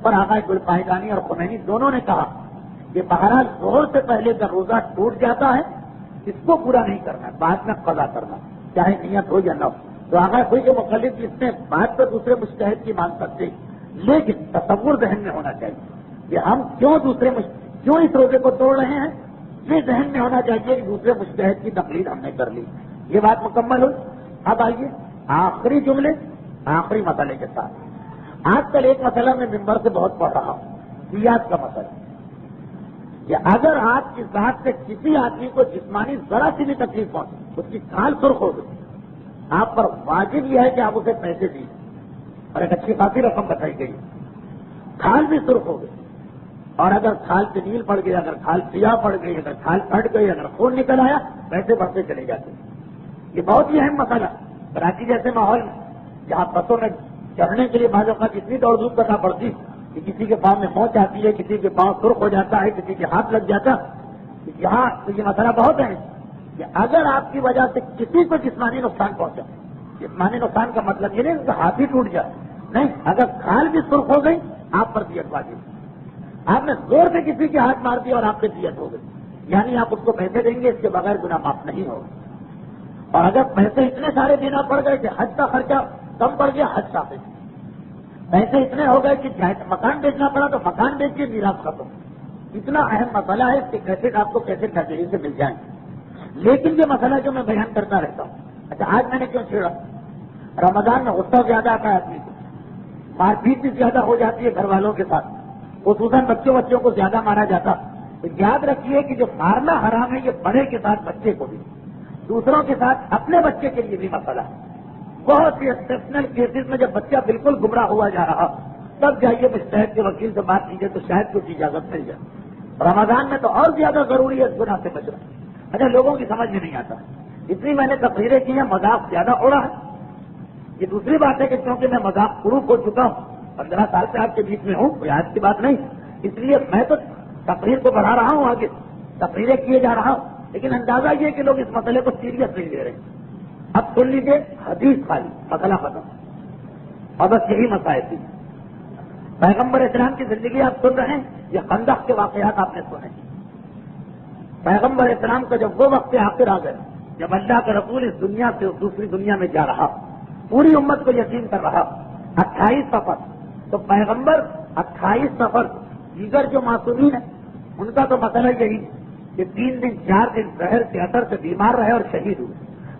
اور آقا گلپائگانی اور خمینی دونوں نے کہا کہ بہرحال ظہر سے پہلے کا روزہ ٹوٹ جاتا ہے، اس کو پورا نہیں کرنا، بعد میں قضا کرنا، چاہے نیت ہو یا نہ ہو۔ تو آقا کوئی کے مختلف اس میں بات پر دوسرے مجتہد کی مان سکتے ہیں، لیکن تصور ذہن میں ہونا چاہیے کہ ہم کیوں اس روزے کو توڑ رہے ہیں، یہ ذہن میں ہونا چاہیے کہ دوسرے مجتہد کی تقلید ہم نے کر لی۔ یہ بات مکمل ہوئی۔ اب آئیے آخری جملے آخری مسئلے کے ساتھ۔ آج کل ایک مسئلہ میں ممبر سے بہت پڑھ رہا ہوں، قیاس کا مسئلہ، کہ اگر آپ کی ذات سے کسی آدمی کو جسمانی ذرا سی بھی تکلیف پہنچے، اس کی کھال سرخ ہو گئی، آپ پر واجب یہ ہے کہ آپ اسے پیسے دیجیے، اور ایک اچھی خاصی رقم بتائی گئی، کھال بھی سرخ ہو گئی، اور اگر کھال سے نیل پڑ گئی، اگر کھال سیاہ پڑ گئی، اگر کھال پھٹ گئی، اگر خون نکل آیا، پیسے بڑھتے چلے جاتے۔ یہ بہت ہی اہم مسئلہ۔ کراچی جیسے ماحول میں جہاں بسوں میں چڑھنے کے لیے بعض اوقات اتنی دوڑ دھوپ کرنا پڑتی کہ کسی کے پاؤں میں موچ آتی ہے، کسی کے پاؤں سرخ ہو جاتا ہے، کسی کے ہاتھ لگ جاتا، یہاں تو یہ مسئلہ بہت ہے کہ اگر آپ کی وجہ سے کسی کو جسمانی نقصان پہنچا، جسمانی نقصان کا مطلب یہ نہیں کہ ہاتھ ہی ٹوٹ جائے، نہیں، اگر کھال بھی سرخ ہو گئی آپ پر دیت واجب۔ آپ نے زور سے کسی کے ہاتھ مار دیا اور آپ پہ دیت ہو گئی، یعنی آپ اس کو پیسے دیں گے، اس کے بغیر گناہ معاف نہیں ہوگا۔ اور اگر پیسے اتنے سارے دینا پڑ گئے کہ حج کا خرچہ کم پڑ گیا، حج ثابت، پیسے اتنے ہو گئے کہ مکان بیچنا پڑا تو مکان بیچ کے میراث ختم. اتنا اہم مسئلہ ہے کہ کیسے آپ کو کیسے نظریے سے مل جائیں. لیکن یہ مسئلہ جو میں بیان کرتا رہتا ہوں، اچھا آج میں نے کیوں چھیڑا؟ رمضان میں غصہ زیادہ آتا ہے آدمی کو، مار پیٹ بھی زیادہ ہو جاتی ہے گھر والوں کے ساتھ، خصوصاً بچوں کو زیادہ مارا جاتا. تو یاد رکھیے کہ جو مارنا حرام ہے یہ بڑے کے ساتھ بچے کو بھی، دوسروں کے ساتھ اپنے بچے کے لیے بھی مسئلہ ہے. بہت سی ایکسپشنل کیسز میں جب بچہ بالکل گمراہ ہوا جا رہا تب جائیے مستحق کے وکیل سے بات کیجیے تو شاید کچھ اجازت مل جائے. رمضان میں تو اور زیادہ ضروری ہے اس گناہ سے بچنا. اچھا لوگوں کی سمجھ میں نہیں آتا، اتنی میں نے تقریریں کی ہیں، مذاق زیادہ ہو رہا ہے. یہ دوسری بات ہے کہ کیونکہ میں مذاق پروف ہو چکا ہوں، 15 سال سے آپ کے بیچ میں ہوں، کوئی آج کی بات نہیں، اس لیے میں تو تقریر کو بڑھا رہا ہوں، آگے تقریریں کیے جا رہا ہوں. لیکن اندازہ یہ کہ لوگ اس مسئلے کو سیریس نہیں لے رہے. اب سن لیجیے، حدیث خالی مسئلہ ختم، اور بس یہی مسائل تھی. پیغمبر اسلام کی زندگی آپ سن رہے ہیں، یہ خندق کے واقعات آپ نے سنے. پیغمبر اسلام کا جب وہ وقت آخر آ گئے جب اللہ کا رسول اس دنیا سے دوسری دنیا میں جا رہا، پوری امت کو یقین کر رہا، 28 سفر، تو پیغمبر 28 سفر، دیگر جو معصومین ہیں ان کا تو مسئلہ یہی کہ 3 دن 4 دن زہر کے اثر سے بیمار رہے اور شہید ہوئے.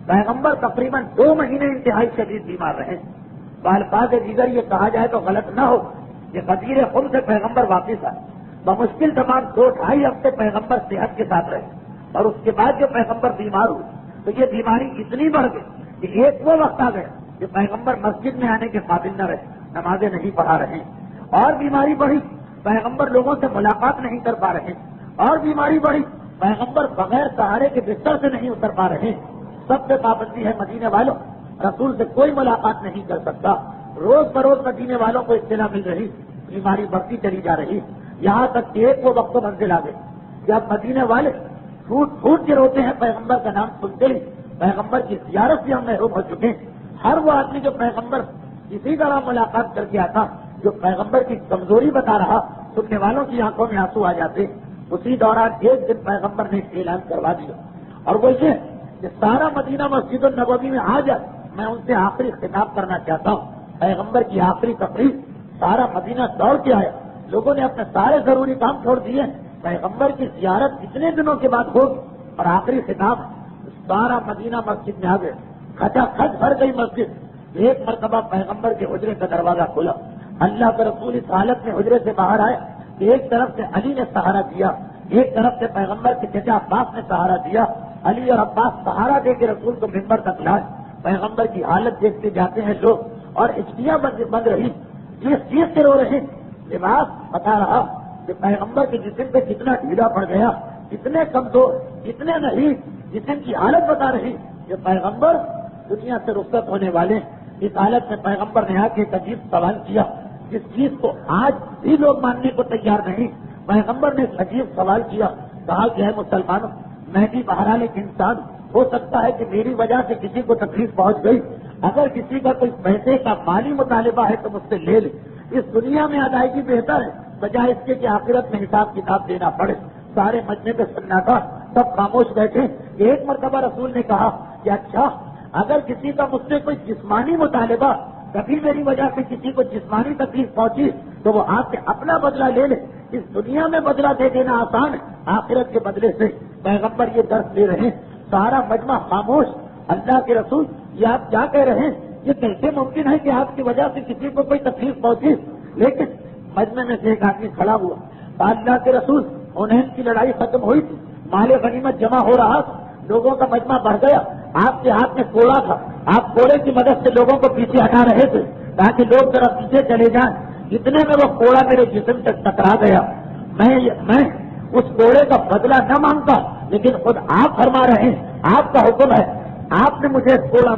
پیغمبر تقریباً 2 مہینے انتہائی شدید بیمار رہے. بالفاظ دیگر یہ کہا جائے تو غلط نہ ہو کہ غدیر خم سے پیغمبر واپس آئے، بمشکل تمام 2-2.5 ہفتے پیغمبر صحت کے ساتھ رہے، اور اس کے بعد جو پیغمبر بیمار ہوئے تو یہ بیماری اتنی بڑھ گئی کہ ایک وہ وقت آ گیا کہ پیغمبر مسجد میں آنے کے قابل نہ رہے، نمازیں نہیں پڑھا رہے، اور بیماری بڑھی، پیغمبر لوگوں سے ملاقات نہیں کر پا رہے، اور بیماری بڑھی، پیغمبر بغیر سہارے کے بستر سے نہیں اتر پا رہے. سب سے پابندی ہے مدینے والوں، رسول سے کوئی ملاقات نہیں کر سکتا. روز بروز مدینے والوں کو اطلاع مل رہی، بیماری بڑھتی چلی جا رہی، یہاں تک کہ ایک وہ وقت منزل آ گئے جب مدینے والے پھوٹ پھوٹ کے روتے ہیں پیغمبر کا نام سنتے ہی. پیغمبر کی زیارت سے ہم محروم ہو چکے ہیں. ہر وہ آدمی جو پیغمبر اسی طرح ملاقات کر کے آتا، جو پیغمبر کی کمزوری بتا رہا، سننے والوں کی آنکھوں میں آنسو آ جاتے. اسی دوران ایک دن پیغمبر نے اعلان کروا دیا، اور وہ یہ کہ سارا مدینہ مسجد النبوی میں آ جائے. میں ان سے آخری خطاب کرنا چاہتا ہوں. پیغمبر کی آخری تقریر، سارا مدینہ دوڑ کے آیا، لوگوں نے اپنے سارے ضروری کام چھوڑ دیے. پیغمبر کی زیارت کتنے دنوں کے بعد ہوگی، اور آخری خطاب، سارا مدینہ مسجد میں آ گئے، کھچا کھچ بھر گئی مسجد. ایک مرتبہ پیغمبر کے حجرے کا دروازہ کھلا، اللہ کے رسول اس حالت میں حجرے سے باہر آئے کہ ایک طرف سے علی نے سہارا دیا، ایک طرف سے پیغمبر کے چچا عباس نے سہارا دیا. علی اور عباس سہارا دے کے رسول کو ممبر تک لائے. پیغمبر کی حالت دیکھتے جاتے ہیں لوگ، اور اشتیاں بند رہی. جس چیز سے رو رہے، لباس بتا رہا کہ پیغمبر کے جسم پہ کتنا ڈھیلا پڑ گیا، کتنے کمزور، کتنے نہیں، جسم کی حالت بتا رہی کہ پیغمبر دنیا سے رخصت ہونے والے. اس حالت میں پیغمبر نے آ کے ایک عجیب سوال کیا، جس چیز کو آج بھی لوگ ماننے کو تیار نہیں. پیغمبر نے ایک عجیب سوال کیا، کہا کہ ہے مسلمانوں، میں بھی بہرحال ایک انسان، ہو سکتا ہے کہ میری وجہ سے کسی کو تکلیف پہنچ گئی، اگر کسی کا کوئی پیسے کا مالی مطالبہ ہے تو مجھ سے لے لے، اس دنیا میں ادائیگی بہتر ہے بجائے اس کے کہ آخرت میں حساب کتاب دینا پڑے. سارے مجمع پہ سناٹا، سب خاموش بیٹھے. ایک مرتبہ رسول نے کہا کہ اچھا، اگر کسی کا مجھ سے کوئی جسمانی مطالبہ، کبھی میری وجہ سے کسی کو جسمانی تکلیف پہنچی تو وہ آپ سے اپنا بدلہ لے لے. اس دنیا میں بدلہ دے دینا آسان ہے، آخرت کے بدلے سے. پیغمبر یہ درس دے رہے ہیں، سارا مجمع خاموش. اللہ کے رسول، یہ آپ کیا کہہ رہے ہیں؟ یہ کیسے ممکن ہے کہ آپ کی وجہ سے کسی کو کوئی تکلیف پہنچی؟ لیکن مجمع میں سے ایک آدمی کھڑا ہوا، اللہ کے رسول، حنین کی لڑائی ختم ہوئی تھی، مال غنیمت جمع ہو رہا، لوگوں کا مجمع بڑھ گیا، آپ کے ہاتھ میں کوڑا تھا، آپ کوڑے کی مدد سے لوگوں کو پیچھے ہٹا رہے تھے تاکہ لوگ ذرا پیچھے چلے جائیں. اتنے میں وہ کوڑا میرے جسم تک ٹکرا گیا. میں اس کوڑے کا بدلہ نہ مانگتا، لیکن خود آپ فرما رہے ہیں، آپ کا حکم ہے، آپ نے مجھے کوڑا